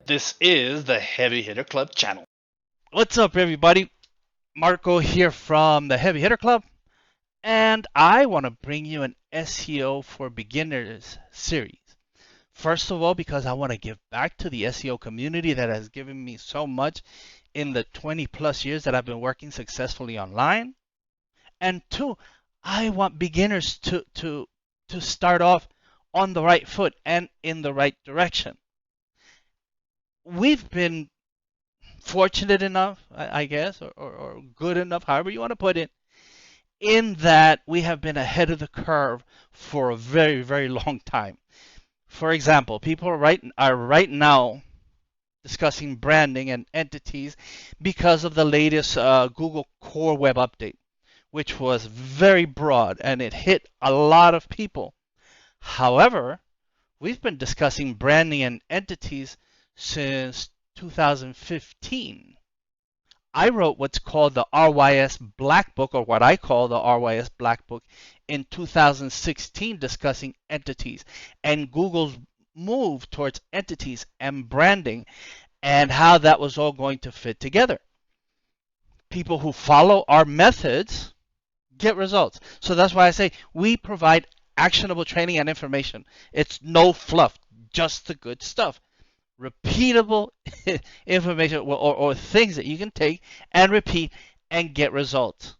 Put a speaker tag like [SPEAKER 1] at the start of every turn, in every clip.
[SPEAKER 1] This is the Heavy Hitter Club channel.
[SPEAKER 2] What's up, everybody? Marco here from the Heavy Hitter Club, and I want to bring you an SEO for Beginners series. First of all, because I want to give back to the SEO community that has given me so much in the 20 plus years that I've been working successfully online. And two, I want beginners to start off on the right foot and in the right direction. We've been fortunate enough, I guess, or good enough, however you want to put it, in that we have been ahead of the curve for a very, very long time. For example, people are right now discussing branding and entities because of the latest Google Core Web update, which was very broad and it hit a lot of people. However, we've been discussing branding and entities since 2015. I wrote what's called the RYS Black Book, or what I call the RYS Black Book, in 2016, discussing entities and Google's move towards entities and branding and how that was all going to fit together. People who follow our methods get results. So that's why I say we provide actionable training and information. It's no fluff, just the good stuff. Repeatable information or things that you can take and repeat and get results.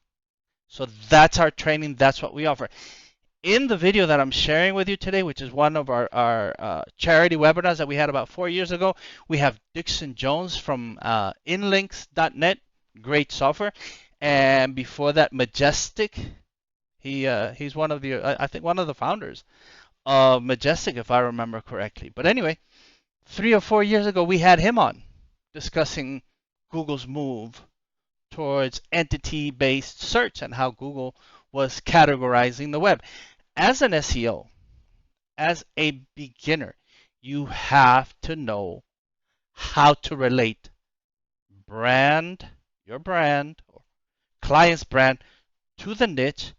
[SPEAKER 2] So that's our training. That's what we offer. In the video that I'm sharing with you today, which is one of our charity webinars that we had about 4 years ago, we have Dixon Jones from InLinks.net, great software. And before that, Majestic. He's one of the, I think, one of the founders of Majestic, if I remember correctly. But anyway, 3 or 4 years ago, we had him on discussing Google's move towards entity-based search and how Google was categorizing the web. As an SEO, as a beginner, you have to know how to relate your brand, or client's brand, to the niche,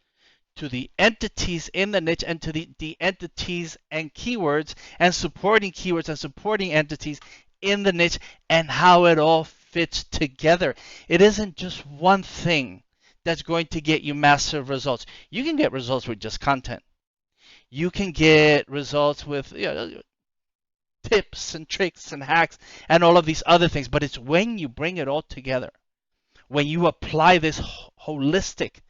[SPEAKER 2] to the entities in the niche, and to the entities and keywords and supporting keywords and supporting entities in the niche, and how it all fits together. It isn't just one thing that's going to get you massive results. You can get results with just content. You can get results with tips and tricks and hacks and all of these other things, but it's when you bring it all together, when you apply this holistic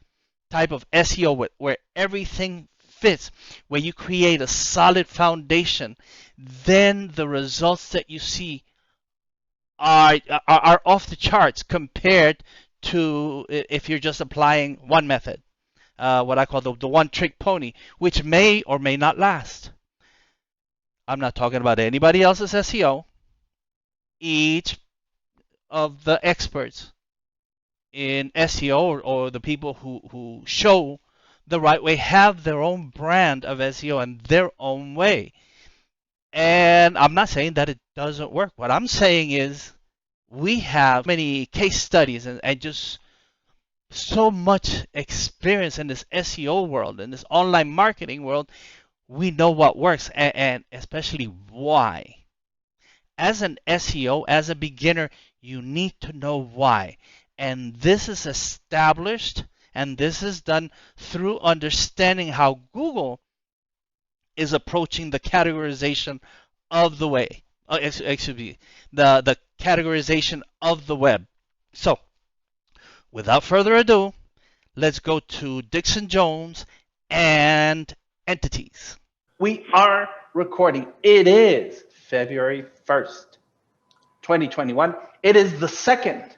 [SPEAKER 2] type of SEO where everything fits, where you create a solid foundation, then the results that you see are off the charts compared to if you're just applying one method, what I call the one-trick pony, which may or may not last. I'm not talking about anybody else's SEO. Each of the experts in SEO or the people who show the right way have their own brand of SEO and their own way. And I'm not saying that it doesn't work. What I'm saying is we have many case studies and just so much experience in this SEO world, in this online marketing world. We know what works and especially why. As an SEO, as a beginner, you need to know why. And this is established, and this is done through understanding how Google is approaching the categorization of the way. Excuse me, the categorization of the web. So, without further ado, let's go to Dixon Jones and entities.
[SPEAKER 1] We are recording. It is February 1st, 2021. It is the second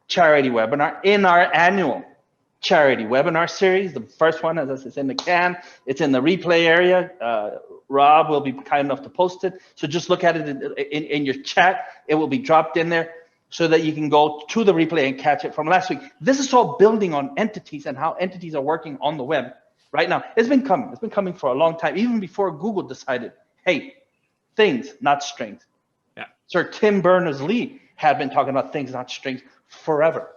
[SPEAKER 1] charity webinar in our annual charity webinar series. The first one, as I said, is in the can. It's in the replay area. Rob will be kind enough to post it. So just look at it in your chat. It will be dropped in there so that you can go to the replay and catch it from last week. This is all building on entities and how entities are working on the web right now. It's been coming. It's been coming for a long time, even before Google decided, hey, things, not strings.
[SPEAKER 3] Yeah.
[SPEAKER 1] Sir Tim Berners-Lee had been talking about things, not strings, forever.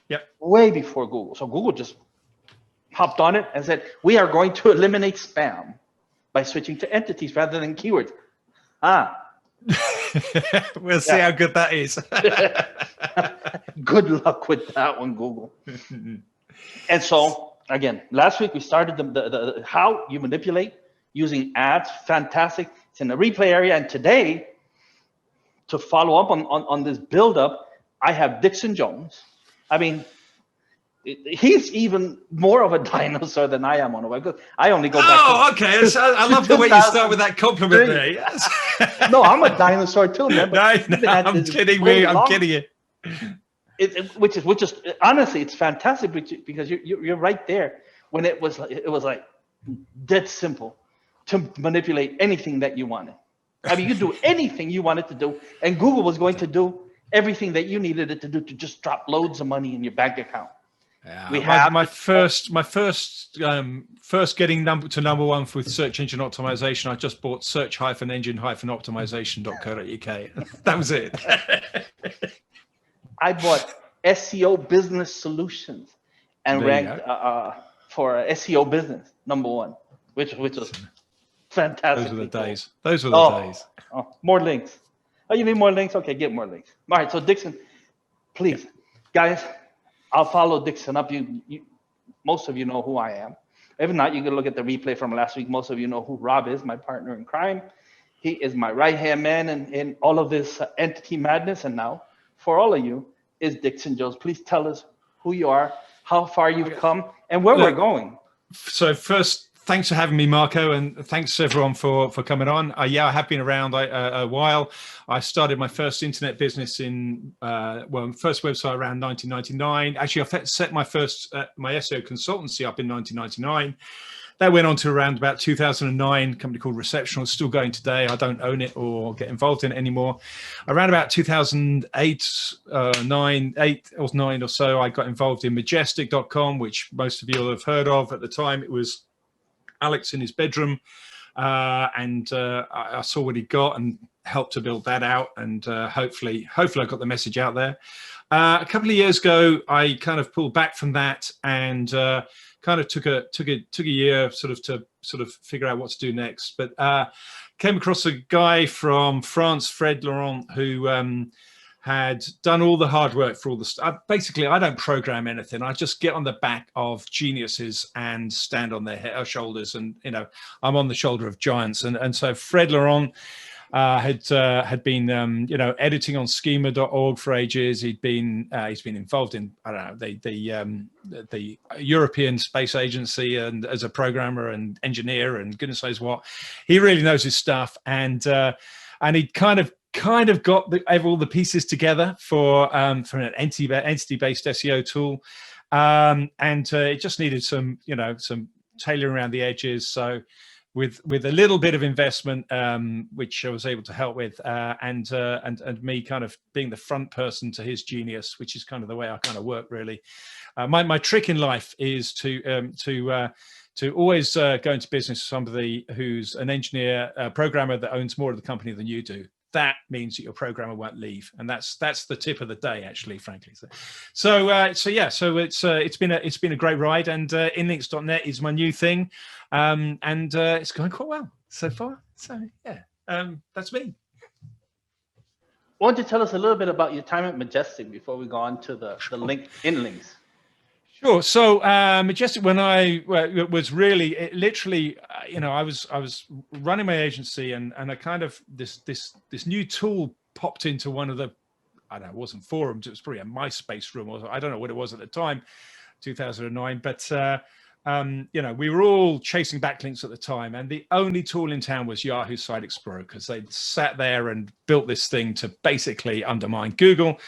[SPEAKER 3] Yep.
[SPEAKER 1] Way before Google. So Google just hopped on it and said, we are going to eliminate spam by switching to entities rather than keywords.
[SPEAKER 3] We'll see how good that is.
[SPEAKER 1] Good luck with that one, Google. And so, again, last week we started the how you manipulate using ads. Fantastic. It's in the replay area. And today, to follow up on this build-up, I have Dixon Jones. I mean, he's even more of a dinosaur than I am on the web, because I only go back.
[SPEAKER 3] Oh, okay. I love the way you start with that compliment there. Yes.
[SPEAKER 1] No, I'm a dinosaur too, man.
[SPEAKER 3] No, I'm kidding me. I'm kidding you.
[SPEAKER 1] Which is honestly, it's fantastic because you're right there when it was like dead simple to manipulate anything that you wanted. I mean, you could do anything you wanted to do, and Google was going to do everything that you needed it to do to just drop loads of money in your bank account.
[SPEAKER 3] Yeah, my first getting to number one with search engine optimization, I just bought search-engine-optimization.co.uk. That was it.
[SPEAKER 1] I bought SEO business solutions and ranked for SEO business number one, which was fantastic.
[SPEAKER 3] Those were the days. Those were the days.
[SPEAKER 1] Oh, more links. Oh, you need more links? Okay, get more links. All right, so Dixon, please, guys. I'll follow Dixon up. Most of you know who I am. If not, you can look at the replay from last week. Most of you know who Rob is, my partner in crime. He is my right-hand man in all of this entity madness. And now, for all of you, is Dixon Jones. Please tell us who you are, how far you've come, and where we're going.
[SPEAKER 3] So first, thanks for having me, Marco, and thanks everyone for coming on. Yeah, I have been around a while. I started my first internet business in, first website around 1999. Actually, I set my first, my SEO consultancy up in 1999. That went on to around about 2009, a company called Receptional, still going today. I don't own it or get involved in it anymore. Around about 2008, 9 or so, I got involved in majestic.com, which most of you will have heard of. At the time, it was Alex in his bedroom, and I saw what he got and helped to build that out, and hopefully I got the message out there. A couple of years ago, I kind of pulled back from that and kind of took a year to figure out what to do next. But came across a guy from France, Fred Laurent, who had done all the hard work for all the stuff. Basically, I don't program anything. I just get on the back of geniuses and stand on their shoulders. And, you know, I'm on the shoulder of giants. And so Fred Laurent had been, editing on schema.org for ages. He's been involved in, I don't know, the European Space Agency, and as a programmer and engineer and goodness knows what. He really knows his stuff. And he kind of got all the pieces together for an entity-based SEO tool, and it just needed some tailoring around the edges. So with a little bit of investment, which I was able to help with, and me kind of being the front person to his genius, which is kind of the way I kind of work really. My trick in life is to always go into business with somebody who's an engineer, a programmer that owns more of the company than you do. That means that your programmer won't leave, and that's the tip of the day, actually, frankly. So it's been a great ride, and InLinks.net is my new thing, and it's going quite well so far. So yeah, that's me.
[SPEAKER 1] Why don't you tell us a little bit about your time at Majestic before we go on to the link InLinks?
[SPEAKER 3] Sure. So Majestic, when I was really literally, I was running my agency, and I kind of this new tool popped into one of the, I don't know, it wasn't forums, it was probably a MySpace room, or I don't know what it was at the time, 2009. But we were all chasing backlinks at the time, and the only tool in town was Yahoo Site Explorer, because they sat there and built this thing to basically undermine Google.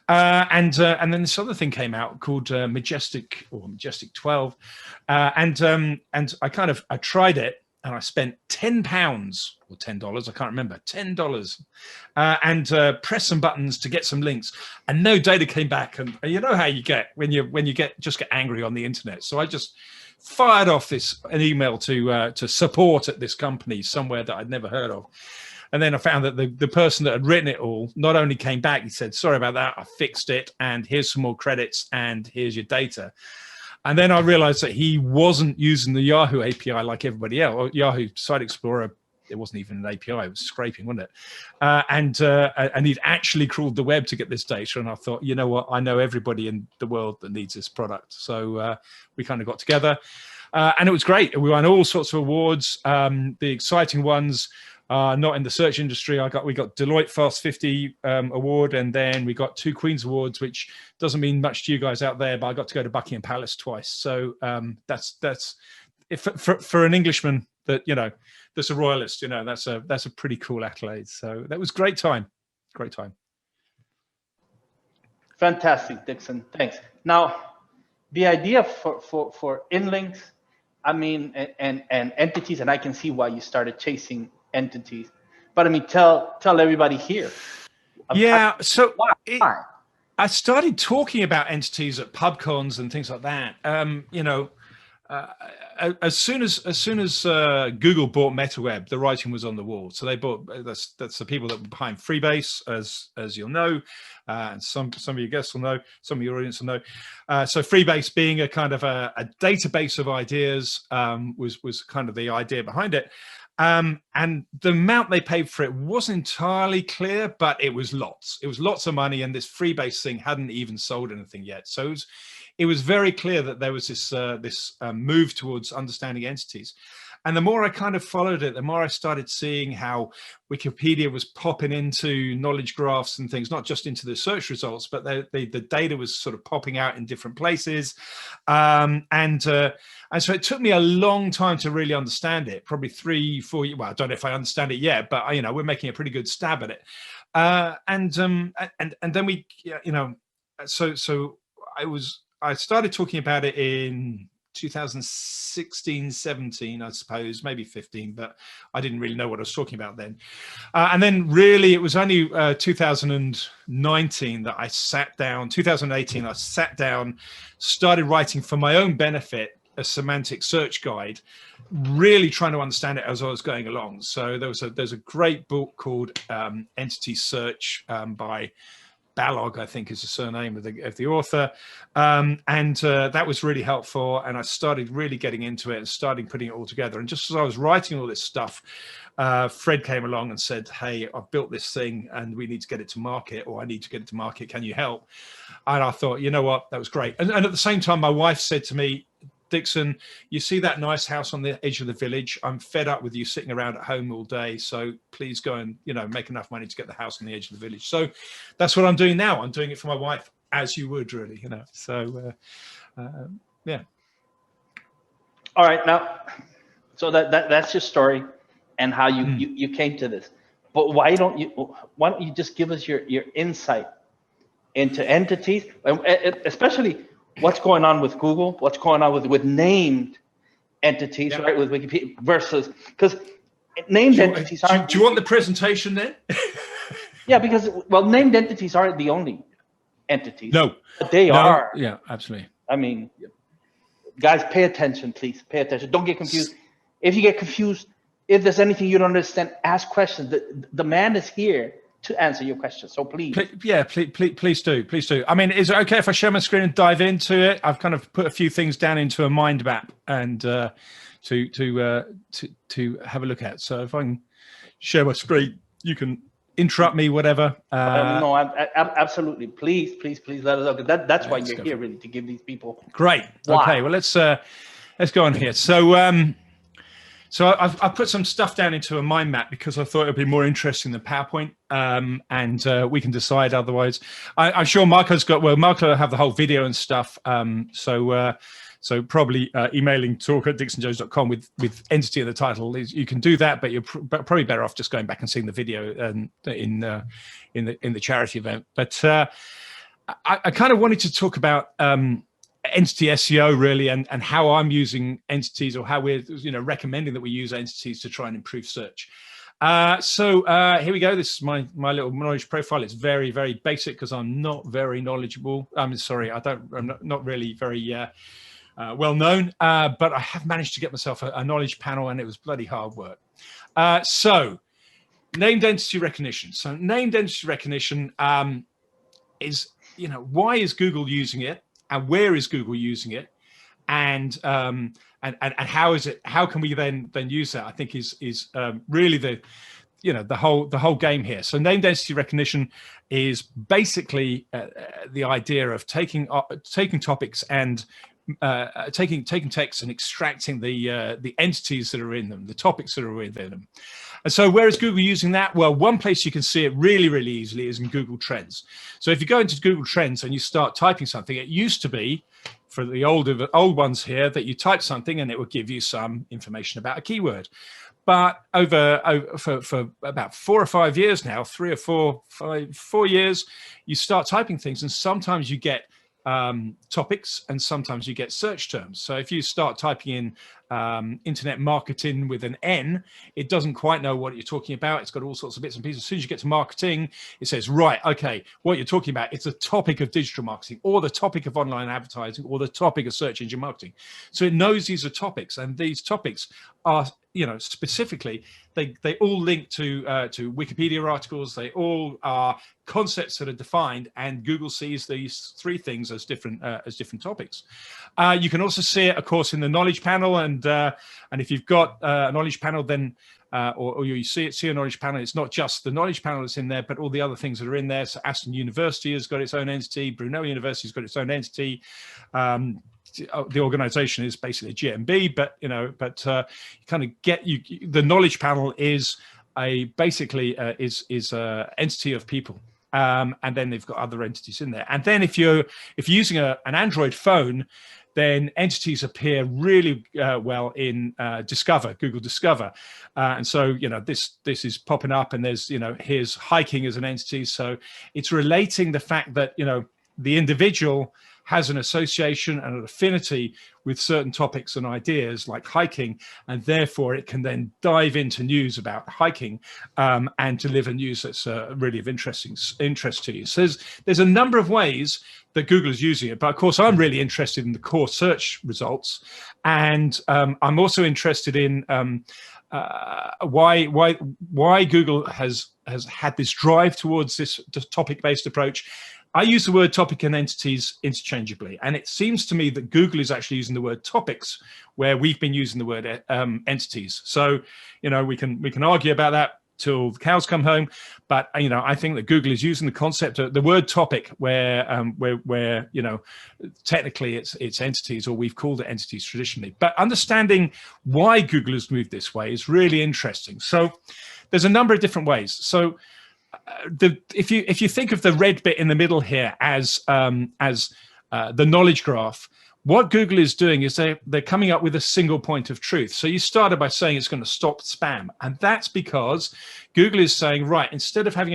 [SPEAKER 3] And then this other thing came out called Majestic, or Majestic 12, and I tried it, and I spent £10 or $10, I can't remember, $10, and pressed some buttons to get some links, and no data came back. And you know how you get when you get angry on the internet. So I just fired off an email to support at this company somewhere that I'd never heard of. And then I found that the person that had written it all not only came back, he said, sorry about that, I fixed it, and here's some more credits, and here's your data. And then I realized that he wasn't using the Yahoo API like everybody else, or Yahoo Site Explorer it wasn't even an API, it was scraping, wasn't it? And he'd actually crawled the web to get this data. And I thought, you know what, I know everybody in the world that needs this product. So we kind of got together. And it was great. We won all sorts of awards. The exciting ones, not in the search industry. We got Deloitte Fast 50 award, and then we got 2 Queen's Awards, which doesn't mean much to you guys out there, but I got to go to Buckingham Palace twice. So that's for an Englishman that, you know, that's a royalist, you know, that's a pretty cool accolade. So that was great time. Great time.
[SPEAKER 1] Fantastic, Dixon. Thanks. Now, the idea for InLinks, I mean, and entities, and I can see why you started chasing entities, but I mean, tell everybody here.
[SPEAKER 3] Yeah, so
[SPEAKER 1] why?
[SPEAKER 3] I started talking about entities at pubcons and things like that. You know, as soon as Google bought MetaWeb, the writing was on the wall. So they bought, that's the people that were behind Freebase, as you'll know, and some of your guests will know, some of your audience will know. So Freebase, being a kind of a database of ideas, was kind of the idea behind it. And the amount they paid for it wasn't entirely clear, but it was lots. It was lots of money, and this Freebase thing hadn't even sold anything yet. So it was very clear that there was this move towards understanding entities. And the more I kind of followed it, the more I started seeing how Wikipedia was popping into knowledge graphs and things, not just into the search results, but the data was sort of popping out in different places. And so it took me a long time to really understand it, probably 3-4 years. Well, I don't know if I understand it yet, but you know, we're making a pretty good stab at it. And then we, you know, so I started talking about it in 2016, 17, I suppose, maybe 15, but I didn't really know what I was talking about then. And then really it was only 2019 that I sat down, 2018, I sat down, started writing for my own benefit a semantic search guide, really trying to understand it as I was going along. So there's a great book called Entity Search by Balog, I think is the surname of the author, and that was really helpful. And I started really getting into it and starting putting it all together. And just as I was writing all this stuff, Fred came along and said, "Hey, I've built this thing, and we need to get it to market, or I need to get it to market. Can you help?" And I thought, you know what, that was great. And at the same time, my wife said to me, "Dixon, you see that nice house on the edge of the village? I'm fed up with you sitting around at home all day. So please go and, you know, make enough money to get the house on the edge of the village." So that's what I'm doing now. I'm doing it for my wife, as you would, really, you know. So yeah.
[SPEAKER 1] All right, now, so that's your story and how you came to this. But why don't you just give us your insight into entities, especially what's going on with Google, what's going on with named entities, right? With Wikipedia versus, because named entities aren't.
[SPEAKER 3] Do you want the presentation then?
[SPEAKER 1] Yeah, because, well, named entities aren't the only entities.
[SPEAKER 3] No.
[SPEAKER 1] But they are.
[SPEAKER 3] Yeah, absolutely.
[SPEAKER 1] I mean, guys, pay attention, please. Pay attention. Don't get confused. If you get confused, if there's anything you don't understand, ask questions. The man is here to answer your questions. So please.
[SPEAKER 3] Please do. I mean, is it okay if I share my screen and dive into it? I've kind of put a few things down into a mind map and to have a look at. So if I can share my screen, you can interrupt me, whatever.
[SPEAKER 1] No, absolutely. Please let us know. That's why you're here, really, to give these people.
[SPEAKER 3] Great.
[SPEAKER 1] Why.
[SPEAKER 3] Okay. Well, let's go on here. So I've put some stuff down into a mind map because I thought it would be more interesting than PowerPoint, and we can decide otherwise. I'm sure Marco's Marco will have the whole video and stuff. So probably emailing talk@dixonjones.com with entity in the title, you can do that, but you're probably better off just going back and seeing the video in the charity event. But I kind of wanted to talk about entity SEO really, and how I'm using entities, or how we're, you know, recommending that we use entities to try and improve search. So here we go. This is my little knowledge profile. It's very, very basic because I'm not very knowledgeable. I'm sorry, I'm not really very well known, but I have managed to get myself a knowledge panel, and it was bloody hard work. So named entity recognition. So named entity recognition is, you know, why is Google using it? And where is Google using it? And and how is it? How can we then use that? I think is really the the whole game here. So named entity recognition is basically the idea of taking topics and taking text and extracting the entities that are in them, the topics that are within them. And so where is Google using that? Well, one place you can see it really, really easily is in Google Trends. So if you go into Google Trends and you start typing something, it used to be, for the old ones here, that you type something and it would give you some information about a keyword. But for about 4 or 5 years now, 3 or 4 years, you start typing things, and sometimes you get topics and sometimes you get search terms. So if you start typing in internet marketing with an N, it doesn't quite know what you're talking about. It's got all sorts of bits and pieces. As soon as you get to marketing, it says, right, okay, what you're talking about, it's a topic of digital marketing, or the topic of online advertising, or the topic of search engine marketing. So it knows these are topics, and these topics are, specifically, they all link to Wikipedia articles. They all are concepts that are defined, and Google sees these 3 things as different topics. You can also see it, of course, in the knowledge panel, and if you've got a knowledge panel, then or you see a knowledge panel, it's not just the knowledge panel that's in there, but all the other things that are in there. So Aston University has got its own entity, Brunel University has got its own entity. The organization is basically a GMB, but you kind of get the knowledge panel is basically is a entity of people, and then they've got other entities in there. And then if you're using an Android phone, then entities appear really well in Google Discover, and so this is popping up, and there's here's hiking as an entity. So it's relating the fact that the individual has an association and an affinity with certain topics and ideas like hiking, and therefore it can then dive into news about hiking and deliver news that's really of interest to you. So there's a number of ways that Google is using it, but of course I'm really interested in the core search results, and I'm also interested in why Google has had this drive towards this topic-based approach. I use the word topic and entities interchangeably, and it seems to me that Google is actually using the word topics where we've been using the word entities. So, we can argue about that till the cows come home, but I think that Google is using the concept of the word topic where technically it's entities, or we've called it entities traditionally. But understanding why Google has moved this way is really interesting. So there's a number of different ways. So if you think of the red bit in the middle here as the knowledge graph, what Google is doing is they're coming up with a single point of truth. So you started by saying it's going to stop spam, and that's because Google is saying, right, instead of having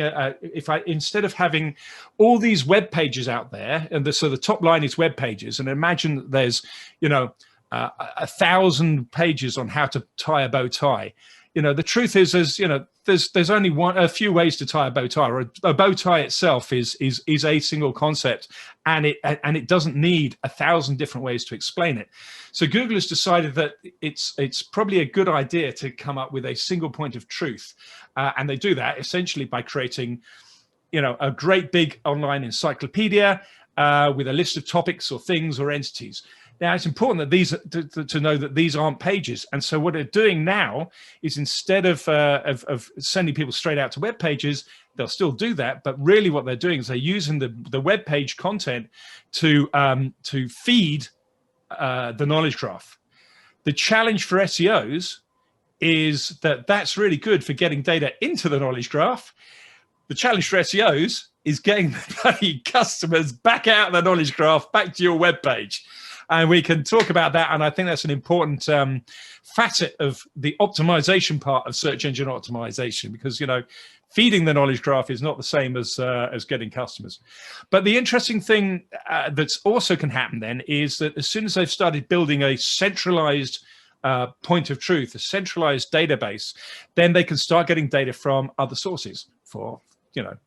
[SPEAKER 3] instead of having all these web pages out there, and so the top line is web pages, and imagine that there's 1,000 pages on how to tie a bow tie. The truth is, there's only a few ways to tie a bow tie, or a bow tie itself is a single concept, and it doesn't need 1,000 different ways to explain it. So Google has decided that it's probably a good idea to come up with a single point of truth, and they do that essentially by creating, a great big online encyclopedia with a list of topics or things or entities. Now, it's important that to know that these aren't pages. And so what they're doing now is, instead of sending people straight out to web pages, they'll still do that. But really what they're doing is they're using the web page content to feed the knowledge graph. The challenge for SEOs is that that's really good for getting data into the knowledge graph. The challenge for SEOs is getting the bloody customers back out of the knowledge graph, back to your web page. And we can talk about that, and I think that's an important facet of the optimization part of search engine optimization, because feeding the knowledge graph is not the same as getting customers. But the interesting thing that's also can happen then is that as soon as they've started building a centralized point of truth, a centralized database, then they can start getting data from other sources. For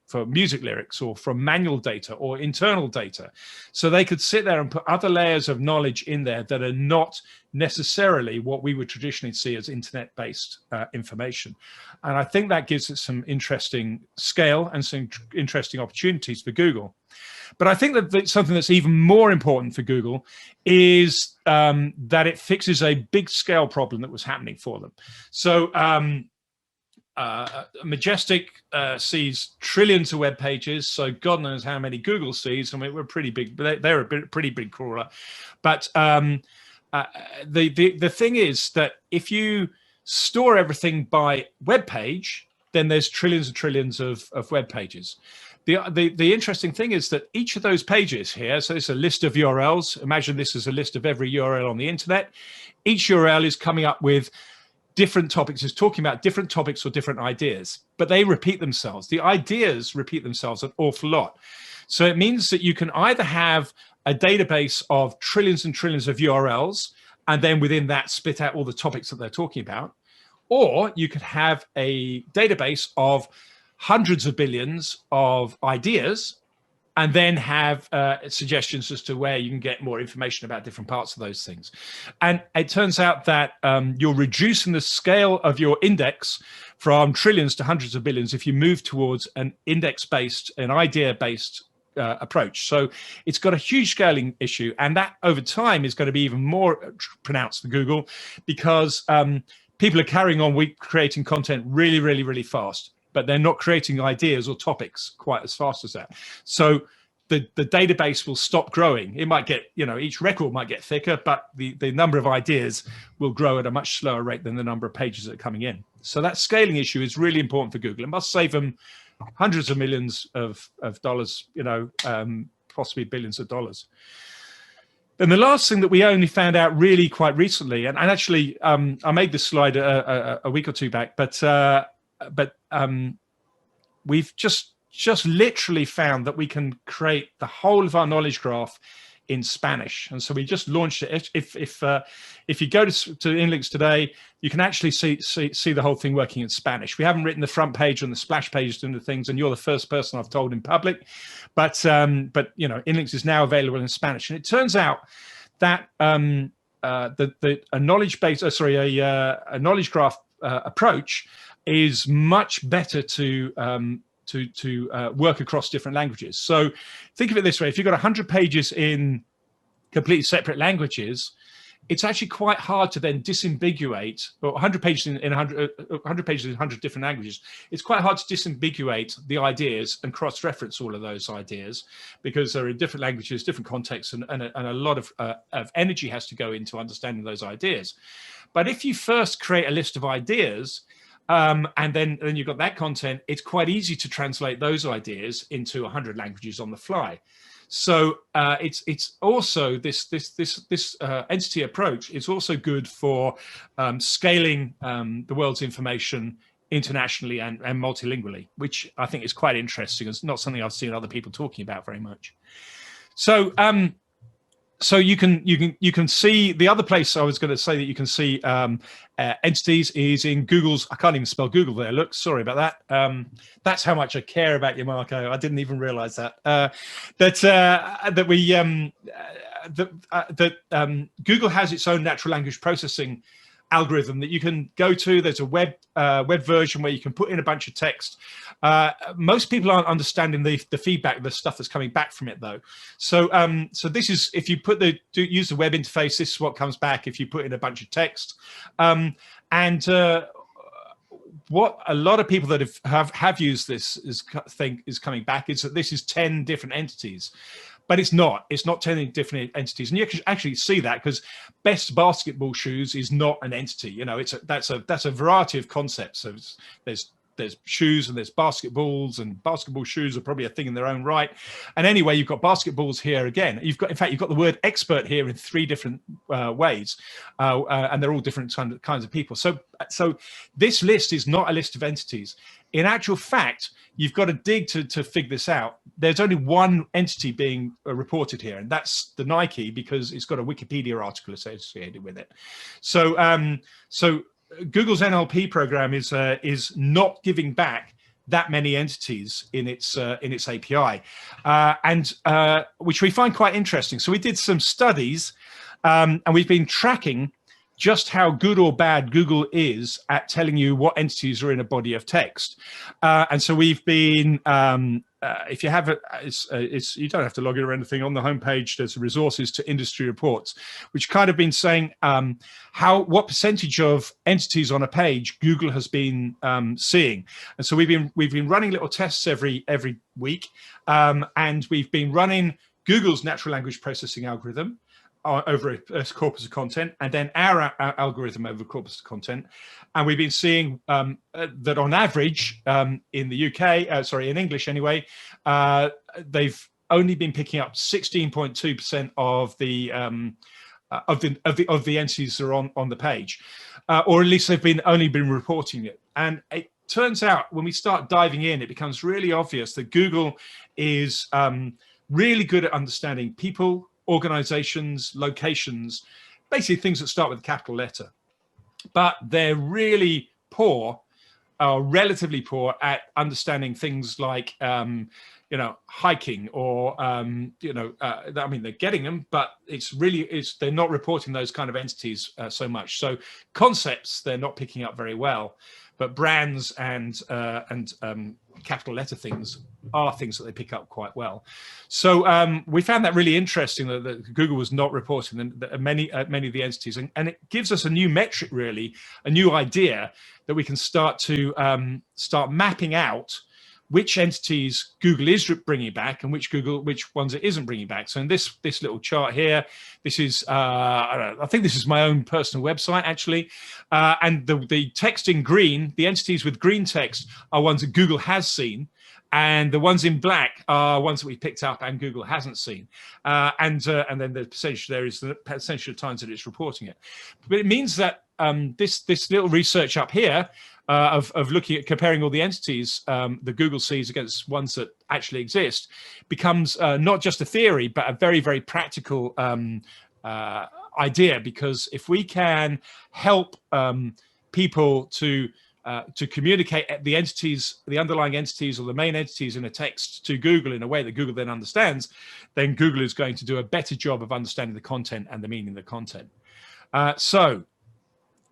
[SPEAKER 3] for music lyrics, or from manual data or internal data. So they could sit there and put other layers of knowledge in there that are not necessarily what we would traditionally see as internet-based information. And I think that gives it some interesting scale and some interesting opportunities for Google. But I think that something that's even more important for Google is that it fixes a big scale problem that was happening for them. So Majestic sees trillions of web pages, so God knows how many Google sees. I mean, we're pretty big, they're a pretty big crawler. But the thing is that if you store everything by web page, then there's trillions and trillions of web pages. The interesting thing is that each of those pages here, so it's a list of URLs. Imagine this is a list of every URL on the internet. Each URL is coming up with different topics, is talking about different topics or different ideas, but they repeat themselves. The ideas repeat themselves an awful lot. So it means that you can either have a database of trillions and trillions of URLs, and then within that spit out all the topics that they're talking about, or you could have a database of hundreds of billions of ideas, and then have suggestions as to where you can get more information about different parts of those things. And it turns out that you're reducing the scale of your index from trillions to hundreds of billions if you move towards an index-based, an idea-based approach. So it's got a huge scaling issue, and that over time is going to be even more pronounced for Google, because people are carrying on creating content really, really, really fast, but they're not creating ideas or topics quite as fast as that. So the database will stop growing. It might get, each record might get thicker, but the number of ideas will grow at a much slower rate than the number of pages that are coming in. So that scaling issue is really important for Google. It must save them hundreds of millions of dollars, possibly billions of dollars. And the last thing that we only found out really quite recently, and actually I made this slide a week or two back, but we've just literally found that we can create the whole of our knowledge graph in Spanish. And so we just launched it. If you go to InLinks today, you can actually see the whole thing working in Spanish. We haven't written the front page and the splash pages and the things, and you're the first person I've told in public. But InLinks is now available in Spanish. And it turns out that a knowledge graph approach is much better to work across different languages. So think of it this way: if you've got 100 pages in completely separate languages, it's actually quite hard to then disambiguate, or 100 pages in 100 pages in 100 different languages. It's quite hard to disambiguate the ideas and cross-reference all of those ideas, because they're in different languages, different contexts, and a lot of energy has to go into understanding those ideas. But if you first create a list of ideas, and then you've got that content, it's quite easy to translate those ideas into 100 languages on the fly. So it's also this entity approach is also good for scaling the world's information internationally and multilingually, which I think is quite interesting. It's not something I've seen other people talking about very much. So so you can see the other place I was going to say that you can see entities is in Google's. I can't even spell Google there. Look, sorry about that. That's how much I care about you, Marco. I didn't even realize that. Google has its own natural language processing algorithm that you can go to. There's a web version where you can put in a bunch of text. Most people aren't understanding the feedback, the stuff that's coming back from it, though. So so this is, if you use the web interface, this is what comes back if you put in a bunch of text. What a lot of people that have used this is coming back is that this is 10 different entities. But it's not 10 different entities. And you can actually see that, because best basketball shoes is not an entity. That's a variety of concepts. So there's shoes and there's basketballs, and basketball shoes are probably a thing in their own right. And anyway, you've got basketballs here again. In fact, you've got the word expert here in 3 different ways, and they're all different kinds of people. So this list is not a list of entities. In actual fact, you've got to dig to figure this out. There's only one entity being reported here, and that's the Nike, because it's got a Wikipedia article associated with it. So Google's NLP program is not giving back that many entities in its API, and which we find quite interesting. So we did some studies, and we've been tracking just how good or bad Google is at telling you what entities are in a body of text. And so we've been, if you have it, you don't have to log in or anything. On the homepage, there's resources to industry reports, which kind of been saying what percentage of entities on a page Google has been seeing. And so we've been running little tests every week, and we've been running Google's natural language processing algorithm over a corpus of content, and then our algorithm over a corpus of content. And we've been seeing that on average in the UK, sorry, in English anyway, they've only been picking up 16.2% of the entities that are on the page, or at least they've only been reporting it. And it turns out when we start diving in, it becomes really obvious that Google is really good at understanding people, organizations, locations, basically things that start with a capital letter. But they're really poor, relatively poor at understanding things like, hiking or, I mean, they're getting them, but they're not reporting those kind of entities so much. So concepts, they're not picking up very well, but brands and capital letter things are things that they pick up quite well. So we found that really interesting that Google was not reporting many of the entities, and it gives us a new metric, really, a new idea that we can start mapping out which entities Google is bringing back and which ones it isn't bringing back. So in this little chart here, this is I think this is my own personal website actually, and the text in green, the entities with green text are ones that Google has seen, and the ones in black are ones that we picked up and Google hasn't seen, and then the percentage there is the percentage of times that it's reporting it. But it means that this little research up here of looking at comparing all the entities that Google sees against ones that actually exist becomes not just a theory, but a very, very practical idea. Because if we can help people to communicate the entities, the underlying entities or the main entities in a text to Google in a way that Google then understands, then Google is going to do a better job of understanding the content and the meaning of the content. So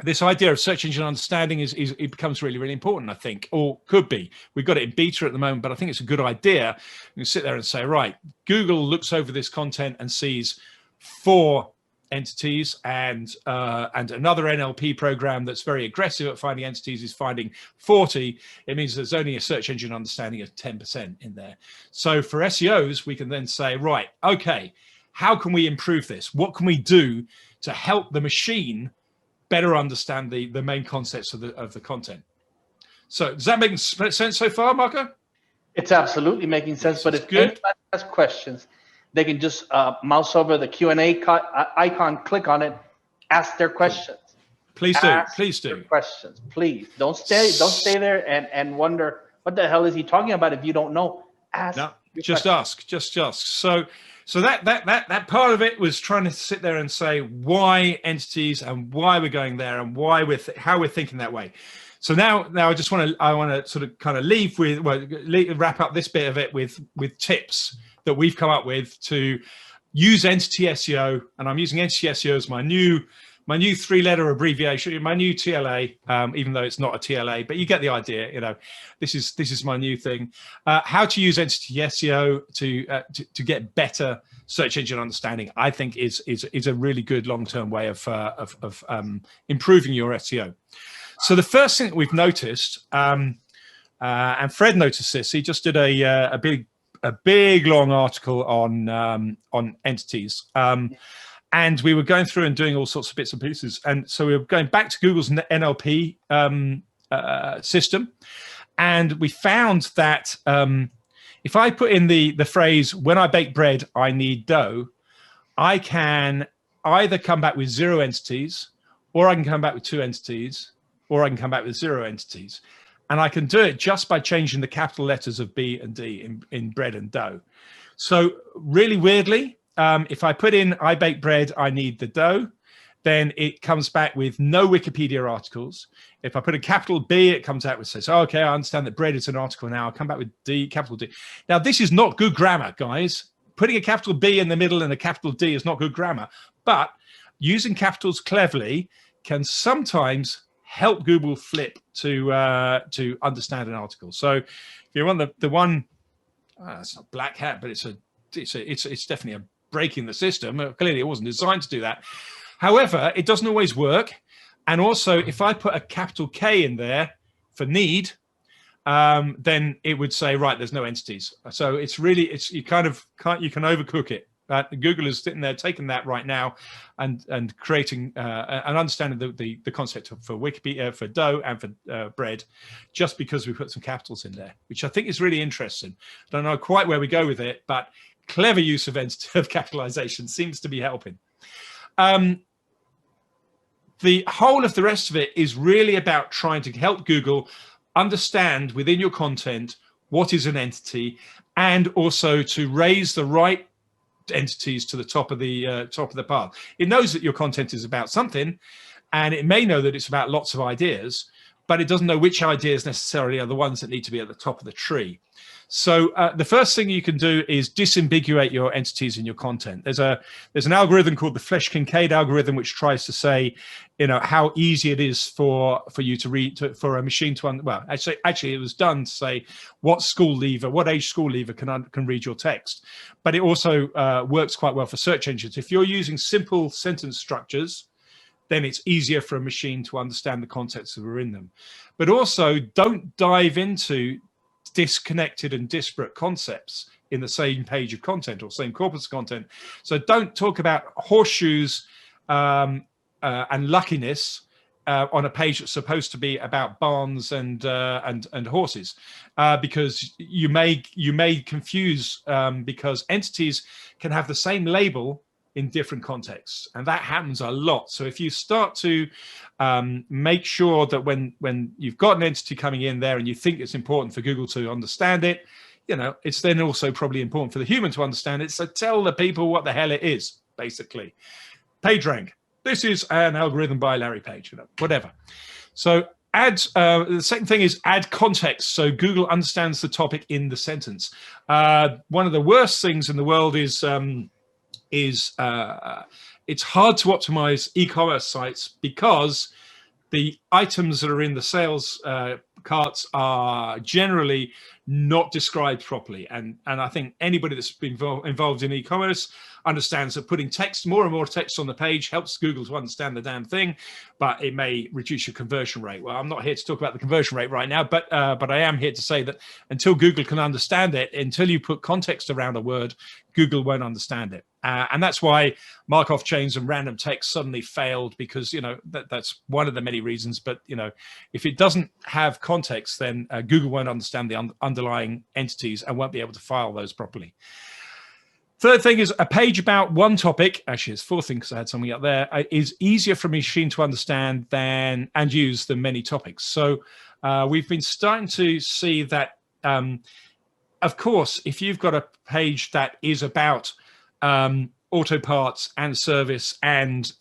[SPEAKER 3] this idea of search engine understanding it becomes really, really important, I think, or could be. We've got it in beta at the moment, but I think it's a good idea. You can sit there and say, right, Google looks over this content and sees 4 entities, and another NLP program that's very aggressive at finding entities is finding 40. It means there's only a search engine understanding of 10% in there. So for SEOs, we can then say, right, okay, how can we improve this? What can we do to help the machine better understand the main concepts of the content? So does that make sense so far, Marco?
[SPEAKER 1] It's absolutely making sense. But if anyone has questions, they can just mouse over the Q&A icon, click on it, ask their questions.
[SPEAKER 3] Please do. Please do.
[SPEAKER 1] Questions, please. Don't stay there and wonder what the hell is he talking about if you don't know. Ask. No,
[SPEAKER 3] just ask. Just ask. So that part of it was trying to sit there and say why entities and why we're going there and why how we're thinking that way. So now I want to sort of kind of wrap up this bit of it with tips that we've come up with to use entity SEO, and I'm using entity SEO as my new 3-letter abbreviation, my new TLA, even though it's not a TLA, but you get the idea. You know, this is my new thing. How to use entity SEO to get better search engine understanding, I think is a really good long-term way of improving your SEO. So the first thing that we've noticed, and Fred noticed this, he just did a big long article on entities. And we were going through and doing all sorts of bits and pieces. And so we were going back to Google's NLP system. And we found that if I put in the phrase, when I bake bread, I need dough, I can either come back with 0 entities, or I can come back with 2 entities, or I can come back with 0 entities. And I can do it just by changing the capital letters of B and D in bread and dough. So really weirdly, if I put in I bake bread, I need the dough, then it comes back with no Wikipedia articles. If I put a capital B, it comes out with says, oh, okay, I understand that bread is an article now. I'll come back with D, capital D. Now, this is not good grammar, guys. Putting a capital B in the middle and a capital D is not good grammar. But using capitals cleverly can sometimes help Google flip to understand an article. So if you want the one, it's not black hat, but it's definitely a break in the system. Clearly, it wasn't designed to do that. However, it doesn't always work. And also, if I put a capital K in there for need, then it would say, right, there's no entities. So it's really, you can overcook it. Google is sitting there taking that right now and creating and understanding the concept for Wikipedia, for dough and for bread, just because we put some capitals in there, which I think is really interesting. I don't know quite where we go with it, but clever use of capitalization seems to be helping. The whole of the rest of it is really about trying to help Google understand within your content what is an entity, and also to raise the right entities to the top of the pile. It knows that your content is about something, and it may know that it's about lots of ideas, but it doesn't know which ideas necessarily are the ones that need to be at the top of the tree. So the first thing you can do is disambiguate your entities in your content. There's an algorithm called the Flesch-Kincaid algorithm, which tries to say, how easy it is for you to read, for a machine to well, actually it was done to say what age school leaver can read your text. But it also works quite well for search engines. If you're using simple sentence structures, then it's easier for a machine to understand the concepts that are in them. But also, don't dive into disconnected and disparate concepts in the same page of content or same corpus of content. So don't talk about horseshoes and luckiness on a page that's supposed to be about barns and horses, because you may confuse, because entities can have the same label in different contexts, and that happens a lot. So if you start to make sure that when you've got an entity coming in there and you think it's important for Google to understand it, it's then also probably important for the human to understand it. So tell the people what the hell it is, basically. PageRank. This is an algorithm by Larry Page, whatever. So the second thing is add context, so Google understands the topic in the sentence. One of the worst things in the world is it's hard to optimize e-commerce sites because the items that are in the sales carts are generally not described properly. And I think anybody that's been involved in e-commerce understands that putting more and more text on the page helps Google to understand the damn thing, but it may reduce your conversion rate. Well, I'm not here to talk about the conversion rate right now, but I am here to say that until Google can understand it, until you put context around a word, Google won't understand it. And that's why Markov chains and random text suddenly failed, because that's one of the many reasons. But if it doesn't have context, then Google won't understand the underlying entities and won't be able to file those properly. Third thing is a page about one topic. Actually, it's fourth thing because I had something up there. Is easier for a machine to understand and use than many topics. So we've been starting to see that. Of course, if you've got a page that is about auto parts and service and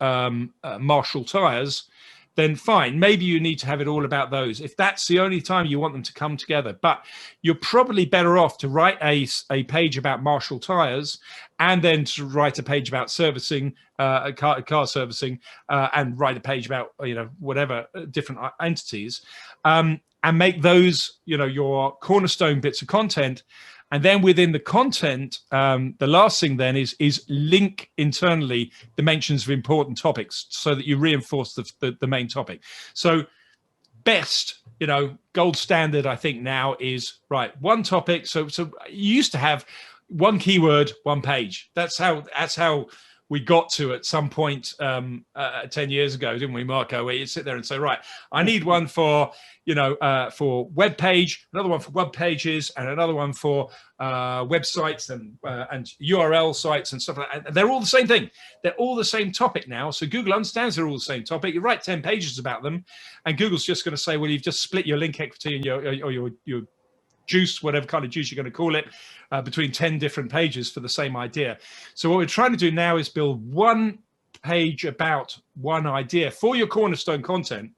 [SPEAKER 3] Marshall tires, then fine. Maybe you need to have it all about those if that's the only time you want them to come together. But you're probably better off to write a page about Marshall tires and then to write a page about servicing, car servicing, and write a page about whatever different entities, and make those your cornerstone bits of content. And then within the content, the last thing then is link internally the mentions of important topics so that you reinforce the main topic. So best, gold standard, I think now is, right, one topic. So you used to have one keyword, one page. That's how we got to at some point 10 years ago, didn't we, Marco? Where you sit there and say, right, I need one for for web page, another one for web pages, and another one for websites and URL sites and stuff like that. And they're all the same thing. They're all the same topic now. So Google understands they're all the same topic. You write 10 pages about them, and Google's just going to say, well, you've just split your link equity and your juice, whatever kind of juice you're going to call it, between 10 different pages for the same idea. So what we're trying to do now is build one page about one idea for your cornerstone content,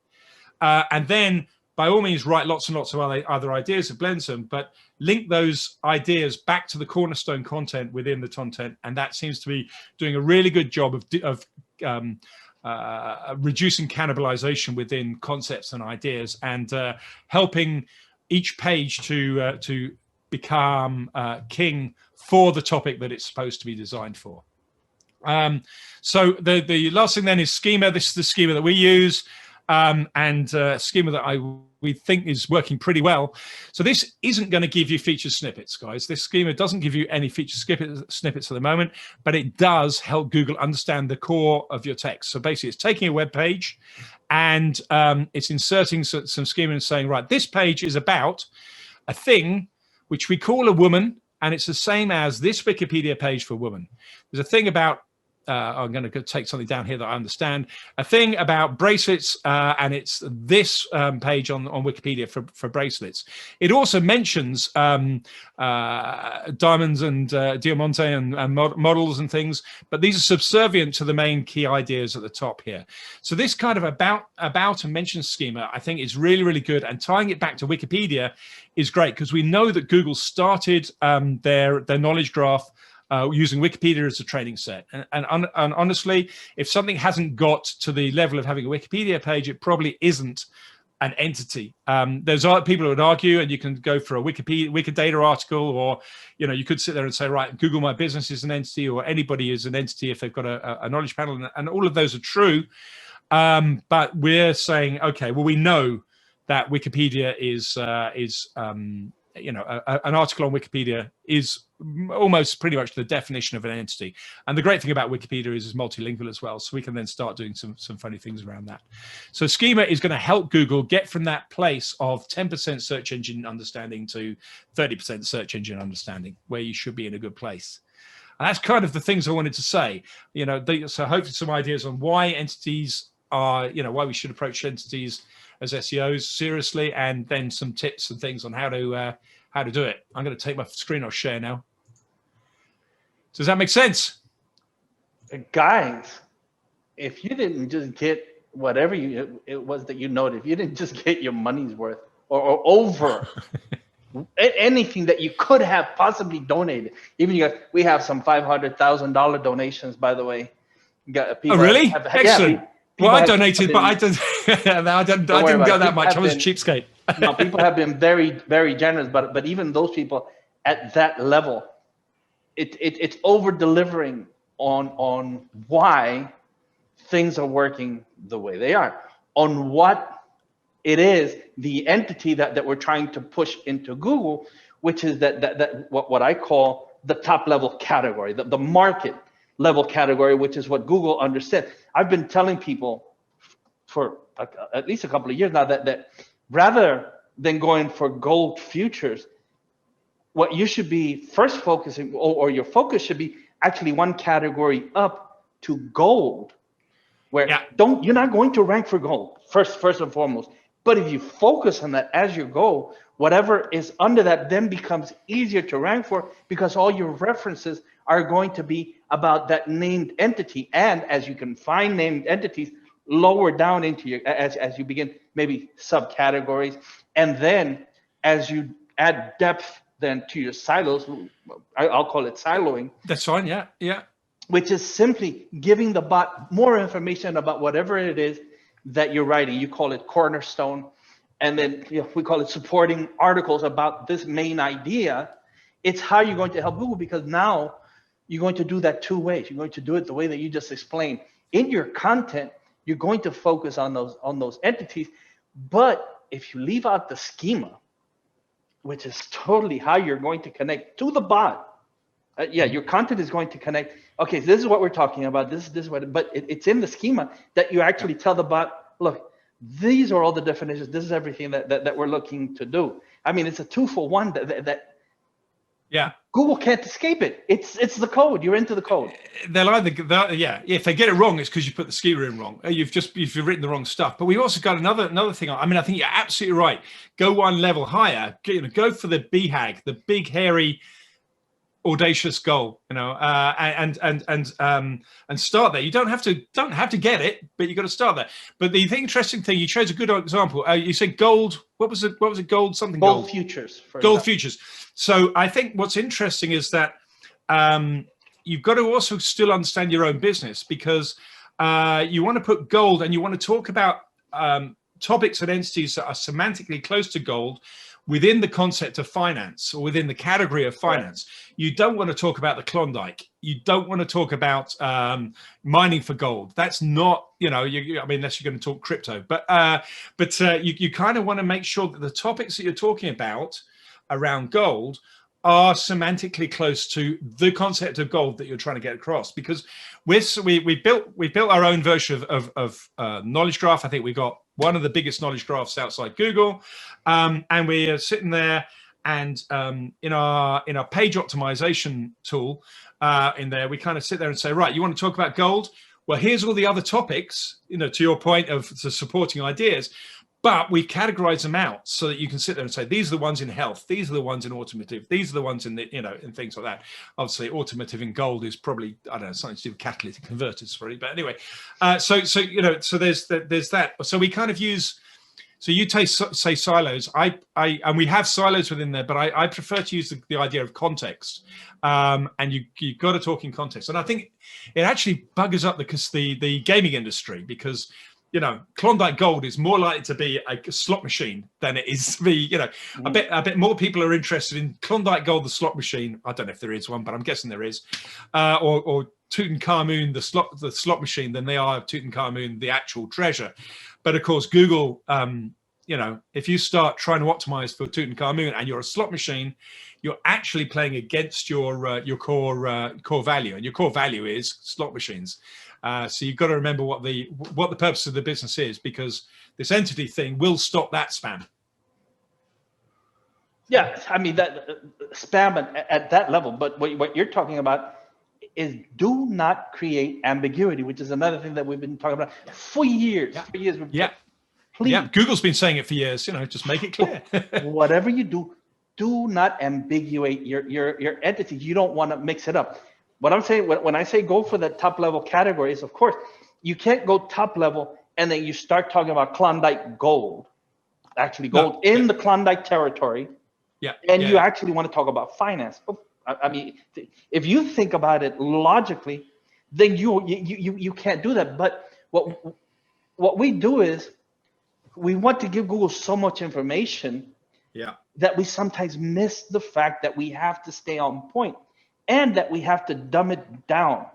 [SPEAKER 3] and then by all means write lots and lots of other ideas that blends them, but link those ideas back to the cornerstone content within the content, and that seems to be doing a really good job of reducing cannibalization within concepts and ideas, and helping each page to become king for the topic that it's supposed to be designed for. So the last thing then is schema. This is the schema that we use, and schema that we think is working pretty well. So this isn't going to give you feature snippets, guys. This schema doesn't give you any feature snippets at the moment, but it does help Google understand the core of your text. So basically, it's taking a web page and it's inserting some schema and saying, right, this page is about a thing which we call a woman, and it's the same as this Wikipedia page for woman. There's a thing about I'm going to take something down here that I understand. A thing about bracelets, and it's this page on Wikipedia for bracelets. It also mentions diamonds and diamante and models and things, but these are subservient to the main key ideas at the top here. So this kind of about and mention schema, I think, is really, really good. And tying it back to Wikipedia is great, because we know that Google started their knowledge graph using Wikipedia as a training set. And honestly, if something hasn't got to the level of having a Wikipedia page, it probably isn't an entity. There's people who would argue, and you can go for a Wikidata article, or you could sit there and say, right, Google My Business is an entity, or anybody is an entity if they've got a knowledge panel, and all of those are true. But we're saying, okay, well, we know that Wikipedia is an article on Wikipedia is almost pretty much the definition of an entity. And the great thing about Wikipedia is it's multilingual as well. So we can then start doing some funny things around that. So schema is going to help Google get from that place of 10% search engine understanding to 30% search engine understanding, where you should be in a good place. And that's kind of the things I wanted to say. So hopefully some ideas on why entities are, why we should approach entities as SEOs seriously, and then some tips and things on how to do it. I'm going to take my screen off share now. Does that make sense?
[SPEAKER 1] Guys, if you didn't just get whatever it was that you noted, if you didn't just get your money's worth or over anything that you could have possibly donated, we have some $500,000 donations, by the way.
[SPEAKER 3] Oh, really? Excellent. Well, I donated, but I didn't go that much. I was a cheapskate.
[SPEAKER 1] No, people have been very, very generous, but even those people at that level, it's over delivering on why things are working the way they are, on what it is, the entity that we're trying to push into Google, which is that what I call the top level category, the market level category, which is what Google understands. I've been telling people for at least a couple of years now that rather than going for gold futures, what you should be first focusing, or your focus should be actually one category up to gold, where you're not going to rank for gold first and foremost. But if you focus on that as your goal, whatever is under that then becomes easier to rank for, because all your references are going to be about that named entity. And as you can find named entities, lower down into your, as you begin maybe subcategories, and then as you add depth then to your silos, I'll call it siloing.
[SPEAKER 3] That's fine, yeah.
[SPEAKER 1] Which is simply giving the bot more information about whatever it is that you're writing. You call it cornerstone, and then we call it supporting articles about this main idea. It's how you're going to help Google, because now you're going to do that two ways. You're going to do it the way that you just explained. In your content, you're going to focus on those entities. But if you leave out the schema, which is totally how you're going to connect to the bot, your content is going to connect. Okay, so this is what we're talking about. This is what, but it's in the schema that you actually tell the bot, look, these are all the definitions. This is everything that we're looking to do. I mean, it's a 2-for-1 that Google can't escape it. It's the code. You're into the code.
[SPEAKER 3] They'll either, if they get it wrong, it's because you put the schema in wrong. You've written the wrong stuff. But we've also got another thing. I mean, I think you're absolutely right. Go one level higher. Go for the BHAG, the big hairy audacious goal, you know, and start there. You don't have to get it, but you got to start there. But the interesting thing, you chose a good example. You said gold. What was it? Gold something.
[SPEAKER 1] Gold futures.
[SPEAKER 3] Gold futures. So I think what's interesting is that you've got to also still understand your own business, because you want to put gold, and you want to talk about topics and entities that are semantically close to gold within the concept of finance, or within the category of finance. Right. You don't want to talk about the Klondike. You don't want to talk about mining for gold. That's not, you know, I mean, unless you're going to talk crypto. But you kind of want to make sure that the topics that you're talking about around gold are semantically close to the concept of gold that you're trying to get across. Because we built our own version of knowledge graph. I think we got one of the biggest knowledge graphs outside Google, and we are sitting there, and in our page optimization tool in there, we kind of sit there and say, right, you want to talk about gold? Well, here's all the other topics, you know, to your point of the supporting ideas. But we categorize them out so that you can sit there and say, these are the ones in health, these are the ones in automotive, these are the ones in the, you know, in things like that. Obviously, automotive in gold is probably, I don't know, something to do with catalytic converters, really. But anyway, so you know, so there's that. So we kind of use, so you say silos. And we have silos within there, but I prefer to use the idea of context. And you've got to talk in context. And I think it actually buggers up the gaming industry, because, you know, Klondike Gold is more likely to be a slot machine than it is to be, you know, a bit more people are interested in Klondike Gold, the slot machine. I don't know if there is one, but I'm guessing there is, or Tutankhamun, the slot machine, than they are Tutankhamun, the actual treasure. But of course, Google, you know, if you start trying to optimize for Tutankhamun and you're a slot machine, you're actually playing against your core value, and your core value is slot machines. So you've got to remember what the purpose of the business is, because this entity thing will stop that spam.
[SPEAKER 1] Yeah, I mean, that spam at that level. But what you're talking about is do not create ambiguity, which is another thing that we've been talking about for years.
[SPEAKER 3] Yeah.
[SPEAKER 1] For years.
[SPEAKER 3] Yeah.
[SPEAKER 1] Please.
[SPEAKER 3] Yeah. Google's been saying it for years. You know, just make it clear.
[SPEAKER 1] Whatever you do not ambiguate your entity. You don't want to mix it up. What I'm saying, when I say go for the top level categories, of course, you can't go top level and then you start talking about Klondike Gold, actually gold in the Klondike territory.
[SPEAKER 3] Yeah.
[SPEAKER 1] And you actually want to talk about finance. I mean, if you think about it logically, then you can't do that. But what we do is we want to give Google so much information that we sometimes miss the fact that we have to stay on point. And that we have to dumb it down.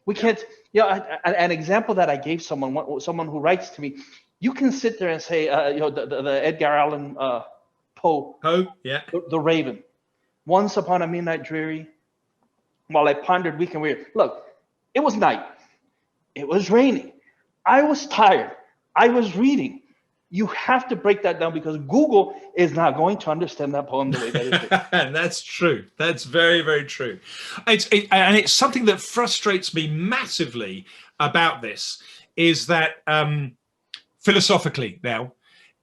[SPEAKER 1] We can't, you know, an example that I gave someone who writes to me, you can sit there and say, you know, the Edgar Allan Poe, the Raven. Once upon a midnight dreary, while I pondered weak and weary. Look, it was night. It was raining. I was tired. I was reading. You have to break that down, because Google is not going to understand that poem the way that it is.
[SPEAKER 3] And that's true. That's very, very true. And it's something that frustrates me massively about this, is that philosophically now,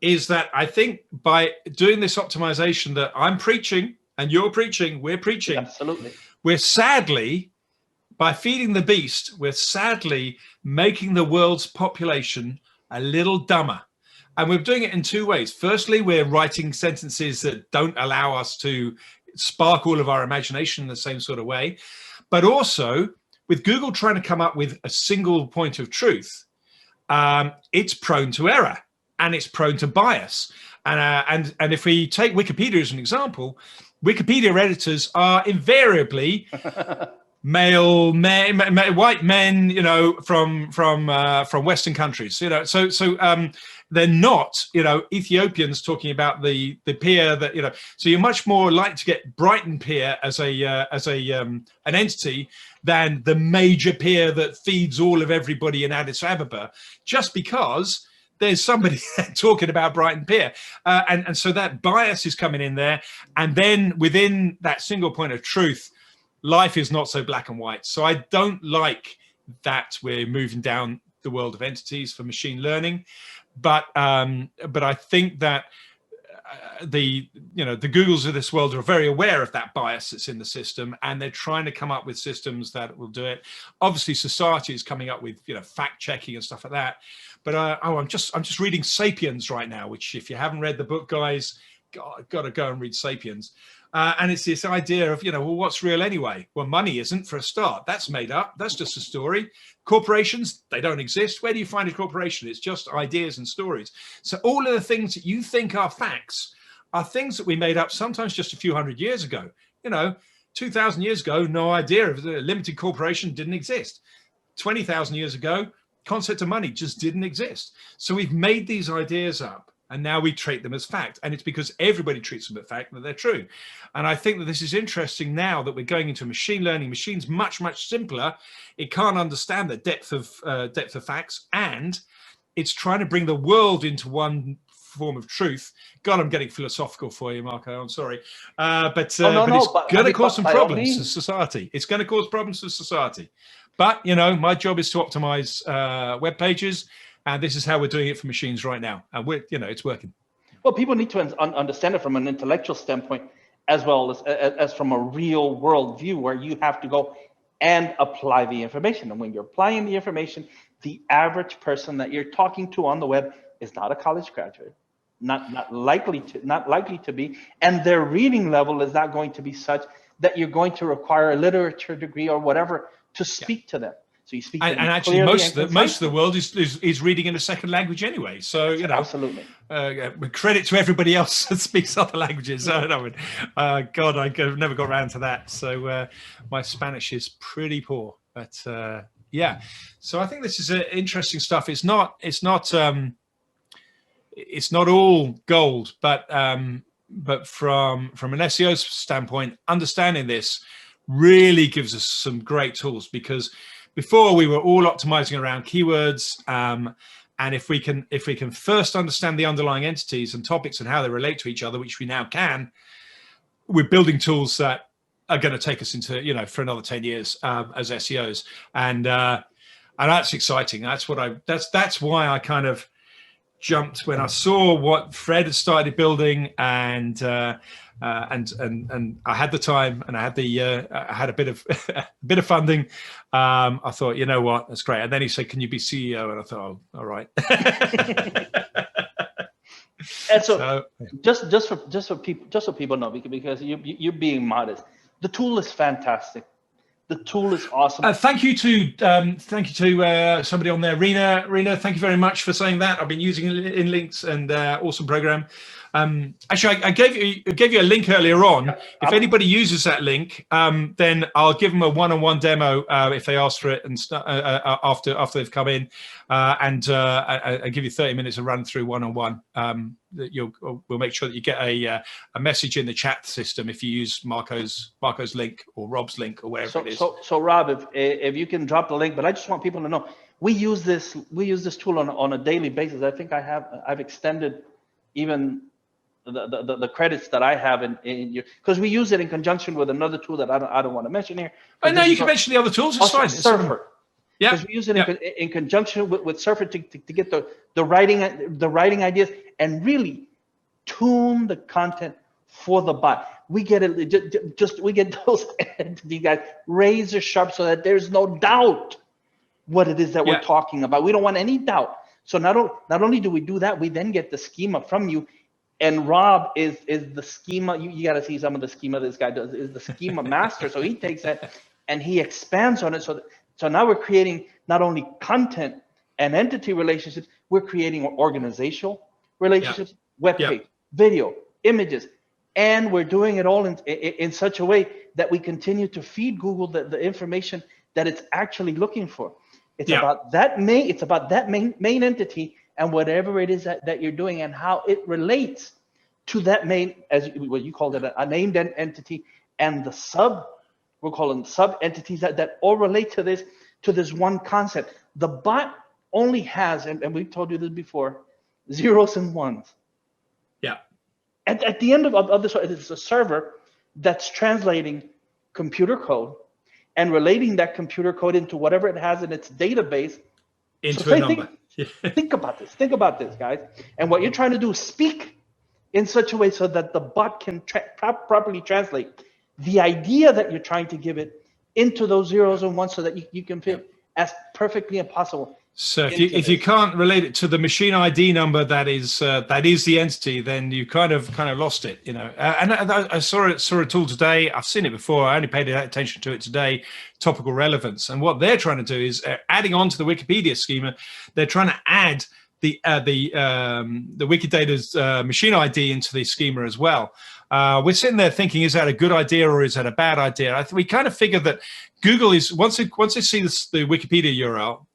[SPEAKER 3] is that I think by doing this optimization that I'm preaching and you're preaching, we're preaching.
[SPEAKER 1] Absolutely.
[SPEAKER 3] We're sadly, by feeding the beast, we're sadly making the world's population a little dumber. And we're doing it in two ways. Firstly, we're writing sentences that don't allow us to spark all of our imagination in the same sort of way. But also, with Google trying to come up with a single point of truth, it's prone to error and it's prone to bias. And if we take Wikipedia as an example, Wikipedia editors are invariably white men, you know, from Western countries, you know, so they're not, you know, Ethiopians talking about the peer that, you know, so you're much more likely to get Brighton peer as an entity than the major peer that feeds all of everybody in Addis Ababa, just because there's somebody talking about Brighton peer, and so that bias is coming in there, and then within that single point of truth, life is not so black and white. So I don't like that we're moving down the world of entities for machine learning, but I think that the Googles of this world are very aware of that bias that's in the system, and they're trying to come up with systems that will do it. Obviously, society is coming up with fact checking and stuff like that. But I'm just reading *Sapiens* right now, which, if you haven't read the book, guys, got to go and read *Sapiens*. And it's this idea of, well, what's real anyway? Well, money isn't, for a start. That's made up. That's just a story. Corporations, they don't exist. Where do you find a corporation? It's just ideas and stories. So all of the things that you think are facts are things that we made up sometimes just a few hundred years ago. 2,000 years ago, no idea of the limited corporation didn't exist. 20,000 years ago, concept of money just didn't exist. So we've made these ideas up, and now we treat them as fact. And it's because everybody treats them as fact that they're true. And I think that this is interesting now that we're going into machine learning. Machine's much, much simpler. It can't understand the depth of facts, and it's trying to bring the world into one form of truth. God, I'm getting philosophical for you, Marco. I'm sorry. But it's going to cause some problems to society. It's going to cause problems to society. But, my job is to optimize web pages. And this is how we're doing it for machines right now. And it's working.
[SPEAKER 1] Well, people need to understand it from an intellectual standpoint, as well as from a real world view, where you have to go and apply the information. And when you're applying the information, the average person that you're talking to on the web is not a college graduate, not likely to be, and their reading level is not going to be such that you're going to require a literature degree or whatever to speak to them. So you speak, and
[SPEAKER 3] actually, most of the world is reading in a second language anyway. So
[SPEAKER 1] absolutely.
[SPEAKER 3] Credit to everybody else that speaks other languages. God, I've never got around to that. So my Spanish is pretty poor. But so I think this is interesting stuff. It's not all gold, but from an SEO standpoint, understanding this really gives us some great tools, because before we were all optimizing around keywords, and if we can first understand the underlying entities and topics and how they relate to each other, which we now can, we're building tools that are going to take us into for another 10 years as SEOs, and that's exciting. That's why I kind of jumped when I saw what Fred had started building, and I had the time, and I had a bit of funding. I thought, you know what, that's great. And then he said, "Can you be CEO?" And I thought, "Oh, all right."
[SPEAKER 1] And so just so people know, because you're being modest, the tool is fantastic. The tool is awesome.
[SPEAKER 3] Thank you to somebody on there, Rena. Rena, thank you very much for saying that. I've been using InLinks, and awesome program. Actually, I gave you a link earlier on. If anybody uses that link, then I'll give them a one-on-one demo if they ask for it, and after they've come in, and I give you 30 minutes to run through one-on-one. We'll make sure that you get a message in the chat system if you use Marco's link or Rob's link or wherever it is.
[SPEAKER 1] So Rob, if you can drop the link, but I just want people to know we use this tool on a daily basis. I think I've extended even the credits that I have in your, because we use it in conjunction with another tool that I don't want to mention here.
[SPEAKER 3] Oh, no, you can mention the other tools. It's fine.
[SPEAKER 1] Surfer.
[SPEAKER 3] Yeah.
[SPEAKER 1] Because we use it in conjunction with Surfer to get the writing ideas and really tune the content for the bot. We get it. We get those entities, guys, razor sharp, so that there's no doubt what it is that we're talking about. We don't want any doubt. So not only do we do that, we then get the schema from you. And Rob is the schema. You got to see some of the schema this guy does. Is the schema master. So he takes that and he expands on it. So now we're creating not only content and entity relationships, we're creating organizational relationships, web page, video, images, and we're doing it all in such a way that we continue to feed Google the information that it's actually looking for. It's about that main entity, and whatever it is that you're doing and how it relates to that main, as what you called it, a named entity, and we're calling sub entities that all relate to this one concept. The bot only has, and we've told you this before, zeros and ones.
[SPEAKER 3] Yeah.
[SPEAKER 1] At the end of this, it's a server that's translating computer code and relating that computer code into whatever it has in its database.
[SPEAKER 3] Into a number.
[SPEAKER 1] Think about this, guys. And what you're trying to do is speak in such a way so that the bot can properly translate the idea that you're trying to give it into those zeros and ones so that you can fit as perfectly as possible.
[SPEAKER 3] So if you can't relate it to the machine ID number that is the entity, then you kind of lost it, you know. And I saw a tool today. I've seen it before. I only paid attention to it today. Topical relevance, and what they're trying to do is adding on to the Wikipedia schema. They're trying to add the Wikidata's machine ID into the schema as well. We're sitting there thinking, is that a good idea or is that a bad idea? We kind of figured that Google is once they see the Wikipedia URL,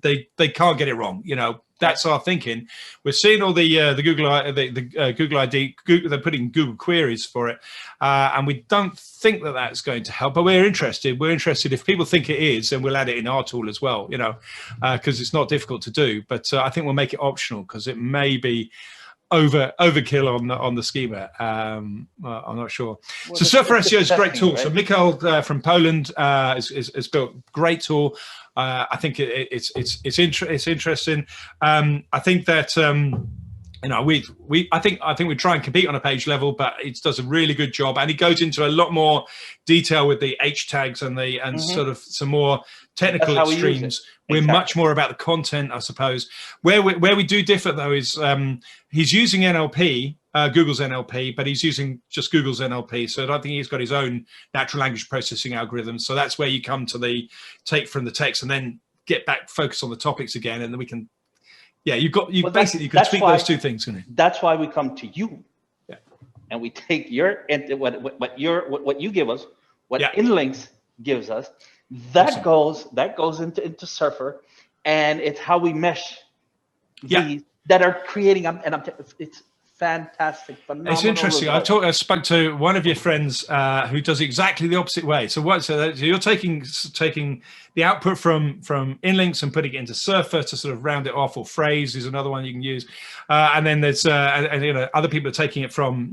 [SPEAKER 3] they can't get it wrong. You know, that's our thinking. We're seeing all the Google ID. They're putting Google queries for it, and we don't think that that's going to help. But we're interested. We're interested if people think it is, and we'll add it in our tool as well. You know, because it's not difficult to do. But I think we'll make it optional because it may be overkill on the schema. I'm not sure. Well, so Surfer SEO is a great tool. Right? So Mikhail from Poland has built a great tool. I think it's interesting. I think that you know, I think we try and compete on a page level, but it does a really good job, and it goes into a lot more detail with the H tags and sort of some more technical extremes. We're much more about the content, I suppose. Where we do differ though is he's using NLP, Google's NLP, but he's using just Google's NLP. So I don't think he's got his own natural language processing algorithms. So that's where you come to the take from the text and then get back, focus on the topics again, and then we can. Yeah, you basically you can tweak those two things, can you? That's
[SPEAKER 1] why we come to you, and we take what you give us, what InLinks gives us. That goes into Surfer, and it's how we mesh these that are creating. It's fantastic, phenomenal.
[SPEAKER 3] It's interesting. I spoke to one of your friends who does exactly the opposite way. So you're taking the output from InLinks and putting it into Surfer to sort of round it off, or phrase is another one you can use. And then there's and you know, other people are taking it from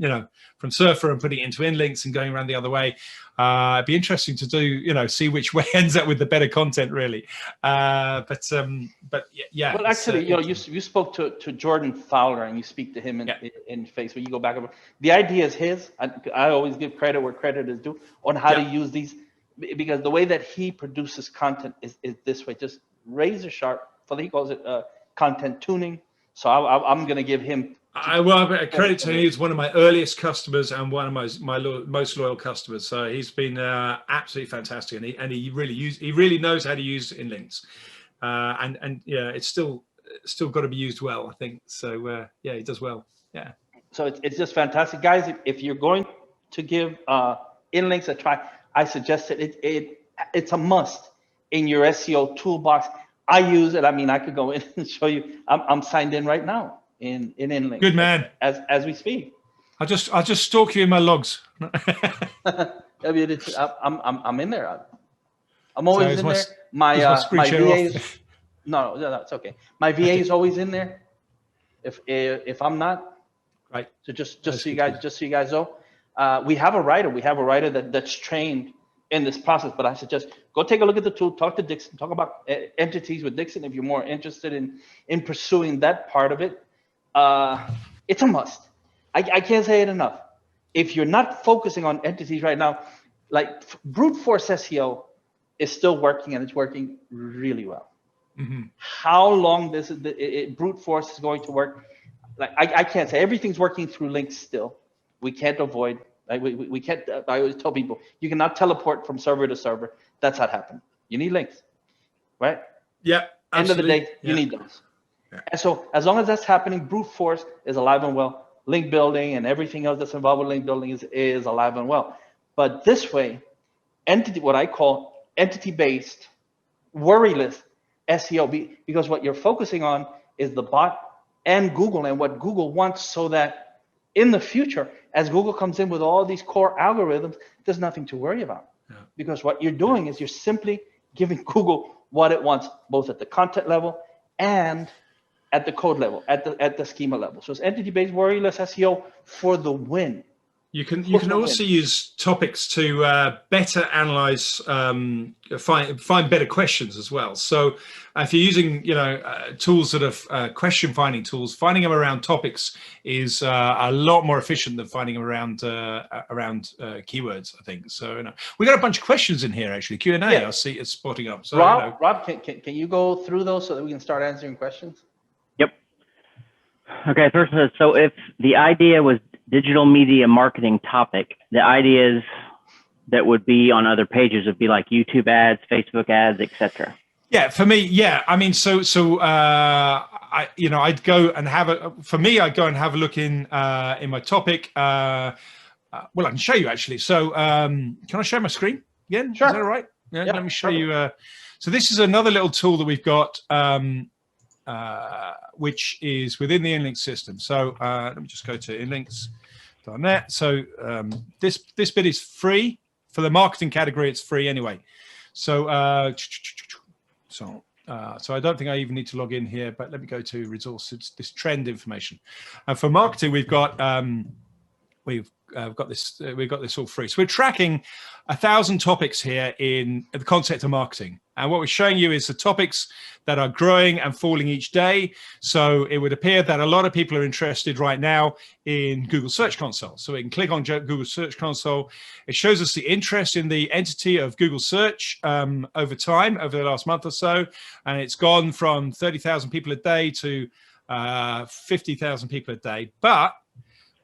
[SPEAKER 3] Surfer and putting it into InLinks and going around the other way. It'd be interesting to do, see which way ends up with the better content, really. But yeah.
[SPEAKER 1] Well, actually, you spoke to Jordan Fowler, and you speak to him in Facebook. You go back over. The idea is his. I always give credit where credit is due on how to use these, because the way that he produces content is this way, just razor sharp. He calls it content tuning. So I'm going to give him.
[SPEAKER 3] Credit to him. He's one of my earliest customers and one of my most loyal customers. So he's been absolutely fantastic, and he really knows how to use InLinks, and it's still got to be used well, I think. So he does well. Yeah.
[SPEAKER 1] So it's just fantastic, guys. If you're going to give InLinks a try, I suggest it's a must in your SEO toolbox. I use it. I mean, I could go in and show you. I'm signed in right now in InLinks.
[SPEAKER 3] Good man.
[SPEAKER 1] As we speak.
[SPEAKER 3] I'll just stalk you in my logs.
[SPEAKER 1] I mean, I'm in there. I'm always in there. My VA is, no, it's okay. My VA is always in there. If I'm not,
[SPEAKER 3] right.
[SPEAKER 1] So just so you guys know, we have a writer that's trained in this process, but I suggest go take a look at the tool, talk to Dixon, talk about entities with Dixon if you're more interested in pursuing that part of it. It's a must. I can't say it enough. If you're not focusing on entities right now, like brute force SEO is still working, and it's working really well. Mm-hmm. How long brute force is going to work, like I can't say. Everything's working through links still. We can't avoid. Like we can't. I always tell people you cannot teleport from server to server. That's not happening. You need links, right?
[SPEAKER 3] Yeah.
[SPEAKER 1] End of the day, you need those. Yeah. And so as long as that's happening, brute force is alive and well. Link building and everything else that's involved with link building is alive and well. But this way, what I call entity-based, worryless SEO, because what you're focusing on is the bot and Google and what Google wants, so that in the future, as Google comes in with all these core algorithms, there's nothing to worry about. Yeah. Because what you're doing is you're simply giving Google what it wants, both at the content level and at the code level, at the schema level. So it's entity-based, worryless SEO for the win.
[SPEAKER 3] You can also use topics to better analyze, find better questions as well. So if you're using tools that are question finding tools, finding them around topics is a lot more efficient than finding them around keywords, I think. So we got a bunch of questions in here actually. Q&A.
[SPEAKER 1] Yeah.
[SPEAKER 3] I see it's spotting up. So
[SPEAKER 1] Rob, can you go through those so that we can start answering questions?
[SPEAKER 4] Yep. Okay. First, so if the idea was digital media marketing topic, the ideas that would be on other pages would be like YouTube ads, Facebook ads, etc. Yeah,
[SPEAKER 3] for me, yeah. I mean, I'd go and have I'd go and have a look in my topic. Well, I can show you actually. So can I share my screen again?
[SPEAKER 1] Sure.
[SPEAKER 3] Is that all right? Yeah. Let me show
[SPEAKER 1] perfect.
[SPEAKER 3] you. So this is another little tool that we've got, which is within the InLinks system. So let me just go to InLinks.net. So this bit is free for the marketing category. It's free anyway. So so I don't think I even need to log in here. But let me go to resources. This trend information. And for marketing, we've got we've got this all free. So we're tracking 1,000 topics here in the concept of marketing. And what we're showing you is the topics that are growing and falling each day. So it would appear that a lot of people are interested right now in Google Search Console. So we can click on Google Search Console. It shows us the interest in the entity of Google Search over time, over the last month or so. And it's gone from 30,000 people a day to 50,000 people a day. But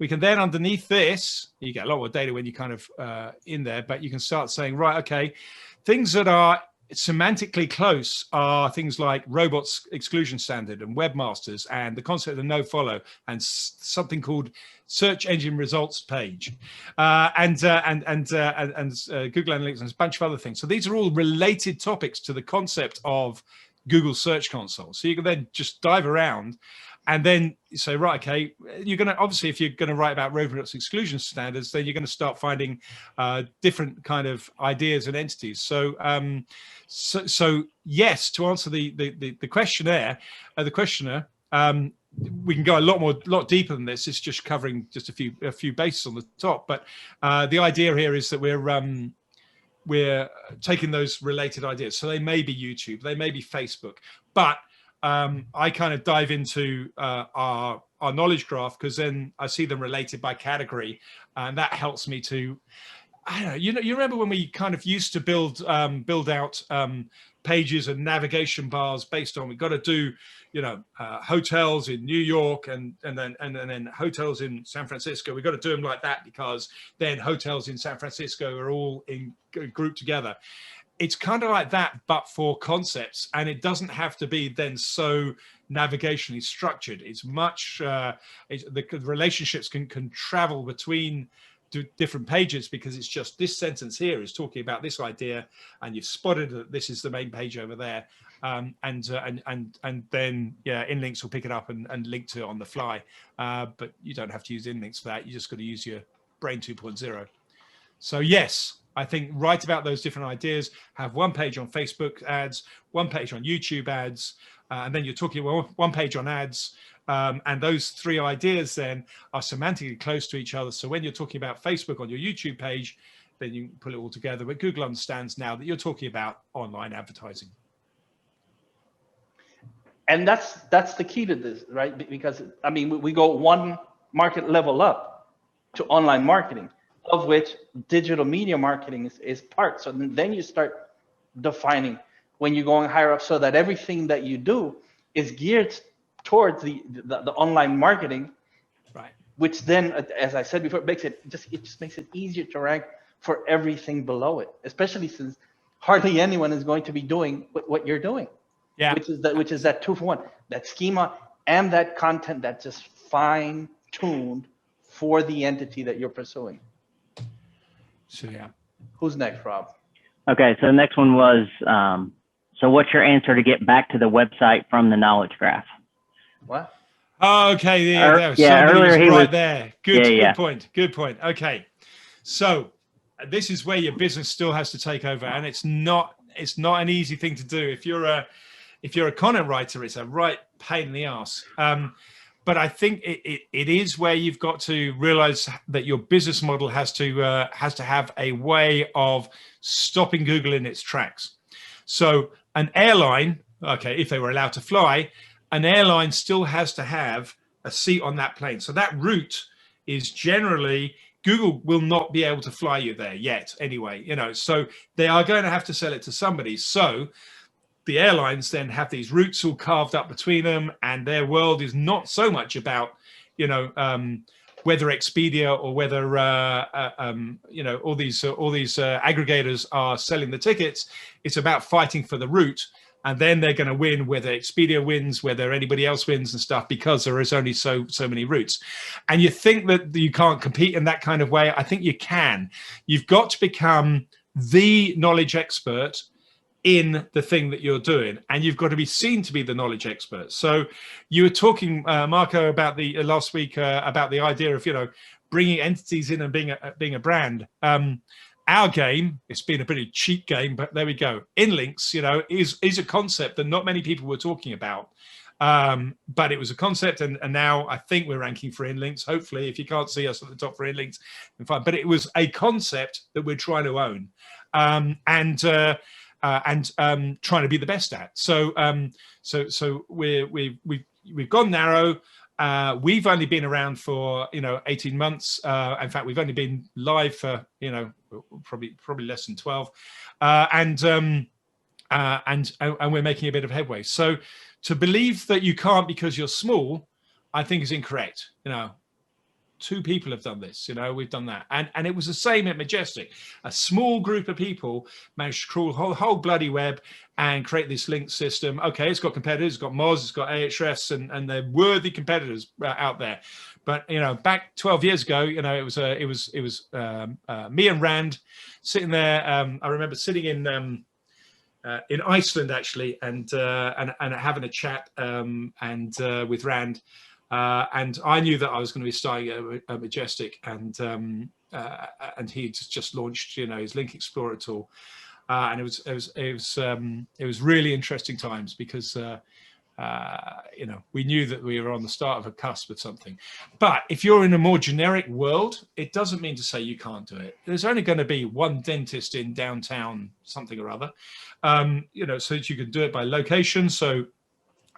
[SPEAKER 3] we can then underneath this, you get a lot more data when you kind of in there, but you can start saying, right, okay, things that are semantically close are things like robots exclusion standard and webmasters and the concept of no follow and something called search engine results page and Google Analytics and a bunch of other things. So these are all related topics to the concept of Google Search Console. So you can then just dive around and then say, right, okay, you're going to, obviously, if you're going to write about robots exclusion standards, then you're going to start finding different kind of ideas and entities. So, so yes, to answer the questionnaire, the questioner, we can go a lot deeper than this. It's just covering just a few bases on the top. But the idea here is that we're taking those related ideas. So they may be YouTube, they may be Facebook, but I kind of dive into our knowledge graph because then I see them related by category, and that helps me to, I don't know, you remember when we kind of used to build out pages and navigation bars based on, we've got to do, hotels in New York and then hotels in San Francisco. We've got to do them like that because then hotels in San Francisco are all grouped together. It's kind of like that, but for concepts, and it doesn't have to be then so navigationally structured. It's much, the relationships can travel between different pages because it's just this sentence here is talking about this idea, and you've spotted that this is the main page over there, and then InLinks will pick it up and link to it on the fly. But you don't have to use InLinks for that. You just got to use your Brain 2.0. So yes, I think write about those different ideas, have one page on Facebook ads, one page on YouTube ads, and then you're talking one page on ads. And those three ideas then are semantically close to each other. So when you're talking about Facebook on your YouTube page, then you pull it all together. But Google understands now that you're talking about online advertising.
[SPEAKER 1] And that's the key to this, right? Because, I mean, we go one market level up to online marketing, of which digital media marketing is part. So then you start defining when you're going higher up so that everything that you do is geared towards the online marketing,
[SPEAKER 3] right? Which
[SPEAKER 1] then, as I said before, it just makes it easier to rank for everything below it, especially since hardly anyone is going to be doing what you're doing.
[SPEAKER 3] Yeah.
[SPEAKER 1] Which is that 2-for-1, that schema and that content that's just fine-tuned for the entity that you're pursuing.
[SPEAKER 3] So yeah.
[SPEAKER 1] Who's next, Rob?
[SPEAKER 4] Okay, so the next one was, so what's your answer to get back to the website from the knowledge graph?
[SPEAKER 1] What?
[SPEAKER 3] Okay, there.
[SPEAKER 4] Yeah, earlier he was
[SPEAKER 3] there. Good point. Okay, so this is where your business still has to take over, and it's not an easy thing to do. If you're a content writer, it's a right pain in the ass. but I think it is where you've got to realize that your business model has to have a way of stopping Google in its tracks. So an airline, okay, if they were allowed to fly, an airline still has to have a seat on that plane. So that route is generally, Google will not be able to fly you there yet anyway, you know, so they are going to have to sell it to somebody. So the airlines then have these routes all carved up between them, and their world is not so much about, you know, whether Expedia or whether you know, all these aggregators are selling the tickets. It's about fighting for the route, and then they're going to win whether Expedia wins, whether anybody else wins and stuff, because there is only so many routes. And you think that you can't compete in that kind of way? I think you can. You've got to become the knowledge expert in the thing that you're doing, and you've got to be seen to be the knowledge expert. So you were talking, Marco, about the last week about the idea of, you know, bringing entities in and being a brand. Our game, it's been a pretty cheap game, but there we go. InLinks, you know, is a concept that not many people were talking about, but it was a concept, and now I think we're ranking for InLinks. Hopefully, if you can't see us at the top for InLinks, fine. But it was a concept that we're trying to own, and trying to be the best at. So so we've gone narrow. We've only been around for, you know, 18 months. In fact, we've only been live for, you know, probably less than 12, and we're making a bit of headway. So to believe that you can't because you're small, I think is incorrect. You know, 2 people have done this, you know, we've done that. And it was the same at Majestic. A small group of people managed to crawl whole bloody web and create this link system. Okay, it's got competitors, it's got Moz, it's got Ahrefs, and they're worthy competitors out there. But, you know, back 12 years ago, you know, it was me and Rand sitting there. I remember sitting in Iceland, actually, and having a chat with Rand. And I knew that I was going to be starting a Majestic, and he'd just launched, you know, his Link Explorer tool, and it was really interesting times because you know, we knew that we were on the start of a cusp of something. But if you're in a more generic world, it doesn't mean to say you can't do it. There's only going to be one dentist in downtown something or other, you know, so that you can do it by location. So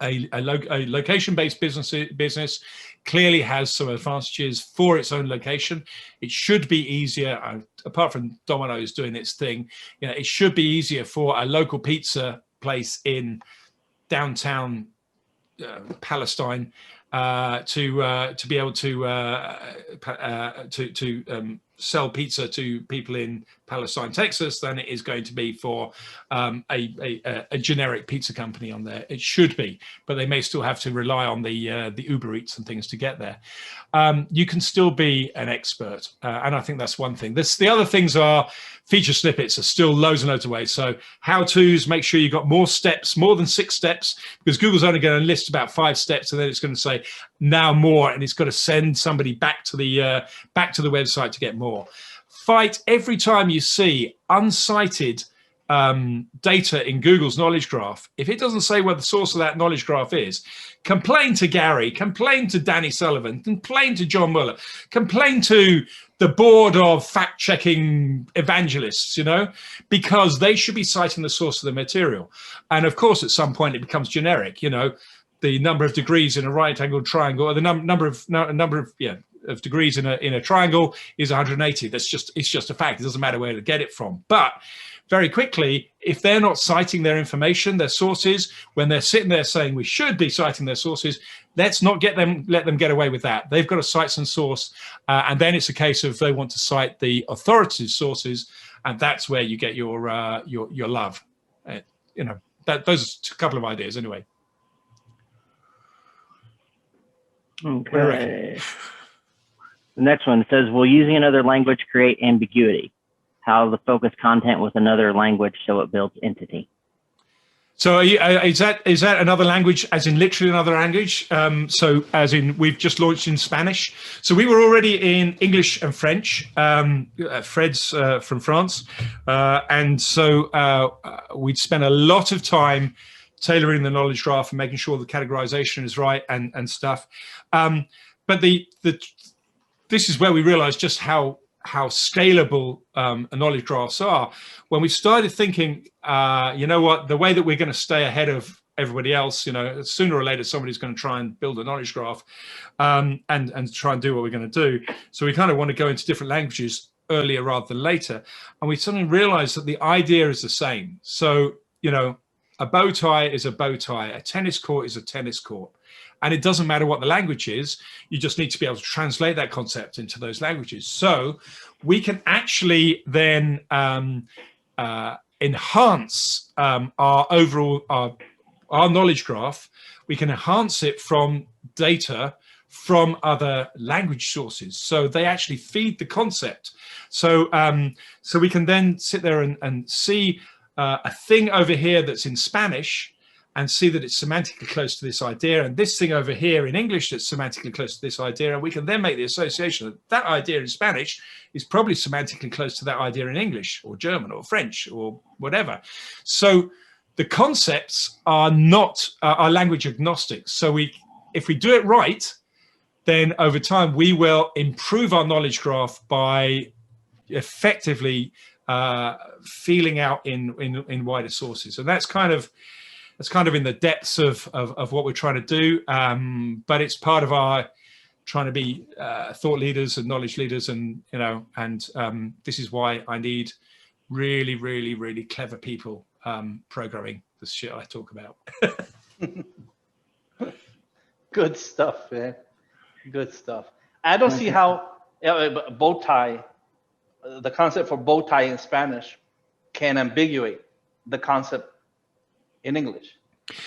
[SPEAKER 3] a location-based business clearly has some advantages for its own location. It should be easier, apart from Domino's doing its thing, you know, it should be easier for a local pizza place in downtown Palestine to be able to sell pizza to people in Palestine, Texas, than it is going to be for a generic pizza company on there. It should be, but they may still have to rely on the Uber Eats and things to get there. You can still be an expert, and I think that's one thing. The other things are feature snippets are still loads and loads away. So how-tos, make sure you've got more steps, more than 6 steps, because Google's only going to list about 5 steps, and then it's going to say now more, and it's got to send somebody back to the website to get more. Fight every time you see uncited data in Google's knowledge graph. If it doesn't say where the source of that knowledge graph is, complain to Gary, complain to Danny Sullivan, complain to John Muller, complain to the board of fact-checking evangelists, you know, because they should be citing the source of the material. And of course, at some point it becomes generic, you know, the number of degrees in a right-angled triangle, or the number of degrees in a triangle is 180. It's just a fact. It doesn't matter where to get it from. But very quickly, if they're not citing their information, their sources, when they're sitting there saying we should be citing their sources, let's not let them get away with that. They've got to cite some source, and then it's a case of they want to cite the authoritative sources, and that's where you get your love. You know, those are a couple of ideas anyway.
[SPEAKER 4] Okay. The next one says, will using another language create ambiguity? How to focus content with another language so it builds entity?
[SPEAKER 3] So is that another language, as in literally another language? So as in we've just launched in Spanish. So we were already in English and French. Fred's from France. And so we'd spent a lot of time tailoring the knowledge graph and making sure the categorization is right and stuff. But this is where we realize just how scalable knowledge graphs are. When we started thinking, you know what, the way that we're going to stay ahead of everybody else, you know, sooner or later somebody's going to try and build a knowledge graph and try and do what we're going to do. So we kind of want to go into different languages earlier rather than later. And we suddenly realized that the idea is the same. So, you know, a bow tie is a bow tie, a tennis court is a tennis court. And it doesn't matter what the language is, you just need to be able to translate that concept into those languages. So we can actually then enhance our overall, our knowledge graph. We can enhance it from data from other language sources. So they actually feed the concept. So, so we can then sit there and see a thing over here that's in Spanish, and see that it's semantically close to this idea, and this thing over here in English that's semantically close to this idea, and we can then make the association that that idea in Spanish is probably semantically close to that idea in English or German or French or whatever. So the concepts are not are language agnostic. So if we do it right, then over time we will improve our knowledge graph by effectively feeling out in wider sources. And that's kind of in the depths of what we're trying to do, but it's part of our trying to be thought leaders and knowledge leaders, and you know, and this is why I need really, really, really clever people programming the shit I talk about.
[SPEAKER 1] Good stuff, man. Good stuff. I don't see how bow tie, the concept for bow tie in Spanish, can ambiguate the concept in English.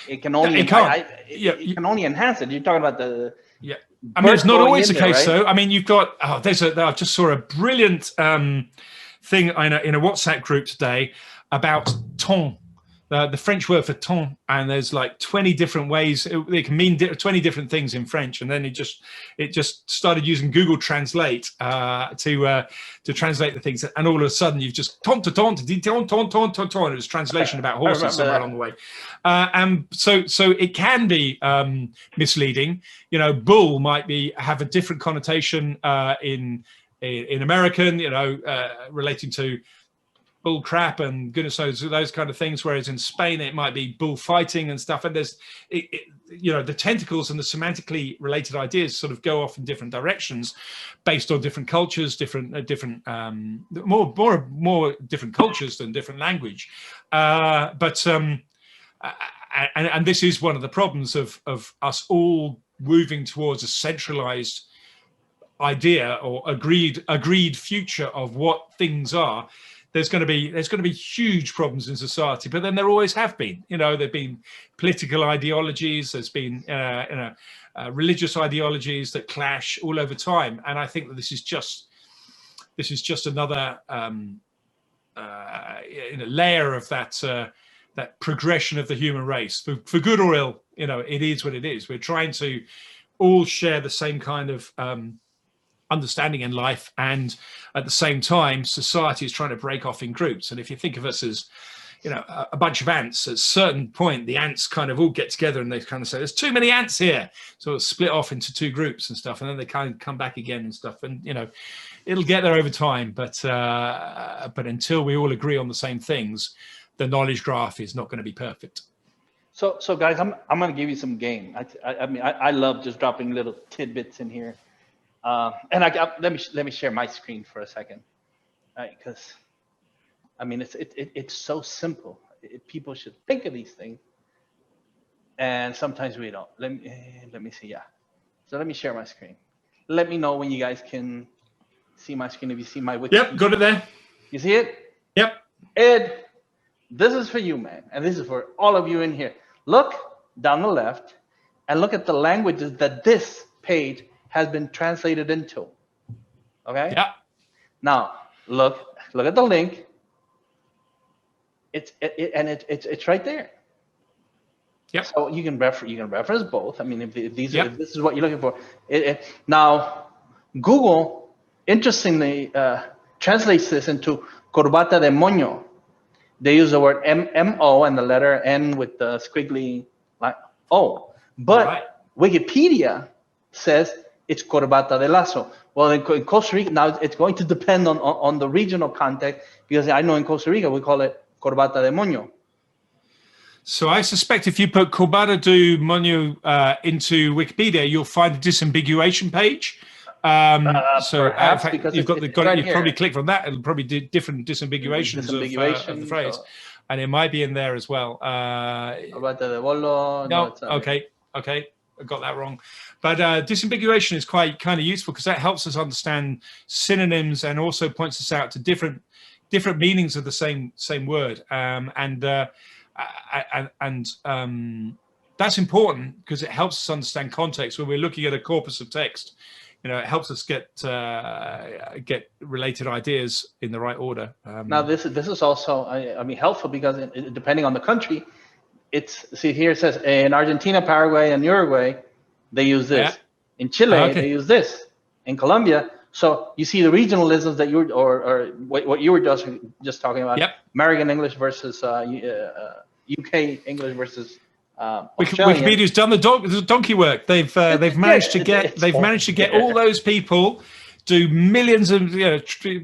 [SPEAKER 1] It can only it can only enhance it. You're talking about the
[SPEAKER 3] I mean, it's not always the case, though. I mean, you've got I just saw a brilliant thing in a WhatsApp group today about ton, the French word for ton, and there's like 20 different ways it can mean 20 different things in French, and then it just started using Google Translate to translate the things, and all of a sudden you've just ton. It was translation about horses somewhere along the way, and so it can be misleading. You know, bull might have a different connotation in American, you know, relating to bull crap and goodness knows those kind of things, whereas in Spain it might be bull fighting and stuff, and there's you know, the tentacles and the semantically related ideas sort of go off in different directions based on different cultures, more different cultures than different language, and this is one of the problems of us all moving towards a centralized idea or agreed future of what things are. There's going to be huge problems in society, but then there always have been. You know, there've been political ideologies, there's been religious ideologies that clash all over time, and I think that this is just another layer of that progression of the human race, for good or ill. You know, it is what it is. We're trying to all share the same kind of understanding in life, and at the same time society is trying to break off in groups. And if you think of us as, you know, a bunch of ants, at a certain point the ants kind of all get together and they kind of say there's too many ants here, so it'll split off into two groups and stuff, and then they kind of come back again and stuff, and you know, it'll get there over time, but until we all agree on the same things, the knowledge graph is not going to be perfect. So
[SPEAKER 1] guys, I'm going to give you some game. I mean, I love just dropping little tidbits in here. And let me share my screen for a second, right? Because I mean, it's so simple. People should think of these things, and sometimes we don't. Let me see. Yeah. So let me share my screen. Let me know when you guys can see my screen. If you see my wiki.
[SPEAKER 3] Yep, got it there.
[SPEAKER 1] You see it?
[SPEAKER 3] Yep.
[SPEAKER 1] Ed, this is for you, man, and this is for all of you in here. Look down the left, and look at the languages that this page has been translated into. Okay.
[SPEAKER 3] Yeah.
[SPEAKER 1] Now look at the link. It's right there.
[SPEAKER 3] Yeah.
[SPEAKER 1] So you can reference both. I mean, if this is what you're looking for. Now, Google interestingly translates this into corbata de moño, They use the word MO and the letter N with the squiggly like O. But
[SPEAKER 3] Right.
[SPEAKER 1] Wikipedia says it's corbata de lazo. Well, in Costa Rica, now it's going to depend on the regional context, because I know in Costa Rica we call it corbata de moño.
[SPEAKER 3] So I suspect if you put corbata de moño into Wikipedia, you'll find a disambiguation page. So
[SPEAKER 1] perhaps,
[SPEAKER 3] in fact,
[SPEAKER 1] because
[SPEAKER 3] you've got
[SPEAKER 1] it's
[SPEAKER 3] the
[SPEAKER 1] right
[SPEAKER 3] you've
[SPEAKER 1] here.
[SPEAKER 3] probably clicked on that. It'll probably do different disambiguations of the phrase, and it might be in there as well.
[SPEAKER 1] Corbata de bolo.
[SPEAKER 3] No,
[SPEAKER 1] It's not
[SPEAKER 3] okay, I got that wrong. But disambiguation is quite kind of useful, because that helps us understand synonyms and also points us out to different meanings of the same word. And that's important, because it helps us understand context when we're looking at a corpus of text. You know, it helps us get related ideas in the right order.
[SPEAKER 1] Now this is also I mean helpful, because depending on the country, see here it says in Argentina, Paraguay, and Uruguay they use this.
[SPEAKER 3] Yeah.
[SPEAKER 1] In Chile
[SPEAKER 3] Okay.
[SPEAKER 1] they use this. In Colombia, so you see the regionalisms that you or what you were just talking about.
[SPEAKER 3] Yep.
[SPEAKER 1] American English versus UK English versus Australian.
[SPEAKER 3] Wikipedia's done the donkey work. They've managed to get all those people do millions of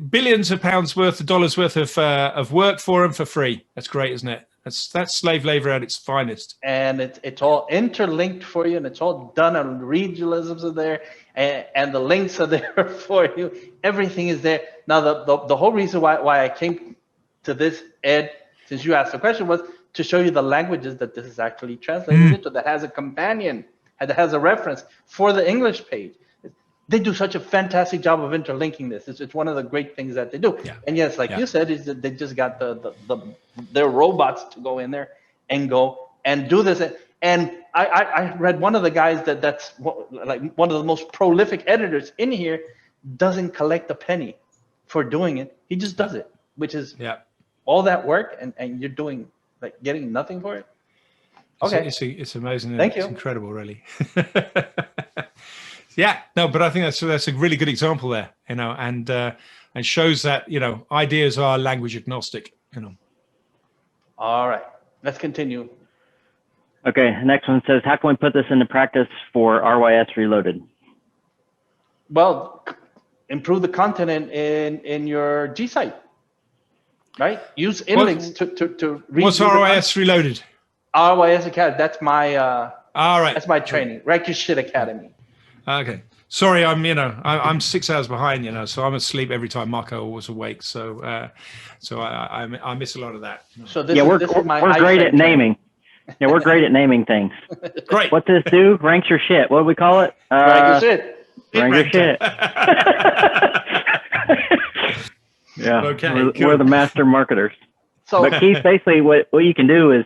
[SPEAKER 3] billions of pounds worth of dollars worth of work for them for free. That's great, isn't it? That's slave labor at its finest.
[SPEAKER 1] And it's all interlinked for you, and it's all done, and regionalisms are there, and the links are there for you. Everything is there. Now the whole reason why I came to this, Ed, since you asked the question, was to show you the languages that this is actually translated into, that has a companion, that has a reference for the English page. They do such a fantastic job of interlinking this. It's one of the great things that they do. Yeah. And yes, like you said, is that they just got their robots to go in there and go and do this. And I read one of the guys that's like one of the most prolific editors in here doesn't collect a penny for doing it. He just does it, which is all that work, and you're doing like getting nothing for it. Okay,
[SPEAKER 3] it's amazing.
[SPEAKER 1] Thank you.
[SPEAKER 3] It's incredible, really. Yeah, no, but I think that's a really good example there, and shows that ideas are language agnostic.
[SPEAKER 1] All right, let's continue.
[SPEAKER 4] Okay, next one says, how can we put this into practice for RYS Reloaded?
[SPEAKER 1] Well, improve the content in your G site, right? Use InLinks to read.
[SPEAKER 3] What's RYS Reloaded?
[SPEAKER 1] RYS Academy. That's my
[SPEAKER 3] all right.
[SPEAKER 1] That's my training. Wreck Your Shit Academy.
[SPEAKER 3] Okay. Sorry, I'm 6 hours behind, so I'm asleep every time Marco was awake. So I miss a lot of that.
[SPEAKER 1] So
[SPEAKER 4] we're great at naming. Yeah, we're great at naming things.
[SPEAKER 3] Great.
[SPEAKER 4] What's this do? Ranks your shit. What do we call it?
[SPEAKER 1] Rank your shit.
[SPEAKER 4] Rank your shit. Yeah.
[SPEAKER 3] Okay.
[SPEAKER 4] We're the master marketers. But Keith, basically what you can do is,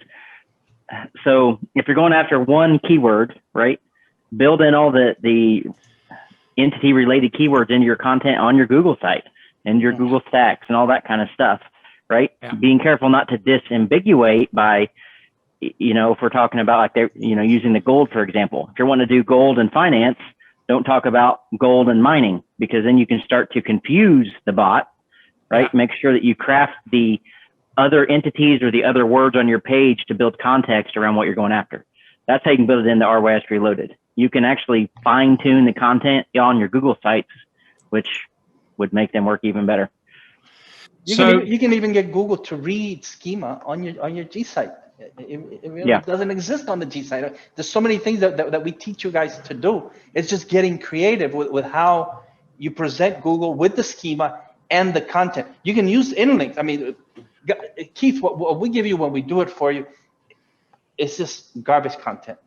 [SPEAKER 4] so if you're going after one keyword, right, build in all the entity related keywords into your content on your Google site and your Google stacks and all that kind of stuff, right? Yeah. Being careful not to disambiguate by, if we're talking about like they're, using the gold, for example. If you're wanting to do gold and finance, don't talk about gold and mining, because then you can start to confuse the bot, right? Yeah. Make sure that you craft the other entities or the other words on your page to build context around what you're going after. That's how you can build it into RYS Reloaded. You can actually fine tune the content on your Google sites, which would make them work even better.
[SPEAKER 1] You can even get Google to read schema on your G site. It really doesn't exist on the G site. There's so many things that we teach you guys to do. It's just getting creative with how you present Google with the schema and the content. You can use InLinks. I mean, Keith, what we give you when we do it for you, it's just garbage content.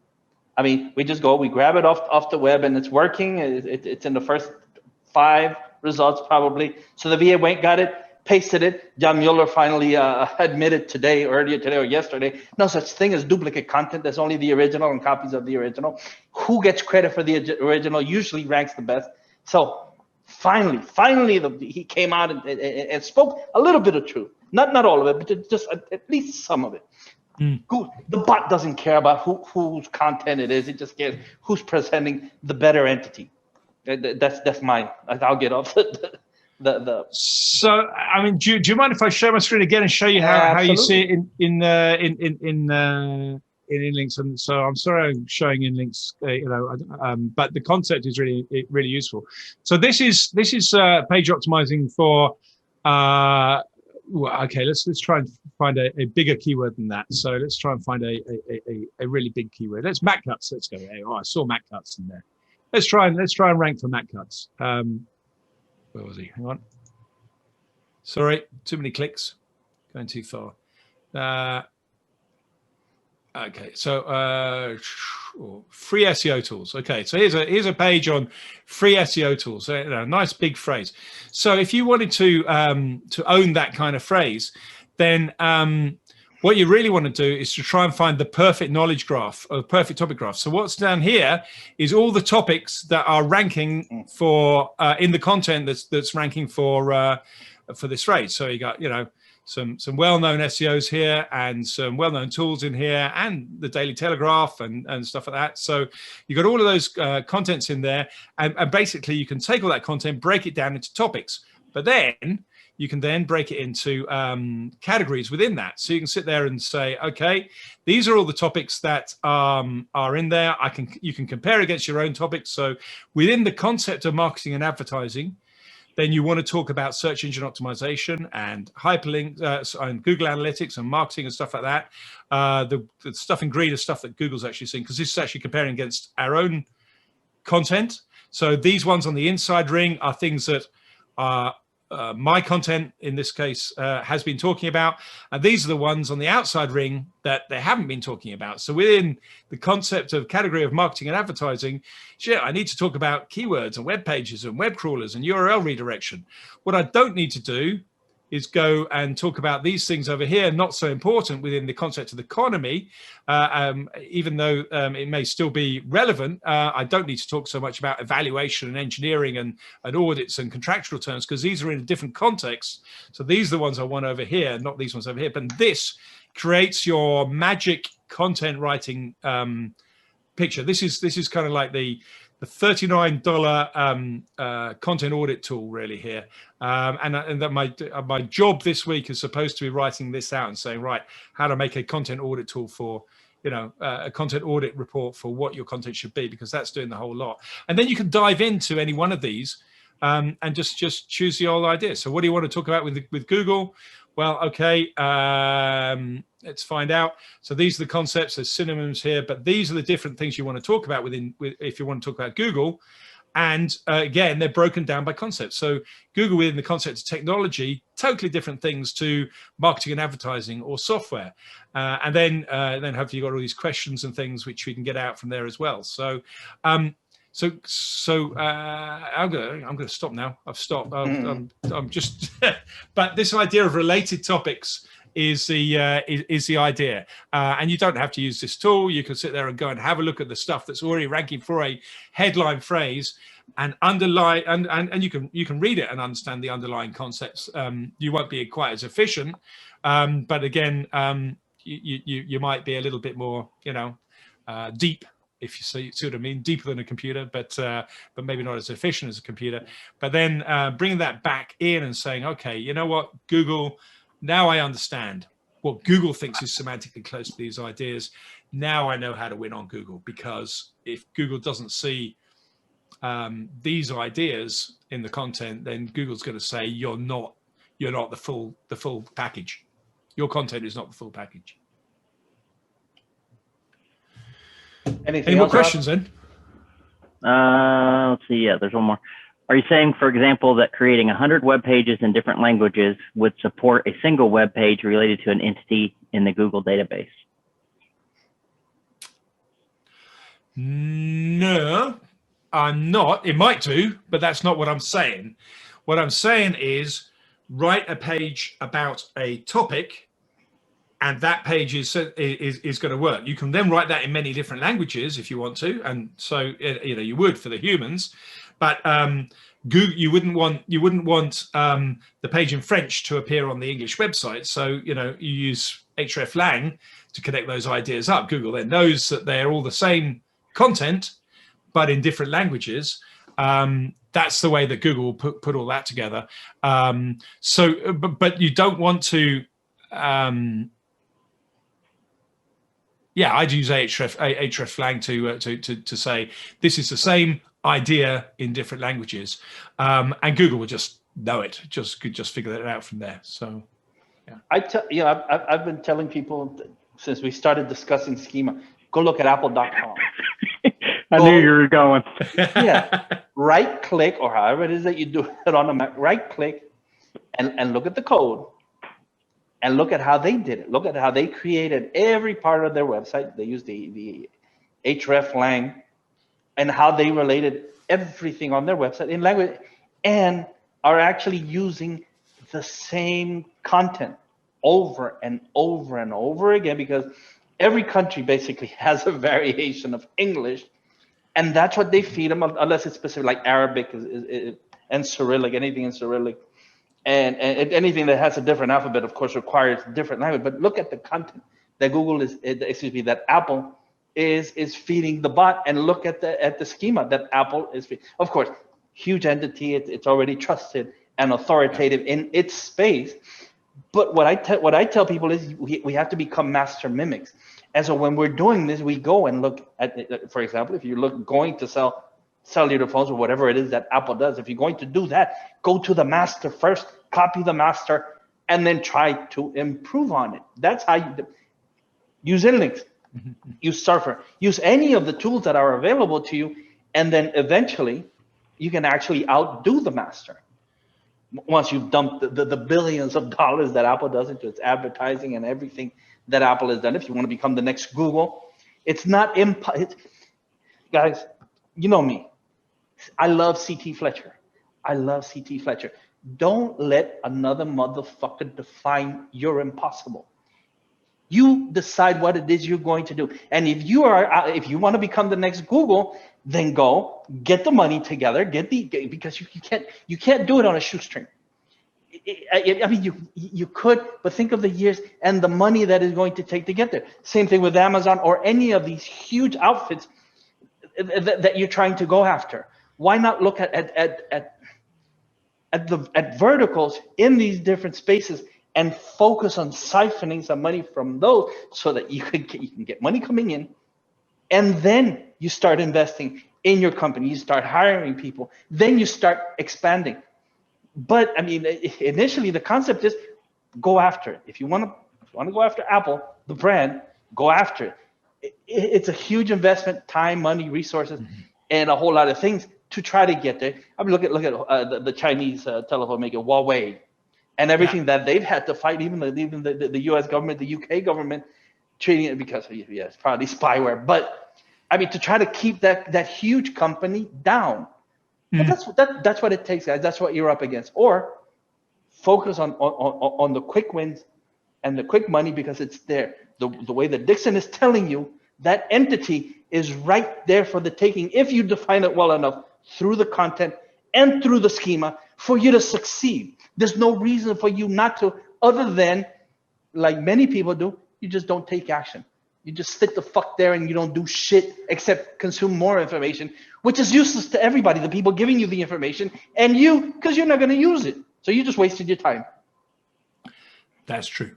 [SPEAKER 1] I mean, we grab it off the web, and it's working. It's in the first 5 results probably. So the VA went, got it, pasted it. John Mueller finally admitted earlier today or yesterday, no such thing as duplicate content. There's only the original and copies of the original. Who gets credit for the original usually ranks the best. So finally, he came out and spoke a little bit of truth. Not all of it, but just at least some of it. Google, the bot doesn't care about whose content it is. It just cares who's presenting the better entity. That's mine. I'll get off
[SPEAKER 3] So, I mean, do you mind if I share my screen again and show you how you see it in InLinks? And so I'm sorry I'm showing InLinks, but the concept is really useful. So this is page optimizing for. Okay, let's try and find a bigger keyword than that. So let's try and find a really big keyword. Let's Mac cuts. Let's go. Oh, I saw Mac cuts in there. Let's try and rank for Mac cuts. Where was he? Hang on. Sorry, too many clicks. Going too far. Okay, so free SEO tools. Okay, so here's a page on free SEO tools. So, nice big phrase. So if you wanted to own that kind of phrase, then what you really want to do is to try and find the perfect knowledge graph or perfect topic graph. So what's down here is all the topics that are ranking for in the content that's ranking for this phrase. So you got some well-known SEOs here and some well-known tools in here and the Daily Telegraph and stuff like that. So you got all of those contents in there, and basically you can take all that content, break it down into topics, but then you can then break it into categories within that. So you can sit there and say, okay, these are all the topics that are in there. You can compare against your own topics. So within the concept of marketing and advertising, then you want to talk about search engine optimization and hyperlinks and Google Analytics and marketing and stuff like that. The stuff in green is stuff that Google's actually seeing, because this is actually comparing against our own content. So these ones on the inside ring are things that are my content in this case has been talking about, and these are the ones on the outside ring that they haven't been talking about. So within the concept of category of marketing and advertising, shit, I need to talk about keywords and web pages and web crawlers and URL redirection. What I don't need to do is go and talk about these things over here, not so important within the concept of the economy, even though it may still be relevant. I don't need to talk so much about evaluation and engineering and audits and contractual terms, because these are in a different context. So these are the ones I want over here, not these ones over here. But this creates your magic content writing picture. This is kind of like the $39 content audit tool really here, and that my job this week is supposed to be writing this out and saying, right, how to make a content audit tool for a content audit report for what your content should be, because that's doing the whole lot. And then you can dive into any one of these and just choose the old idea. So what do you want to talk about with Google? Well, okay, let's find out. So these are the concepts. There's synonyms here, but these are the different things you want to talk about if you want to talk about Google. And again, they're broken down by concepts. So Google within the concept of technology, totally different things to marketing and advertising or software. And then hopefully you've got all these questions and things which we can get out from there as well. So I'm gonna stop now. I've stopped. I'm just. But this idea of related topics is the idea, and you don't have to use this tool. You can sit there and go and have a look at the stuff that's already ranking for a headline phrase and underline, and you can read it and understand the underlying concepts. You won't be quite as efficient, but again, you might be a little bit more, deep. If you see what I mean, deeper than a computer, but maybe not as efficient as a computer. But then bringing that back in and saying, okay, you know what, Google, now I understand what Google thinks is semantically close to these ideas. Now I know how to win on Google, because if Google doesn't see these ideas in the content, then Google's going to say you're not the full package. Your content is not the full package. Any more questions then?
[SPEAKER 4] Let's see. Yeah, there's one more. Are you saying, for example, that creating 100 web pages in different languages would support a single web page related to an entity in the Google database?
[SPEAKER 3] No, I'm not. It might do, but that's not what I'm saying. What I'm saying is write a page about a topic, and that page is going to work. You can then write that in many different languages if you want to, and so you would for the humans, but you wouldn't want the page in French to appear on the English website. So you use Hreflang to connect those ideas up. Google then knows that they're all the same content, but in different languages. That that's the way that Google put all that together. But you don't want to. Yeah, I'd use Hreflang to say this is the same idea in different languages, and Google will just know it. Could just figure that out from there. So, yeah.
[SPEAKER 1] I've been telling people since we started discussing schema, go look at apple.com.
[SPEAKER 4] I knew you were going.
[SPEAKER 1] Yeah, right click, or however it is that you do it on a Mac. Right click, and look at the code. And look at how they did it. Look at how they created every part of their website. They used the Hreflang, and how they related everything on their website in language, and are actually using the same content over and over and over again, because every country basically has a variation of English, and that's what they feed them, unless it's specific, like Arabic and Cyrillic, anything in Cyrillic. And anything that has a different alphabet, of course, requires different language. But look at the content that that Apple is feeding the bot, and look at the schema that Apple is feeding. Of course, huge entity. It's already trusted and authoritative in its space. But what I tell people is we have to become master mimics. And so when we're doing this, we go and look at, for example, if you're going to sell cellular phones or whatever it is that Apple does, if you're going to do that, go to the master first, copy the master, and then try to improve on it. That's how you use InLinks, use Surfer, use any of the tools that are available to you, and then eventually you can actually outdo the master. Once you've dumped the billions of dollars that Apple does into its advertising and everything that Apple has done. If you want to become the next Google, it's not guys, you know me. I love C.T. Fletcher. Don't let another motherfucker define your impossible. You decide what it is you're going to do. And if you want to become the next Google, then go get the money together, because you can't do it on a shoestring. I mean, you could, but think of the years and the money that is going to take to get there. Same thing with Amazon or any of these huge outfits that you're trying to go after. Why not look at verticals in these different spaces and focus on siphoning some money from those, so that you can get money coming in, and then you start investing in your company, you start hiring people, then you start expanding. But I mean, initially the concept is go after it. If you want to go after Apple, the brand, go after it. It's a huge investment, time, money, resources, and a whole lot of things to try to get there. I mean, look at the Chinese telephone maker Huawei, and everything that they've had to fight, even the U.S. government, the UK government, treating it, because it's probably spyware. But I mean, to try to keep that huge company down. But that's what it takes, guys. That's what you're up against. Or focus on the quick wins and the quick money, because it's there. The way that Dixon is telling you, that entity is right there for the taking if you define it well enough through the content and through the schema for you to succeed. There's no reason for you not to, other than, like many people do, you just don't take action. You just sit the fuck there and you don't do shit except consume more information, which is useless to everybody, the people giving you the information, and you, because you're not going to use it. So you just wasted your time.
[SPEAKER 3] That's true.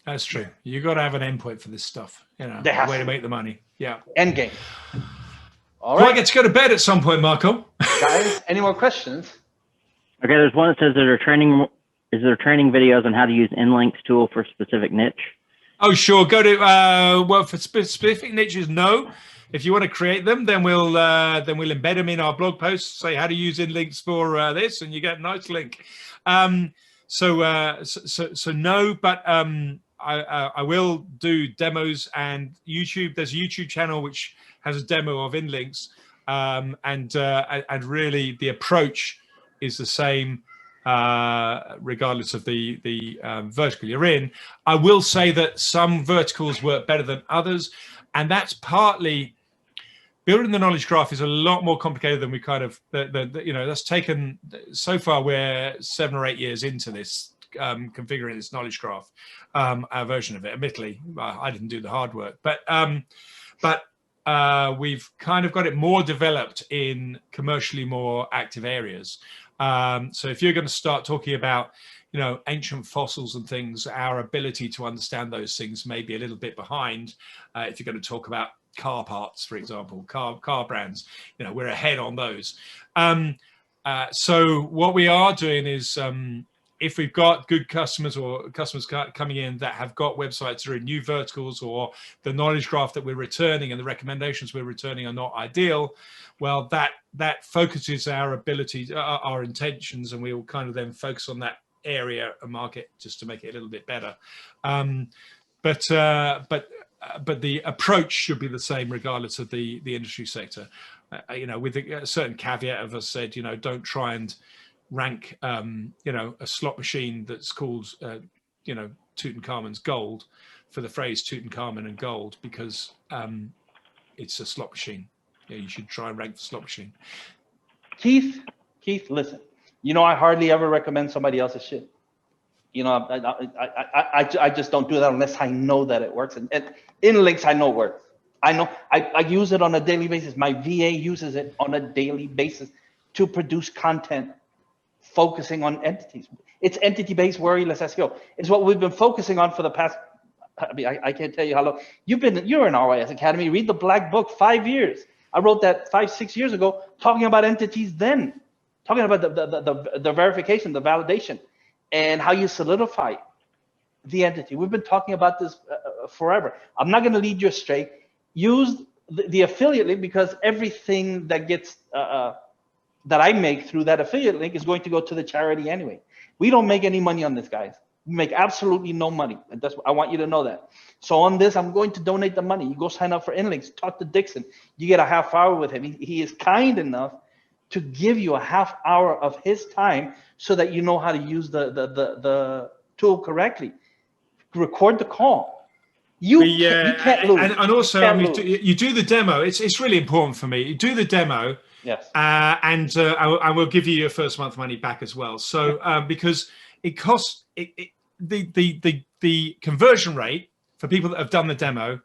[SPEAKER 3] That's true. You got to have an endpoint for this stuff. You know, a way to make the money. Yeah.
[SPEAKER 1] End game. All
[SPEAKER 3] right.
[SPEAKER 1] right.
[SPEAKER 3] I get to go to bed at some point, Marco.
[SPEAKER 1] Guys, any more questions?
[SPEAKER 4] Okay, there's one that says, is there training videos on how to use InLinks tool for a specific niche?
[SPEAKER 3] Oh, sure. Go to well, for specific niches, no. If you want to create them, then we'll embed them in our blog posts. Say how to use InLinks for this, and you get a nice link. So no, but I will do demos, and YouTube. There's a YouTube channel which has a demo of InLinks, and really the approach is the same. Regardless of the vertical you're in. I will say that some verticals work better than others, and that's partly building the knowledge graph is a lot more complicated than we kind of that's taken so far. We're 7 or 8 years into this configuring this knowledge graph, our version of it. Admittedly, I didn't do the hard work, but we've kind of got it more developed in commercially more active areas. So if you're going to start talking about, ancient fossils and things, our ability to understand those things may be a little bit behind. If you're going to talk about car parts, for example, car brands, we're ahead on those. So what we are doing is, if we've got good customers or customers coming in that have got websites that are in new verticals, or the knowledge graph that we're returning and the recommendations we're returning are not ideal, well, that focuses our ability, our intentions, and we will kind of then focus on that area of market just to make it a little bit better. But the approach should be the same regardless of the industry sector. With a certain caveat of, as I said, don't try and rank a slot machine that's called Tutankhamun's gold for the phrase Tutankhamun and gold, because it's a slot machine. You should try and rank the slot machine.
[SPEAKER 1] Keith, listen, I hardly ever recommend somebody else's shit. I just don't do that unless I know that it works. And InLinks, I know works. I use it on a daily basis. My VA uses it on a daily basis to produce content focusing on entities. It's entity-based worry-less SEO. It's what we've been focusing on for the past, I can't tell you how long. You're in RYS Academy. Read the Black Book, 5 years. I wrote that 5-6 years ago, talking about entities then, talking about the verification, the validation, and how you solidify the entity. We've been talking about this forever. I'm not going to lead you astray. Use the affiliate link, because everything that gets that I make through that affiliate link is going to go to the charity anyway. We don't make any money on this, guys. We make absolutely no money. And I want you to know that. So on this, I'm going to donate the money. You go sign up for InLinks, talk to Dixon. You get a half hour with him. He is kind enough to give you a half hour of his time so that you know how to use the tool correctly. Record the call. You can't lose.
[SPEAKER 3] And also, you do the demo. It's really important for me. You do the demo.
[SPEAKER 1] Yes.
[SPEAKER 3] And I will give you your first month money back as well. So because it costs the conversion rate for people that have done the demo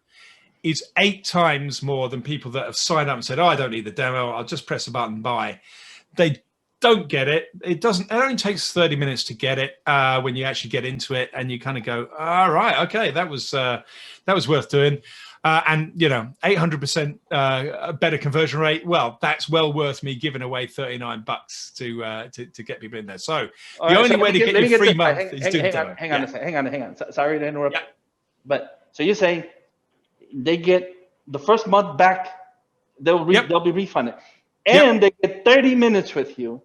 [SPEAKER 3] is 8 times more than people that have signed up and said, "Oh, I don't need the demo. I'll just press a button, buy." They don't get it. It only takes 30 minutes to get it when you actually get into it, and you kind of go, "All right, okay, that was worth doing." And 800% better conversion rate. Well, that's well worth me giving away $39 to get people in there. So the only way to get your free month is to
[SPEAKER 1] hang on a second. Hang on. Sorry to interrupt. Yeah. But so you're saying they get the first month back, they'll be refunded, and they get 30 minutes with you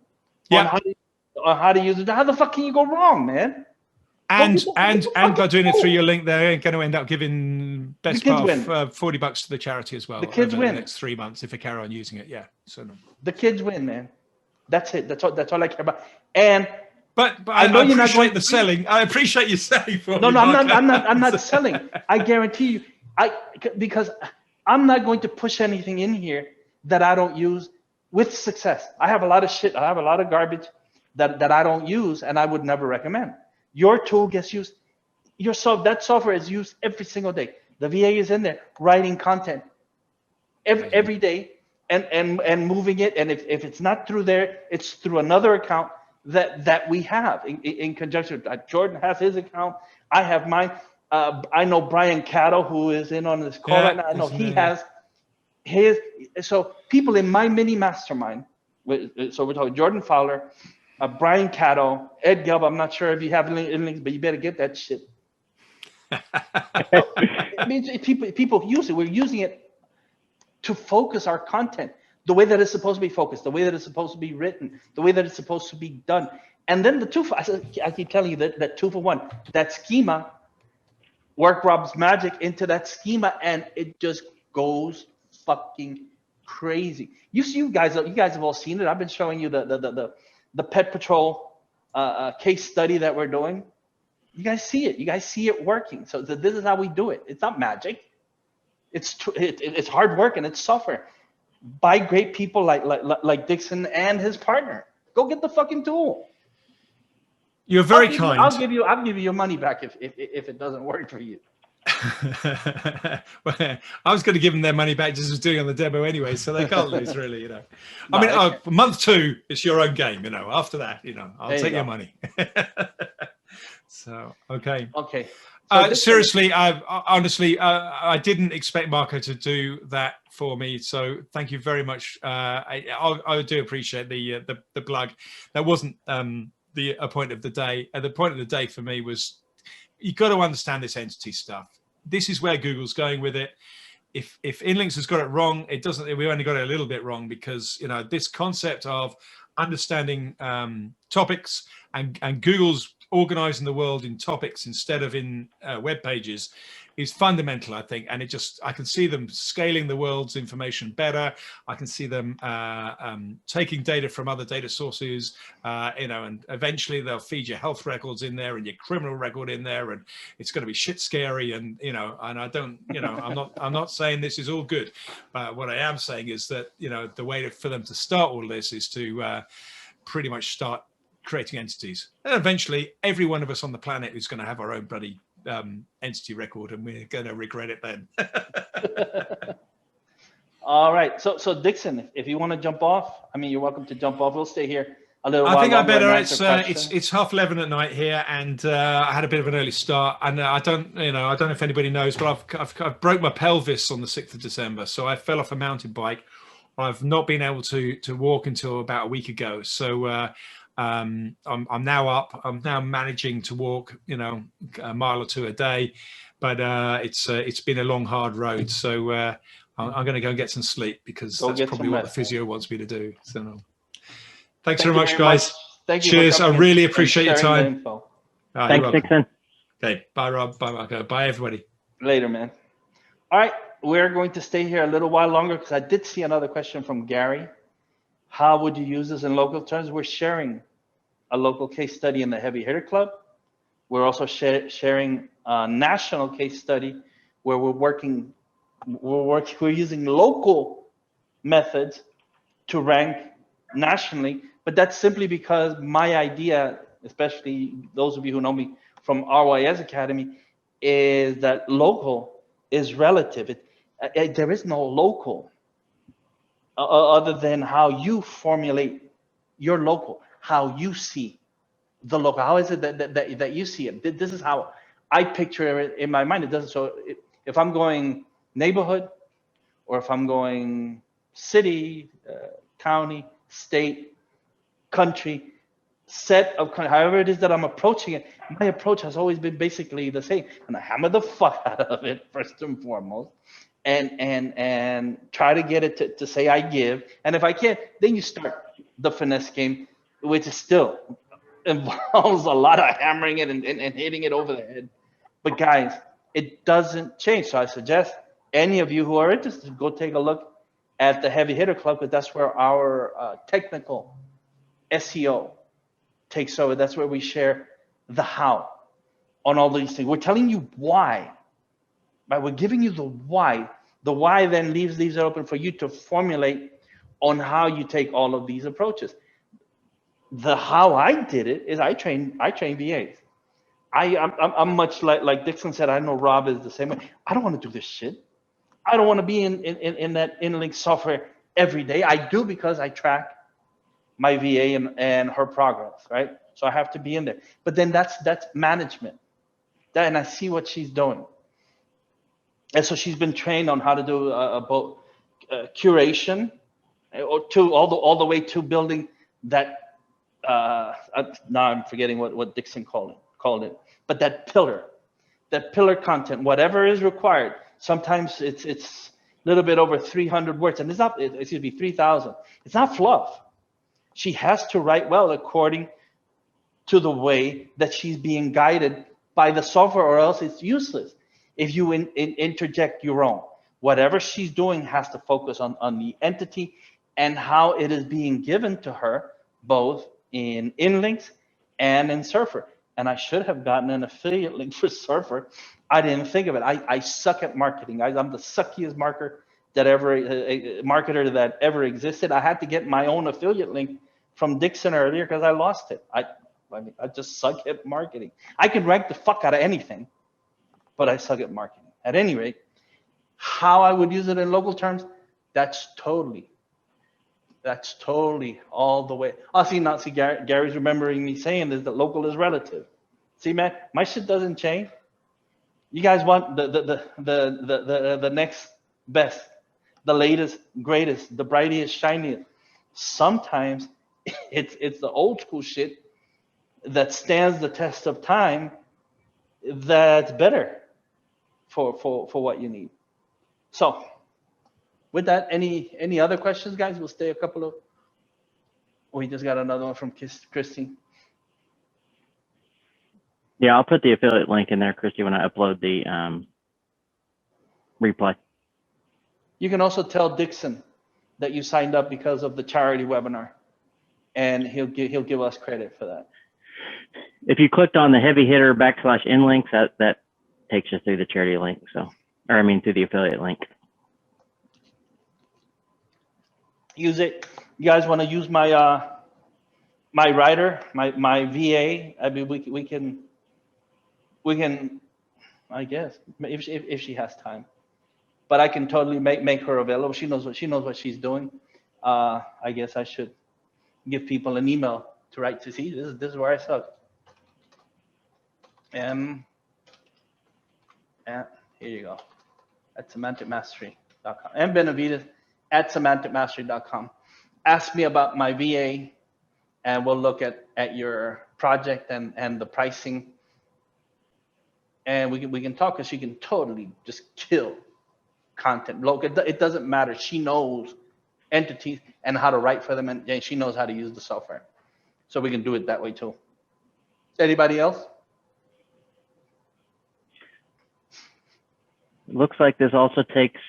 [SPEAKER 1] on how to use it. How the fuck can you go wrong, man?
[SPEAKER 3] And by doing it through your link, they're going to end up giving best part $40 to the charity as well.
[SPEAKER 1] The kids win.
[SPEAKER 3] The next 3 months if they carry on using it. Yeah. So
[SPEAKER 1] the kids win, man. That's it. That's all I care about. And
[SPEAKER 3] but I know you're not going the selling. I appreciate you selling for me.
[SPEAKER 1] No, I'm not selling. I guarantee you, because I'm not going to push anything in here that I don't use with success. I have a lot of shit. I have a lot of garbage that I don't use, and I would never recommend. Your tool gets used. That software is used every single day. The VA is in there writing content every day and moving it. And if it's not through there, it's through another account that we have in conjunction. Jordan has his account. I have mine. I know Brian Catto, who is in on this call right now. I know he has his. So people in my mini mastermind. So we're talking Jordan Fowler, Brian Catto, Ed Gelb. I'm not sure if you have InLinks, but you better get that shit. I mean, people use it. We're using it to focus our content the way that it's supposed to be focused, the way that it's supposed to be written, the way that it's supposed to be done. And then I keep telling you that 2-for-1, that schema, work Rob's magic into that schema, and it just goes fucking crazy. You guys have all seen it. I've been showing you the Pet Patrol case study that we're doing. You guys see it. You guys see it working. So this is how we do it. It's not magic. It's hard work and it's software by great people like Dixon and his partner. Go get the fucking tool.
[SPEAKER 3] You're very kind.
[SPEAKER 1] I'll give you your money back if it doesn't work for you.
[SPEAKER 3] Well, I was going to give them their money back just as doing on the demo anyway, so they can't lose really,
[SPEAKER 1] No,
[SPEAKER 3] I mean,
[SPEAKER 1] they can't.
[SPEAKER 3] month 2, it's your own game, After that, I'll
[SPEAKER 1] There you
[SPEAKER 3] take your
[SPEAKER 1] go.
[SPEAKER 3] money. So, okay.
[SPEAKER 1] Okay. So Dixon,
[SPEAKER 3] Seriously, honestly, I didn't expect Marco to do that for me. So thank you very much. I do appreciate the plug. That wasn't the point of the day. The point of the day for me was you've got to understand this entity stuff. This is where Google's going with it. If InLinks has got it wrong, it doesn't. We only got it a little bit wrong because this concept of understanding topics and Google's organizing the world in topics instead of in web pages is fundamental, I think. And I can see them scaling the world's information better. I can see them taking data from other data sources, and eventually they'll feed your health records in there and your criminal record in there, and it's going to be shit scary. And and I don't, I'm not saying this is all good, but what I am saying is that the way for them to start all this is to pretty much start creating entities, and eventually every one of us on the planet is going to have our own bloody entity record, and we're going to regret it then.
[SPEAKER 1] All right. So Dixon, if you want to jump off, I mean, you're welcome to jump off. We'll stay here a little while.
[SPEAKER 3] I think I
[SPEAKER 1] longer
[SPEAKER 3] better.
[SPEAKER 1] and answer questions.
[SPEAKER 3] It's 11:30 at night here, and I had a bit of an early start, and I don't know if anybody knows, but I've broke my pelvis on the 6th of December, so I fell off a mountain bike. I've not been able to walk until about a week ago, so. I'm now up. I'm now managing to walk, a mile or two a day, but it's been a long, hard road. So I'm going to go and get some sleep because that's probably what the physio wants me to do. So thanks very much, guys.
[SPEAKER 1] Thank you.
[SPEAKER 3] Cheers. I really appreciate your time.
[SPEAKER 4] Thanks, Dixon.
[SPEAKER 3] Okay. Bye, Rob. Bye, Marco. Bye, everybody.
[SPEAKER 1] Later, man. All right. We're going to stay here a little while longer because I did see another question from Gary. How would you use this in local terms? We're sharing a local case study in the Heavy Hitter Club. We're also sharing a national case study where we're using local methods to rank nationally, but that's simply because my idea, especially those of you who know me from RYS Academy, is that local is relative. There is no local other than how you formulate your local. How you see the local. How is it that you see it? This is how I picture it in my mind. It doesn't. So if I'm going neighborhood, or if I'm going city, county, state, country, set of however it is that I'm approaching it, my approach has always been basically the same. And I hammer the fuck out of it first and foremost, and try to get it to say I give. And if I can't, then you start the finesse game, which is still involves a lot of hammering it and hitting it over the head. But guys, it doesn't change. So I suggest any of you who are interested, go take a look at the Heavy Hitter Club, because that's where our technical SEO takes over. That's where we share the how on all these things. We're telling you why, right? We're giving you the why. The why then leaves it open for you to formulate on how you take all of these approaches. The how I did it is I train VAs. I'm much like Dixon said. I know Rob is the same way. I don't want to do this shit. I don't want to be in that InLinks software every day. I do because I track my VA and her progress, right? So I have to be in there. But then that's management. And I see what she's doing. And so she's been trained on how to do both curation, or to all the way to building that. Now I'm forgetting what Dixon called it, but that pillar content, whatever is required. Sometimes it's a little bit over 300 words, and it's not, 3,000. It's not fluff. She has to write well according to the way that she's being guided by the software, or else it's useless if you interject your own. Whatever she's doing has to focus on the entity and how it is being given to her, both in InLinks and in Surfer. And I should have gotten an affiliate link for Surfer. I didn't think of it. I suck at marketing. I'm the suckiest marketer that ever existed. I had to get my own affiliate link from Dixon earlier because I lost it. I just suck at marketing. I can rank the fuck out of anything, but I suck at marketing. At any rate, how I would use it in local terms, that's totally all the way. Oh, see, now see, Gary's remembering me saying this, that local is relative. See, man, my shit doesn't change. You guys want the next best, the latest, greatest, the brightest, shiniest. Sometimes it's the old school shit that stands the test of time, that's better for what you need. So with that, any other questions, guys? We'll stay a couple of. We just got another one from Christine.
[SPEAKER 4] Yeah, I'll put the affiliate link in there, Christy, when I upload the replay.
[SPEAKER 1] You can also tell Dixon that you signed up because of the charity webinar, and he'll give us credit for that.
[SPEAKER 4] If you clicked on the heavy hitter / InLinks, that takes you through the charity link. So, or I mean, through the affiliate link.
[SPEAKER 1] Use it. You guys want to use my my writer, my VA? I mean, we can, I guess, if she has time. But I can totally make her available. She knows what she's doing. I guess I should give people an email to write to see this is where I suck. And here you go, at semanticmastery.com. And Benavides at semanticmastery.com. Ask me about my VA, and we'll look at your project and the pricing. And we can talk, because she can totally just kill content. Look, it doesn't matter. She knows entities and how to write for them, and she knows how to use the software. So we can do it that way too. Anybody else?
[SPEAKER 4] It looks like this also takes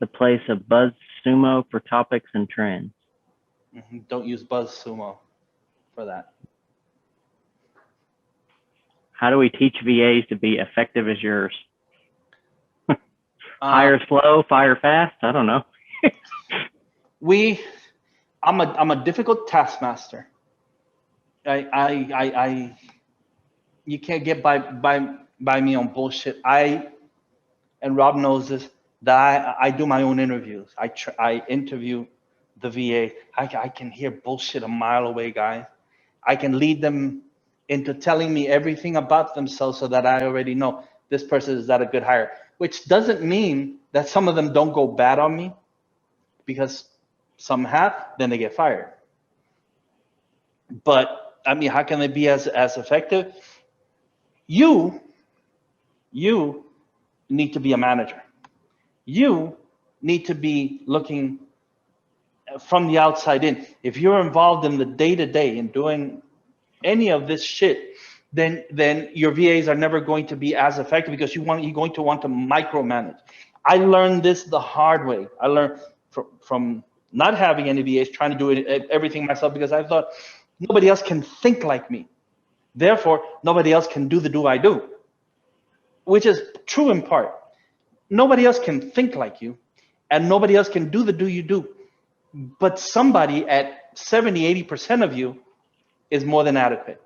[SPEAKER 4] the place of BuzzSumo for topics and trends.
[SPEAKER 1] Don't use BuzzSumo for that.
[SPEAKER 4] How do we teach VAs to be effective as yours? Hire slow, fire fast? I don't know.
[SPEAKER 1] I'm a difficult taskmaster. You can't get by me on bullshit. And Rob knows this, that I do my own interviews. I interview the VA. I can hear bullshit a mile away, guys. I can lead them into telling me everything about themselves so that I already know this person is not a good hire, which doesn't mean that some of them don't go bad on me, because some have, then they get fired. But I mean, how can they be as effective? You need to be a manager. You need to be looking from the outside in. If you're involved in the day-to-day and doing any of this shit, then your VAs are never going to be as effective, because you're going to want to micromanage. I learned this the hard way. I learned from not having any VAs, trying to do everything myself, because I thought nobody else can think like me. Therefore, nobody else can do the do I do, which is true in part. Nobody else can think like you, and nobody else can do the do you do. But somebody at 70, 80% of you is more than adequate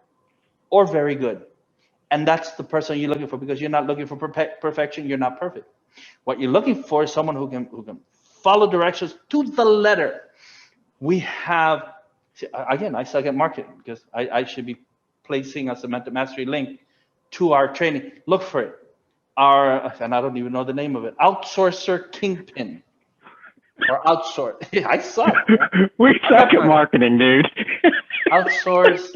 [SPEAKER 1] or very good. And that's the person you're looking for, because you're not looking for perfection. You're not perfect. What you're looking for is someone who can follow directions to the letter. We have, again, I suck at marketing, because I should be placing a Semantic Mastery link to our training. Look for it. And I don't even know the name of it, Outsourcer Kingpin. Or outsource. I suck.
[SPEAKER 4] We suck at marketing, dude.
[SPEAKER 1] Outsource.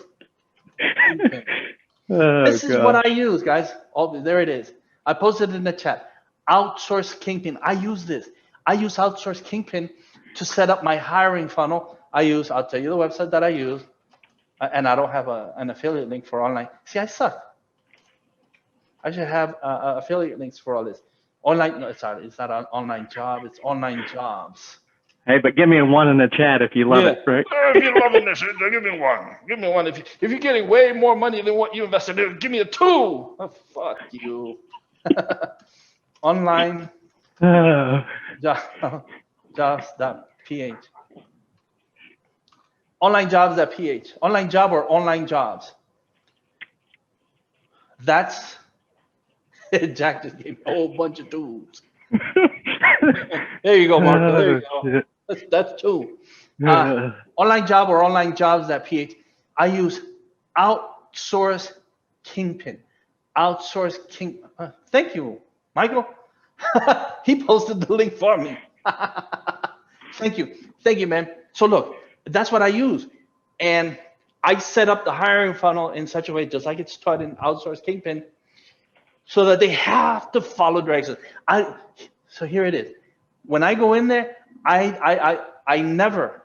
[SPEAKER 1] This is what I use, guys. There it is. I posted it in the chat. Outsource Kingpin. I use this. I use Outsource Kingpin to set up my hiring funnel. I'll tell you the website that I use, and I don't have an affiliate link for online. See, I suck. I should have affiliate links for all this. Online, no, it's not an online job. It's online jobs.
[SPEAKER 4] Hey, but give me a 1 in the chat if you love it, right?
[SPEAKER 1] If you're loving this, give me 1. Give me 1. If you're getting way more money than what you invested in, give me a 2. Oh, fuck you. Online jobs.ph. Online jobs.ph. Online job or online jobs. That's Jack just gave me a whole bunch of tools. There you go, Marco. There you go. That's two. Online job or online jobs that PH. I use Outsource Kingpin. Outsource King. Thank you, Michael. He posted the link for me. Thank you, man. So look, that's what I use, and I set up the hiring funnel in such a way, just like it's taught in Outsource Kingpin, so that they have to follow directions. So here it is. When I go in there, I never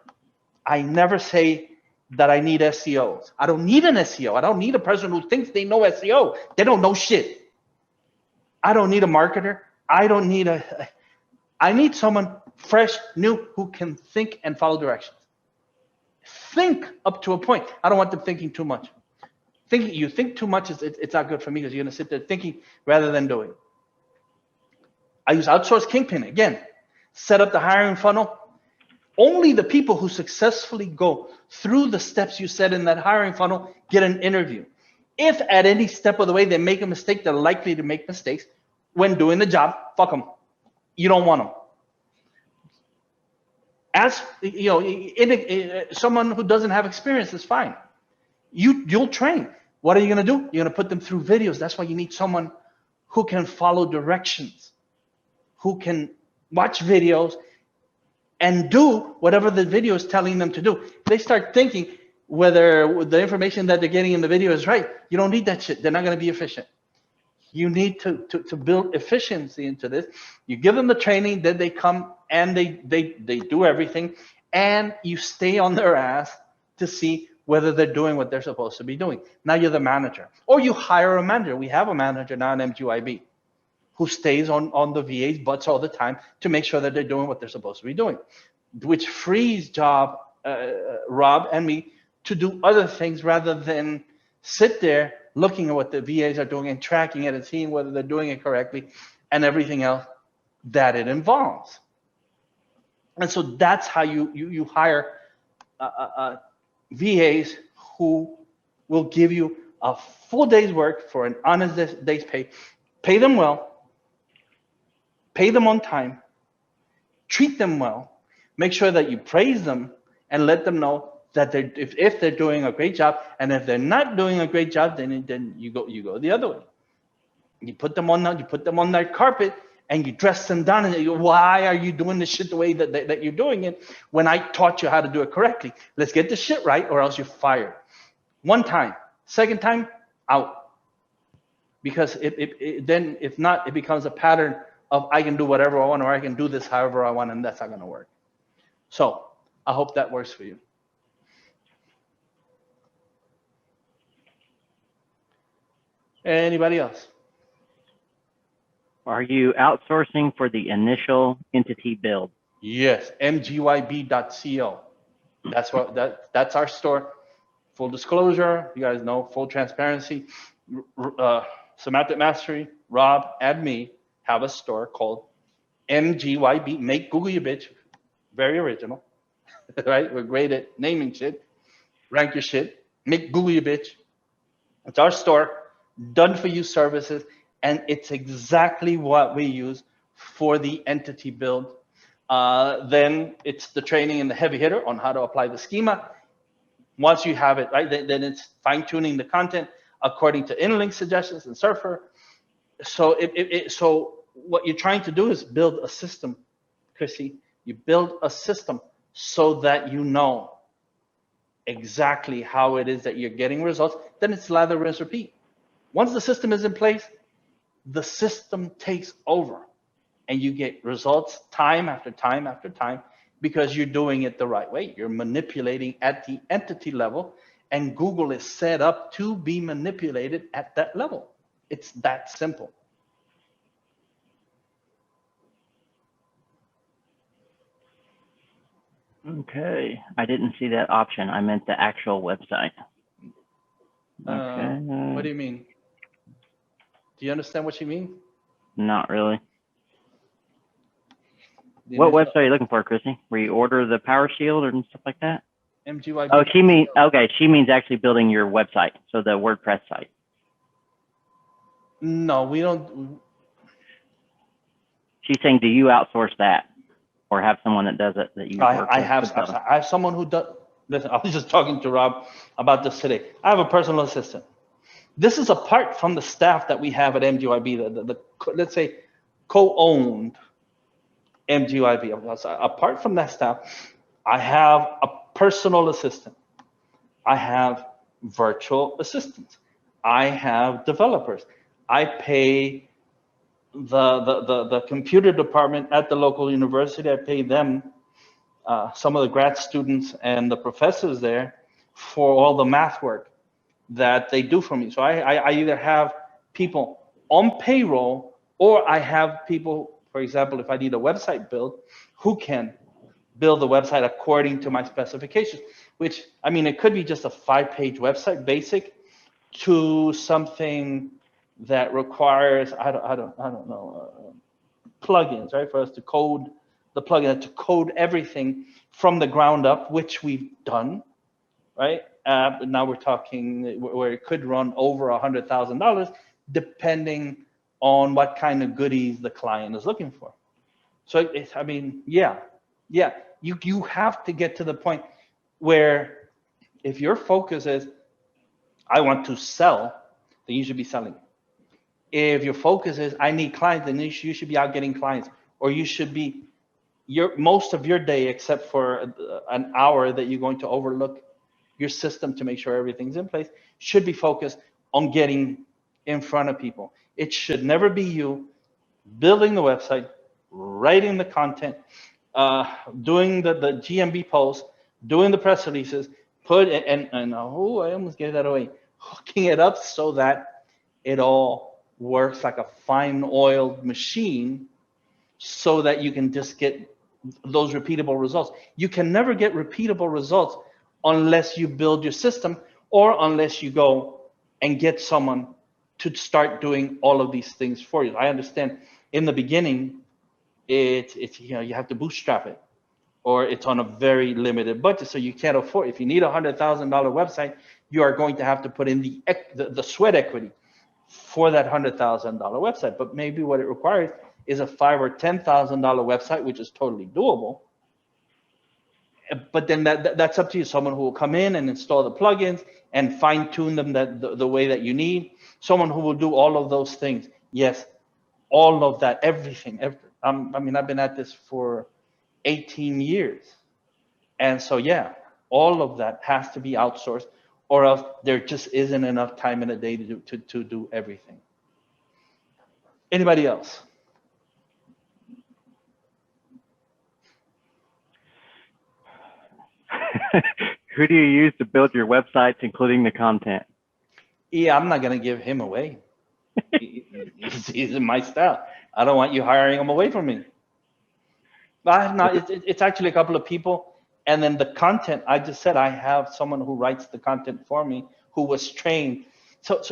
[SPEAKER 1] say that I need SEOs. I don't need an SEO. I don't need a person who thinks they know SEO. They don't know shit. I don't need a marketer. I need someone fresh, new, who can think and follow directions. Think up to a point. I don't want them thinking too much. You think too much, it's not good for me, because you're gonna sit there thinking rather than doing. I use Outsource Kingpin again. Set up the hiring funnel. Only the people who successfully go through the steps you set in that hiring funnel get an interview. If at any step of the way they make a mistake, they're likely to make mistakes when doing the job. Fuck them. You don't want them. As you know, someone who doesn't have experience is fine. You'll train. What are you gonna do? You're gonna put them through videos. That's why you need someone who can follow directions, who can watch videos and do whatever the video is telling them to do. If they start thinking whether the information that they're getting in the video is right, you don't need that shit. They're not gonna be efficient. You need to build efficiency into this. You give them the training, then they come and they do everything, and you stay on their ass to see whether they're doing what they're supposed to be doing. Now you're the manager, or you hire a manager. We have a manager now in MGYB who stays on the VA's butts all the time to make sure that they're doing what they're supposed to be doing, which frees Rob and me to do other things rather than sit there looking at what the VAs are doing and tracking it and seeing whether they're doing it correctly and everything else that it involves. And so that's how you hire VAs who will give you a full day's work for an honest day's pay. Pay them well, pay them on time, treat them well, make sure that you praise them and let them know that if they're doing a great job, and if they're not doing a great job, then you go the other way. You put them on that carpet and you dress them down and you go, why are you doing this shit the way that you're doing it when I taught you how to do it correctly? Let's get the shit right, or else you're fired. One time, second time, out. Because then if not, it becomes a pattern of I can do whatever I want, or I can do this however I want, and that's not going to work. So I hope that works for you. Anybody else?
[SPEAKER 4] Are you outsourcing for the initial entity build?
[SPEAKER 1] Yes, mgyb.co. That's our store. Full disclosure, you guys know, full transparency. Semantic Mastery, Rob, and me have a store called MGYB. Make Google your bitch. Very original, right? We're great at naming shit. Rank your shit. Make Google your bitch. It's our store. Done for you services, and it's exactly what we use for the entity build. Then it's the training and the heavy hitter on how to apply the schema. Once you have it, right, then it's fine-tuning the content according to InLinks suggestions and Surfer. So so what you're trying to do is build a system, Chrissy. You build a system so that you know exactly how it is that you're getting results. Then it's lather, rinse, repeat. Once the system is in place, the system takes over and you get results time after time after time because you're doing it the right way. You're manipulating at the entity level, and Google is set up to be manipulated at that level. It's that simple.
[SPEAKER 4] Okay, I didn't see that option. I meant the actual website. Okay.
[SPEAKER 1] What do you mean? Do you understand what you mean?
[SPEAKER 4] Not really. What website are you looking for, Chrissy? Where you order the Power Shield or stuff like that?
[SPEAKER 1] MGYB.
[SPEAKER 4] Oh, she means actually building your website, so the WordPress site.
[SPEAKER 1] No, we don't.
[SPEAKER 4] She's saying, do you outsource that, or have someone that does it that you work
[SPEAKER 1] I
[SPEAKER 4] with?
[SPEAKER 1] have someone who does. Listen, I was just talking to Rob about this today. I have a personal assistant. This is apart from the staff that we have at MGYB, the let's say co-owned MGYB. Apart from that staff, I have a personal assistant. I have virtual assistants. I have developers. I pay the computer department at the local university. I pay them, some of the grad students and the professors there, for all the math work that they do for me. So I either have people on payroll, or I have people, for example, if I need a website built, who can build the website according to my specifications, which, I mean, it could be just a 5-page website, basic, to something that requires, I don't know, plugins, right? For us to code the plugin, to code everything from the ground up, which we've done, right? But now we're talking where it could run over $100,000, depending on what kind of goodies the client is looking for. So I mean, yeah, you have to get to the point where, if your focus is, I want to sell, then you should be selling. If your focus is, I need clients, then you should be out getting clients, or you should be, most of your day, except for an hour that you're going to overlook your system to make sure everything's in place, should be focused on getting in front of people. It should never be you building the website, writing the content, doing the GMB posts, doing the press releases, I almost gave that away, hooking it up so that it all works like a fine-oiled machine, so that you can just get those repeatable results. You can never get repeatable results unless you build your system, or unless you go and get someone to start doing all of these things for you. I understand in the beginning, it's you have to bootstrap it, or it's on a very limited budget, so you can't afford. If you need $100,000 website, you are going to have to put in the sweat equity for that $100,000 website. But maybe what it requires is a $5,000 or $10,000 website, which is totally doable. But then that's up to you. Someone who will come in and install the plugins and fine tune them the way that you need. Someone who will do all of those things. Yes, all of that, everything. I mean, I've been at this for 18 years. And so, yeah, all of that has to be outsourced, or else there just isn't enough time in a day to do everything. Anybody else?
[SPEAKER 4] Who do you use to build your websites, including the content?
[SPEAKER 1] Yeah, I'm not going to give him away. He's in my style. I don't want you hiring him away from me. It's actually a couple of people. And then the content, I just said I have someone who writes the content for me, who was trained. So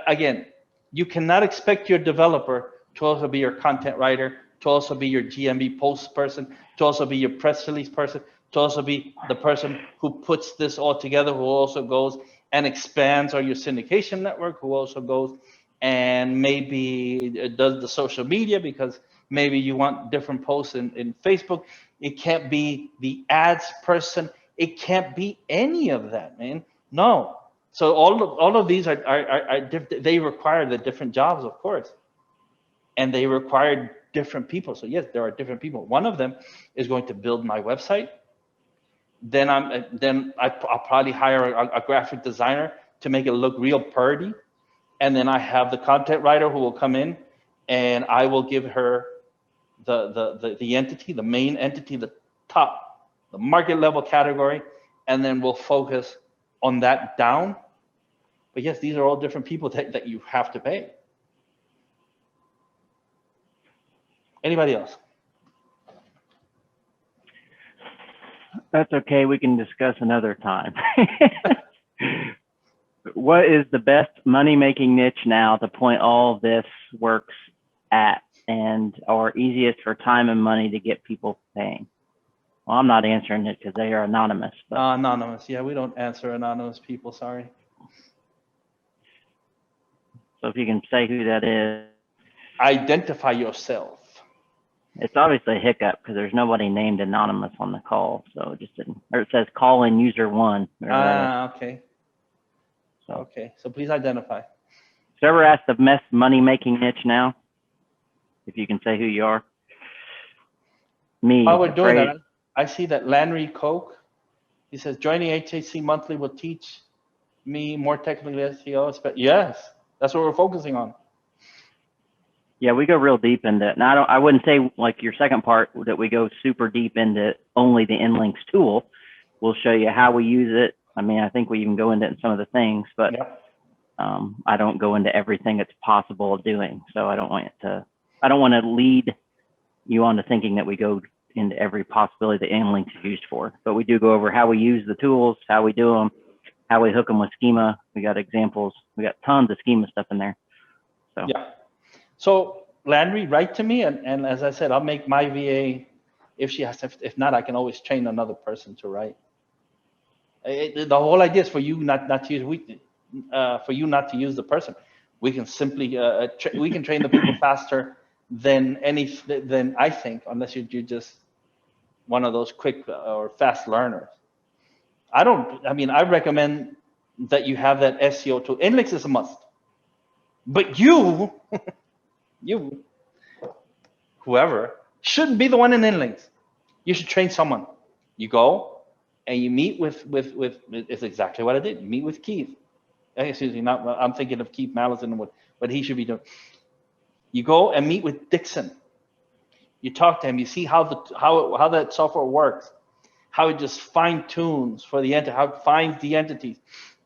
[SPEAKER 1] again, you cannot expect your developer to also be your content writer, to also be your GMB post person, to also be your press release person, to also be the person who puts this all together, who also goes and expands on your syndication network, who also goes and maybe does the social media, because maybe you want different posts in Facebook. It can't be the ads person. It can't be any of that, man. No. So all of these they require the different jobs, of course, and they require different people. So yes, there are different people. One of them is going to build my website. Then I'll probably hire a graphic designer to make it look real pretty. And then I have the content writer who will come in, and I will give her the entity, the main entity, the market level category, and then we'll focus on that down. But yes, these are all different people that you have to pay. Anybody else?
[SPEAKER 4] That's okay. We can discuss another time. What is the best money-making niche now to point all of this works at, or easiest for time and money to get people paying? Well, I'm not answering it because they are anonymous. But...
[SPEAKER 1] Anonymous. Yeah, we don't answer anonymous people. Sorry.
[SPEAKER 4] So if you can say who that is.
[SPEAKER 1] Identify yourself.
[SPEAKER 4] It's obviously a hiccup because there's nobody named anonymous on the call. So it just didn't, or it says call in user 1.
[SPEAKER 1] Okay.
[SPEAKER 4] So.
[SPEAKER 1] Okay, so please identify.
[SPEAKER 4] So ever asked the best money making niche now? If you can say who you are. Me.
[SPEAKER 1] While we're doing that, I see that Landry Koch, he says, joining HAC monthly will teach me more technically SEO. But yes, that's what we're focusing on.
[SPEAKER 4] Yeah, we go real deep into it. Now, I wouldn't say like your second part that we go super deep into only the InLinks tool. We'll show you how we use it. I mean, I think we even go into it in some of the things, but
[SPEAKER 1] Yep.
[SPEAKER 4] I don't go into everything that's possible of doing. So I don't want to lead you on to thinking that we go into every possibility that InLinks is used for. But we do go over how we use the tools, how we do them, how we hook them with schema. We got examples. We got tons of schema stuff in there. So
[SPEAKER 1] yeah. So Landry, write to me, and as I said, I'll make my VA if she has to. If not, I can always train another person to write. The whole idea is for you not to use for you not to use the person. We can simply we can train the people faster than I think, unless you're just one of those quick or fast learners. I mean, I recommend that you have that SEO tool. InLinks is a must, but you. You, whoever, shouldn't be the one in InLinks. You should train someone. You go and you meet with it's exactly what I did. You meet with Keith. Excuse me, I'm thinking of Keith Mallison and what he should be doing. You go and meet with Dixon. You talk to him. You see how that software works, how it just fine tunes for the entity, how it finds the entities,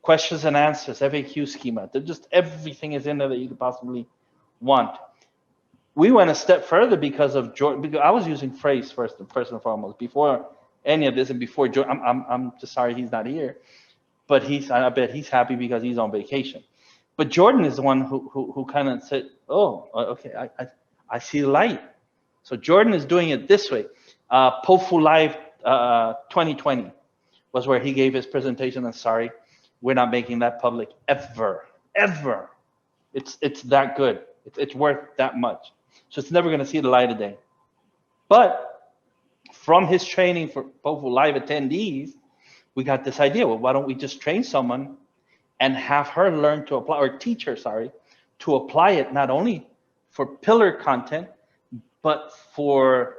[SPEAKER 1] questions and answers, FAQ schema. Just everything is in there that you could possibly want. We went a step further because of Jordan. Because I was using phrase first and foremost before any of this, and before Jordan. I'm just sorry he's not here, but I bet he's happy because he's on vacation. But Jordan is the one who kind of said, "Oh, okay, I see the light." So Jordan is doing it this way. POFU Live 2020 was where he gave his presentation. And sorry, we're not making that public ever. It's that good. It's worth that much. So it's never going to see the light of day. But from his training for POFU Live attendees, we got this idea. Well, why don't we just train someone and have her learn to apply, or teach her, sorry, to apply it not only for pillar content, but for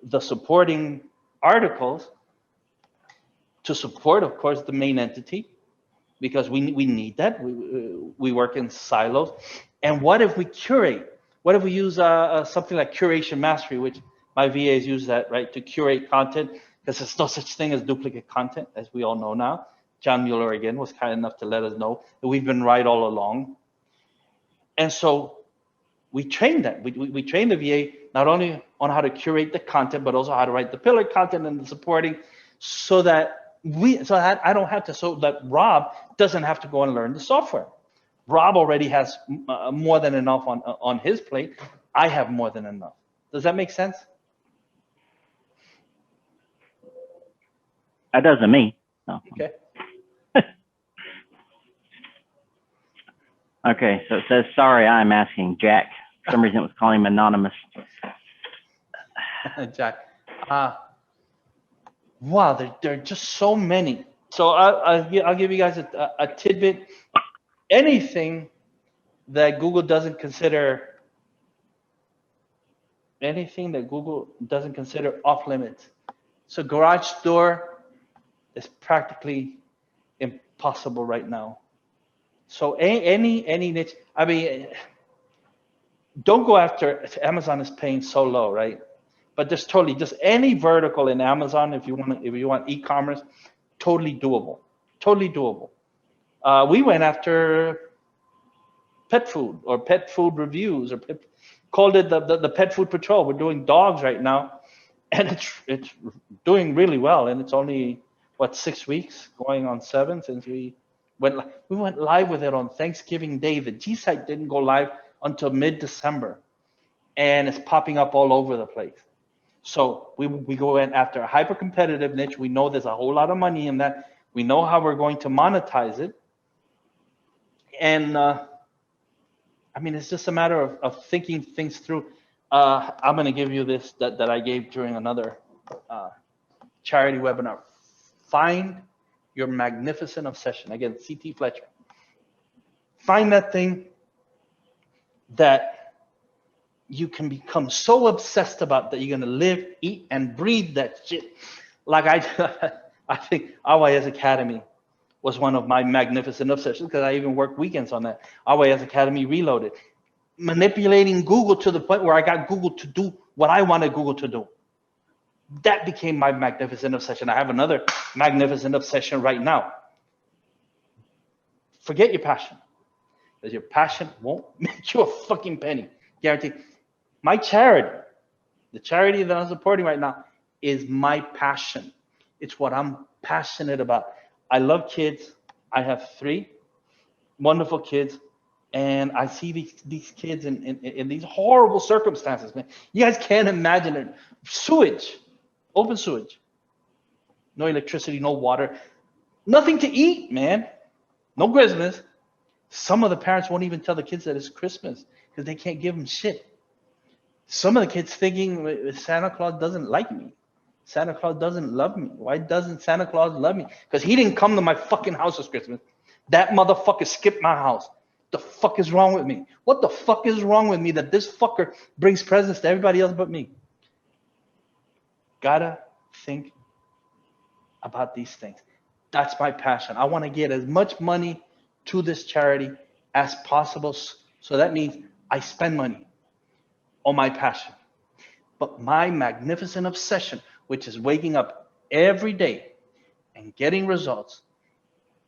[SPEAKER 1] the supporting articles to support, of course, the main entity, because we need that. We work in silos. And what if we curate? What if we use something like Curation Mastery, which my VAs use that, right, to curate content, because there's no such thing as duplicate content, as we all know now. John Mueller, again, was kind enough to let us know that we've been right all along. And so we train that. We train the VA not only on how to curate the content, but also how to write the pillar content and the supporting, so that I don't have to, so that Rob doesn't have to go and learn the software. Rob already has more than enough on his plate. I have more than enough. Does that make sense?
[SPEAKER 4] That does to me. No.
[SPEAKER 1] Okay.
[SPEAKER 4] Okay, so it says, sorry, I'm asking Jack. For some reason it was calling him anonymous.
[SPEAKER 1] Jack. Wow, there are just so many. So I'll give you guys a tidbit. Anything that Google doesn't consider off limits. So garage door is practically impossible right now. So any niche, I mean, don't go after, Amazon is paying so low, right? But there's totally just any vertical in Amazon, if you want e-commerce, totally doable. We went after pet food or pet food reviews, or called it the pet food patrol. We're doing dogs right now, and it's doing really well. And it's only what, 6 weeks, going on 7 since we went live with it on Thanksgiving Day. The G site didn't go live until mid-December, and it's popping up all over the place. So we go in after a hyper competitive niche. We know there's a whole lot of money in that. We know how we're going to monetize it. And I mean, it's just a matter of thinking things through. I'm going to give you this that I gave during another charity webinar. Find your magnificent obsession. Again, CT Fletcher. Find that thing that you can become so obsessed about that you're going to live, eat, and breathe that shit. Like I think RYS Academy was one of my magnificent obsessions because I even worked weekends on that. RYS Academy Reloaded. Manipulating Google to the point where I got Google to do what I wanted Google to do. That became my magnificent obsession. I have another magnificent obsession right now. Forget your passion, because your passion won't make you a fucking penny. Guaranteed. My charity, the charity that I'm supporting right now, is my passion. It's what I'm passionate about. I love kids. I have 3 wonderful kids, and I see these kids in these horrible circumstances, man. You guys can't imagine it. Sewage, open sewage, no electricity, no water, nothing to eat, man. No Christmas. Some of the parents won't even tell the kids that it's Christmas because they can't give them shit. Some of the kids thinking Santa Claus doesn't like me. Santa Claus doesn't love me. Why doesn't Santa Claus love me? Because he didn't come to my fucking house this Christmas. That motherfucker skipped my house. The fuck is wrong with me? What the fuck is wrong with me that this fucker brings presents to everybody else but me? Gotta think about these things. That's my passion. I want to get as much money to this charity as possible. So that means I spend money on my passion. But my magnificent obsession, which is waking up every day and getting results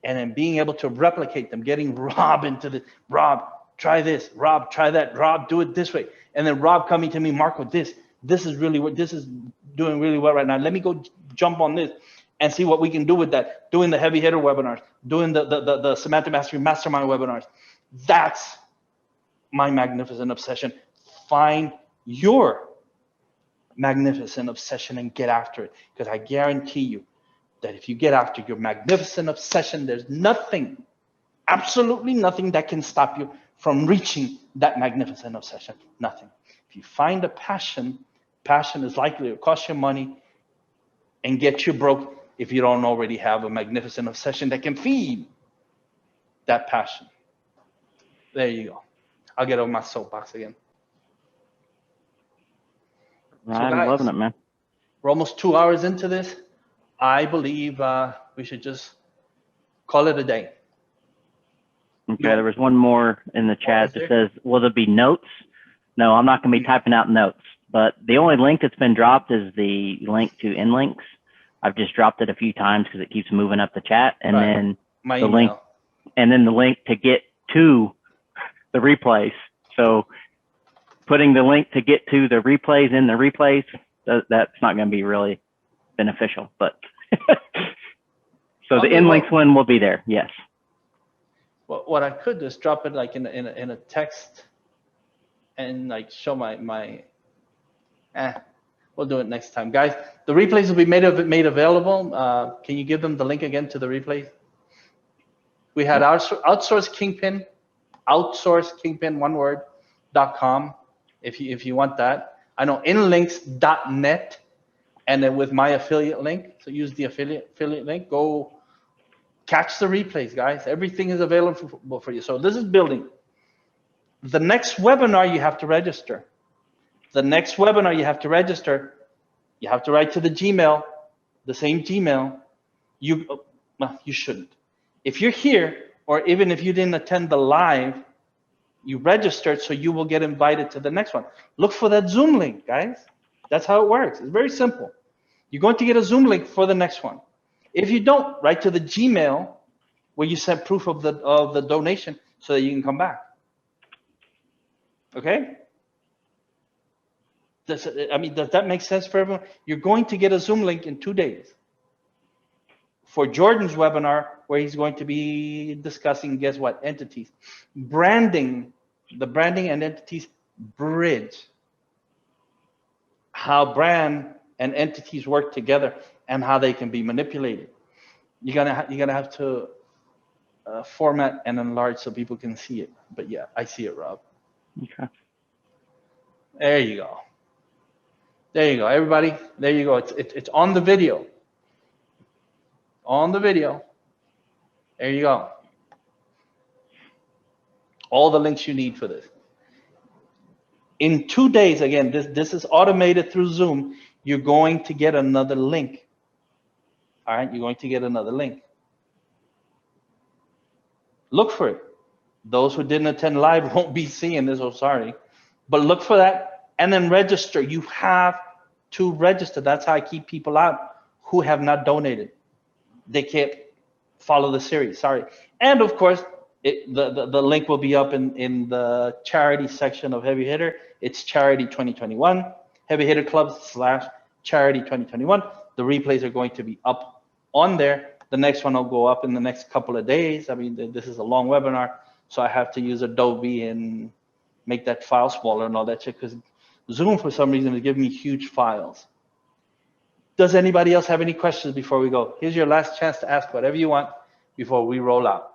[SPEAKER 1] and then being able to replicate them, getting Rob into the, Rob, try this, Rob, try that, Rob, do it this way. And then Rob coming to me, Marco, this is really what, this is doing really well right now. Let me go jump on this and see what we can do with that. Doing the heavy hitter webinars, doing the Semantic Mastery Mastermind webinars. That's my magnificent obsession. Find your magnificent obsession and get after it, because I guarantee you that if you get after your magnificent obsession, there's nothing, absolutely nothing that can stop you from reaching that magnificent obsession. Nothing. If you find a passion, passion is likely to cost you money and get you broke if you don't already have a magnificent obsession that can feed that passion. There you go. I'll get on my soapbox again.
[SPEAKER 4] I'm loving it, man.
[SPEAKER 1] We're almost 2 hours into this. I believe we should just call it a day.
[SPEAKER 4] Okay, there was one more in the chat that says, will there be notes? No, I'm not going to be typing out notes, but the only link that's been dropped is the link to InLinks. I've just dropped it a few times because it keeps moving up the chat, and then the link, and then the link to get to the replays. So putting the link to get to the replays in the replays, that's not going to be really beneficial, but so the InLinks one will be there. Yes.
[SPEAKER 1] Well, what I could do is drop it like in a text and like show we'll do it next time, guys. The replays will be made available. Can you give them the link again to the replays? We had Outsource Kingpin, one word, .com. If you want that. I know InLinks.net, and then with my affiliate link. So use the affiliate link. Go catch the replays, guys. Everything is available for you. So this is building. The next webinar you have to register. The next webinar you have to register. You have to write to the Gmail, the same Gmail. Well, you shouldn't. If you're here, or even if you didn't attend the live, you registered, so you will get invited to the next one. Look for that Zoom link, guys. That's how it works. It's very simple. You're going to get a Zoom link for the next one. If you don't, write to the Gmail where you sent proof of the donation so that you can come back. Okay? Does that make sense for everyone? You're going to get a Zoom link in 2 days for Jordan's webinar, where he's going to be discussing, guess what, entities. Branding, the branding and entities bridge. How brand and entities work together and how they can be manipulated. You're gonna have to format and enlarge so people can see it. But yeah, I see it, Rob.
[SPEAKER 4] Okay.
[SPEAKER 1] There you go. There you go, everybody. There you go. It's on the video. On the video. There you go. All the links you need for this. In 2 days, again, this is automated through Zoom. You're going to get another link. All right, you're going to get another link. Look for it. Those who didn't attend live won't be seeing this, oh sorry. But look for that and then register. You have to register. That's how I keep people out who have not donated. They can't follow the series, sorry. And of course, the link will be up in the charity section of Heavy Hitter. It's Charity 2021, Heavy Hitter Club / Charity 2021. The replays are going to be up on there. The next one will go up in the next couple of days. I mean, this is a long webinar, so I have to use Adobe and make that file smaller and all that shit, because Zoom, for some reason, is giving me huge files. Does anybody else have any questions before we go? Here's your last chance to ask whatever you want before we roll out.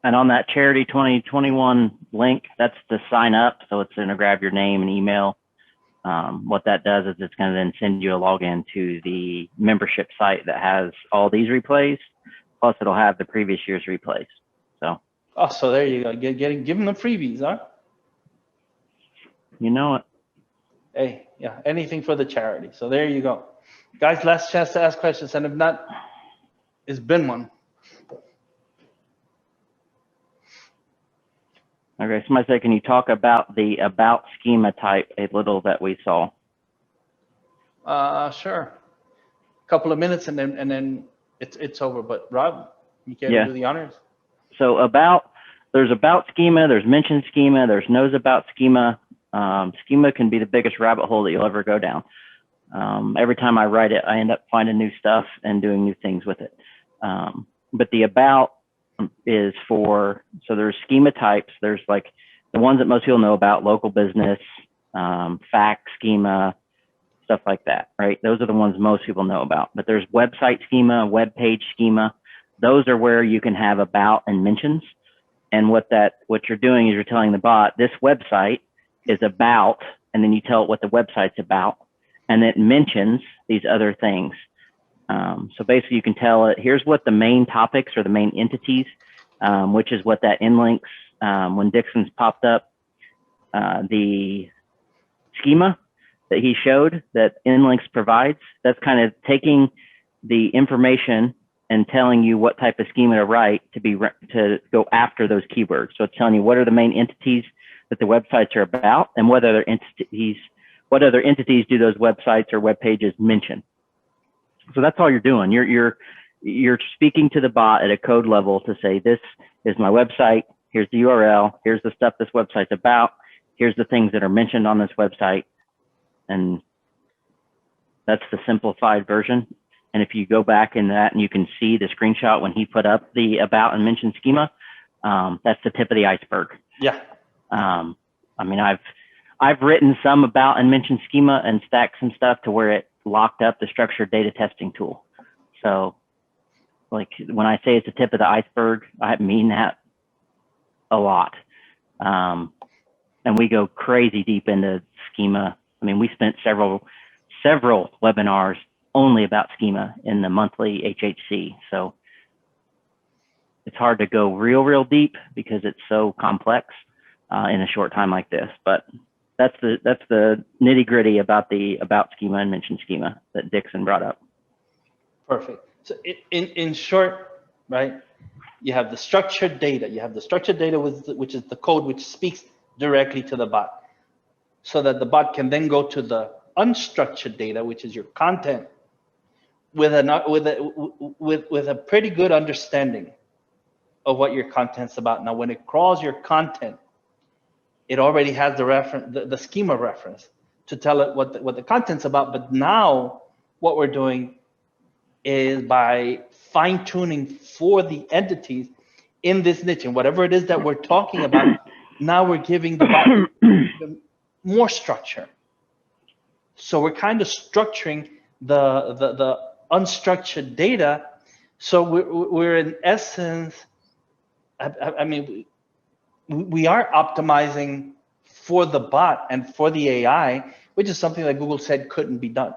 [SPEAKER 4] And on that Charity 2021 link, that's to sign up. So it's going to grab your name and email. What that does is it's going to then send you a login to the membership site that has all these replays. Plus, it'll have the previous year's replays. So.
[SPEAKER 1] Oh, so there you go. Give them the freebies, huh?
[SPEAKER 4] You know it.
[SPEAKER 1] Hey, yeah, anything for the charity. So there you go. Guys, last chance to ask questions. And if not, it's been one.
[SPEAKER 4] Okay, somebody said, can you talk about the about schema type a little that we saw?
[SPEAKER 1] Sure. A couple of minutes and then it's over. But Rob, you can do the honors.
[SPEAKER 4] So there's about schema, there's mention schema, there's knows about schema. Schema can be the biggest rabbit hole that you'll ever go down. Every time I write it, I end up finding new stuff and doing new things with it. But the about is for, so there's schema types. There's like the ones that most people know about: local business, fact schema, stuff like that, right? Those are the ones most people know about. But there's website schema, web page schema. Those are where you can have about and mentions. And what you're doing is you're telling the bot, this website is about, and then you tell it what the website's about, and it mentions these other things. So basically you can tell it, here's what the main topics or the main entities, which is what that InLinks, when Dixon's popped up, the schema that he showed that InLinks provides, that's kind of taking the information and telling you what type of schema to write to go after those keywords. So it's telling you what are the main entities that the websites are about, and what other entities do those websites or web pages mention. So that's all you're doing. You're speaking to the bot at a code level to say, this is my website. Here's the URL. Here's the stuff this website's about. Here's the things that are mentioned on this website. And that's the simplified version. And if you go back in that and you can see the screenshot when he put up the about and mention schema, that's the tip of the iceberg.
[SPEAKER 1] Yeah.
[SPEAKER 4] I mean, I've written some about and mentioned schema and stacked some stuff to where it locked up the structured data testing tool. So like when I say it's the tip of the iceberg, I mean that a lot. And we go crazy deep into schema. I mean, we spent several webinars only about schema in the monthly HHC. So it's hard to go real deep because it's so complex in a short time like this. But that's the nitty gritty about the about schema and mention schema that Dixon brought up.
[SPEAKER 1] Perfect. So in short, right, you have the structured data. You have the structured data, which is the code which speaks directly to the bot, so that the bot can then go to the unstructured data, which is your content, with a pretty good understanding of what your content's about. Now, when it crawls your content, it already has the reference, the schema reference to tell it what the content's about. But now what we're doing is by fine tuning for the entities in this niche and whatever it is that we're talking about, now we're giving the bot more structure. So we're kind of structuring the unstructured data. So we're in essence, I mean, we are optimizing for the bot and for the AI, which is something that Google said couldn't be done.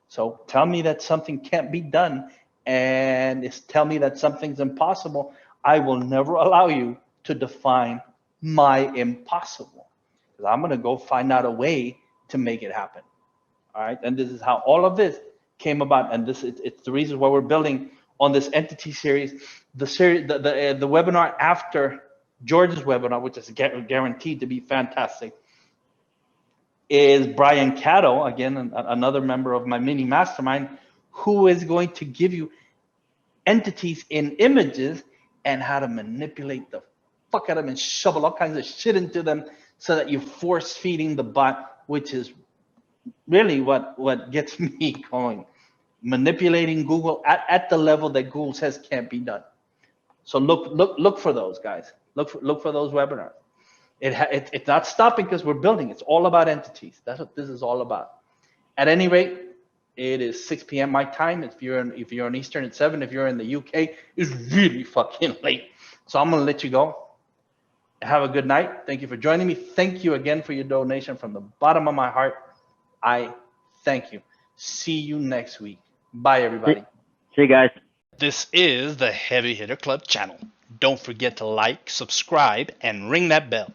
[SPEAKER 1] So tell me that something can't be done and tell me that something's impossible. I will never allow you to define my impossible, because I'm going to go find out a way to make it happen. All right. And this is how all of this came about. And it's the reason why we're building on this entity series. The webinar after George's webinar, which is guaranteed to be fantastic, is Brian Caddo, again, another member of my mini mastermind, who is going to give you entities in images and how to manipulate the fuck out of them and shovel all kinds of shit into them so that you're force feeding the bot, which is really what gets me going. Manipulating Google at the level that Google says can't be done. So look for those, guys. Look for those webinars. It's not stopping because we're building. It's all about entities. That's what this is all about. At any rate, it is 6 p.m. my time. If you're on Eastern, it's 7. If you're in the UK, it's really fucking late. So I'm gonna let you go. Have a good night. Thank you for joining me. Thank you again for your donation from the bottom of my heart. I thank you. See you next week. Bye, everybody.
[SPEAKER 4] See you guys.
[SPEAKER 2] This is the Heavy Hitter Club channel. Don't forget to like, subscribe, and ring that bell.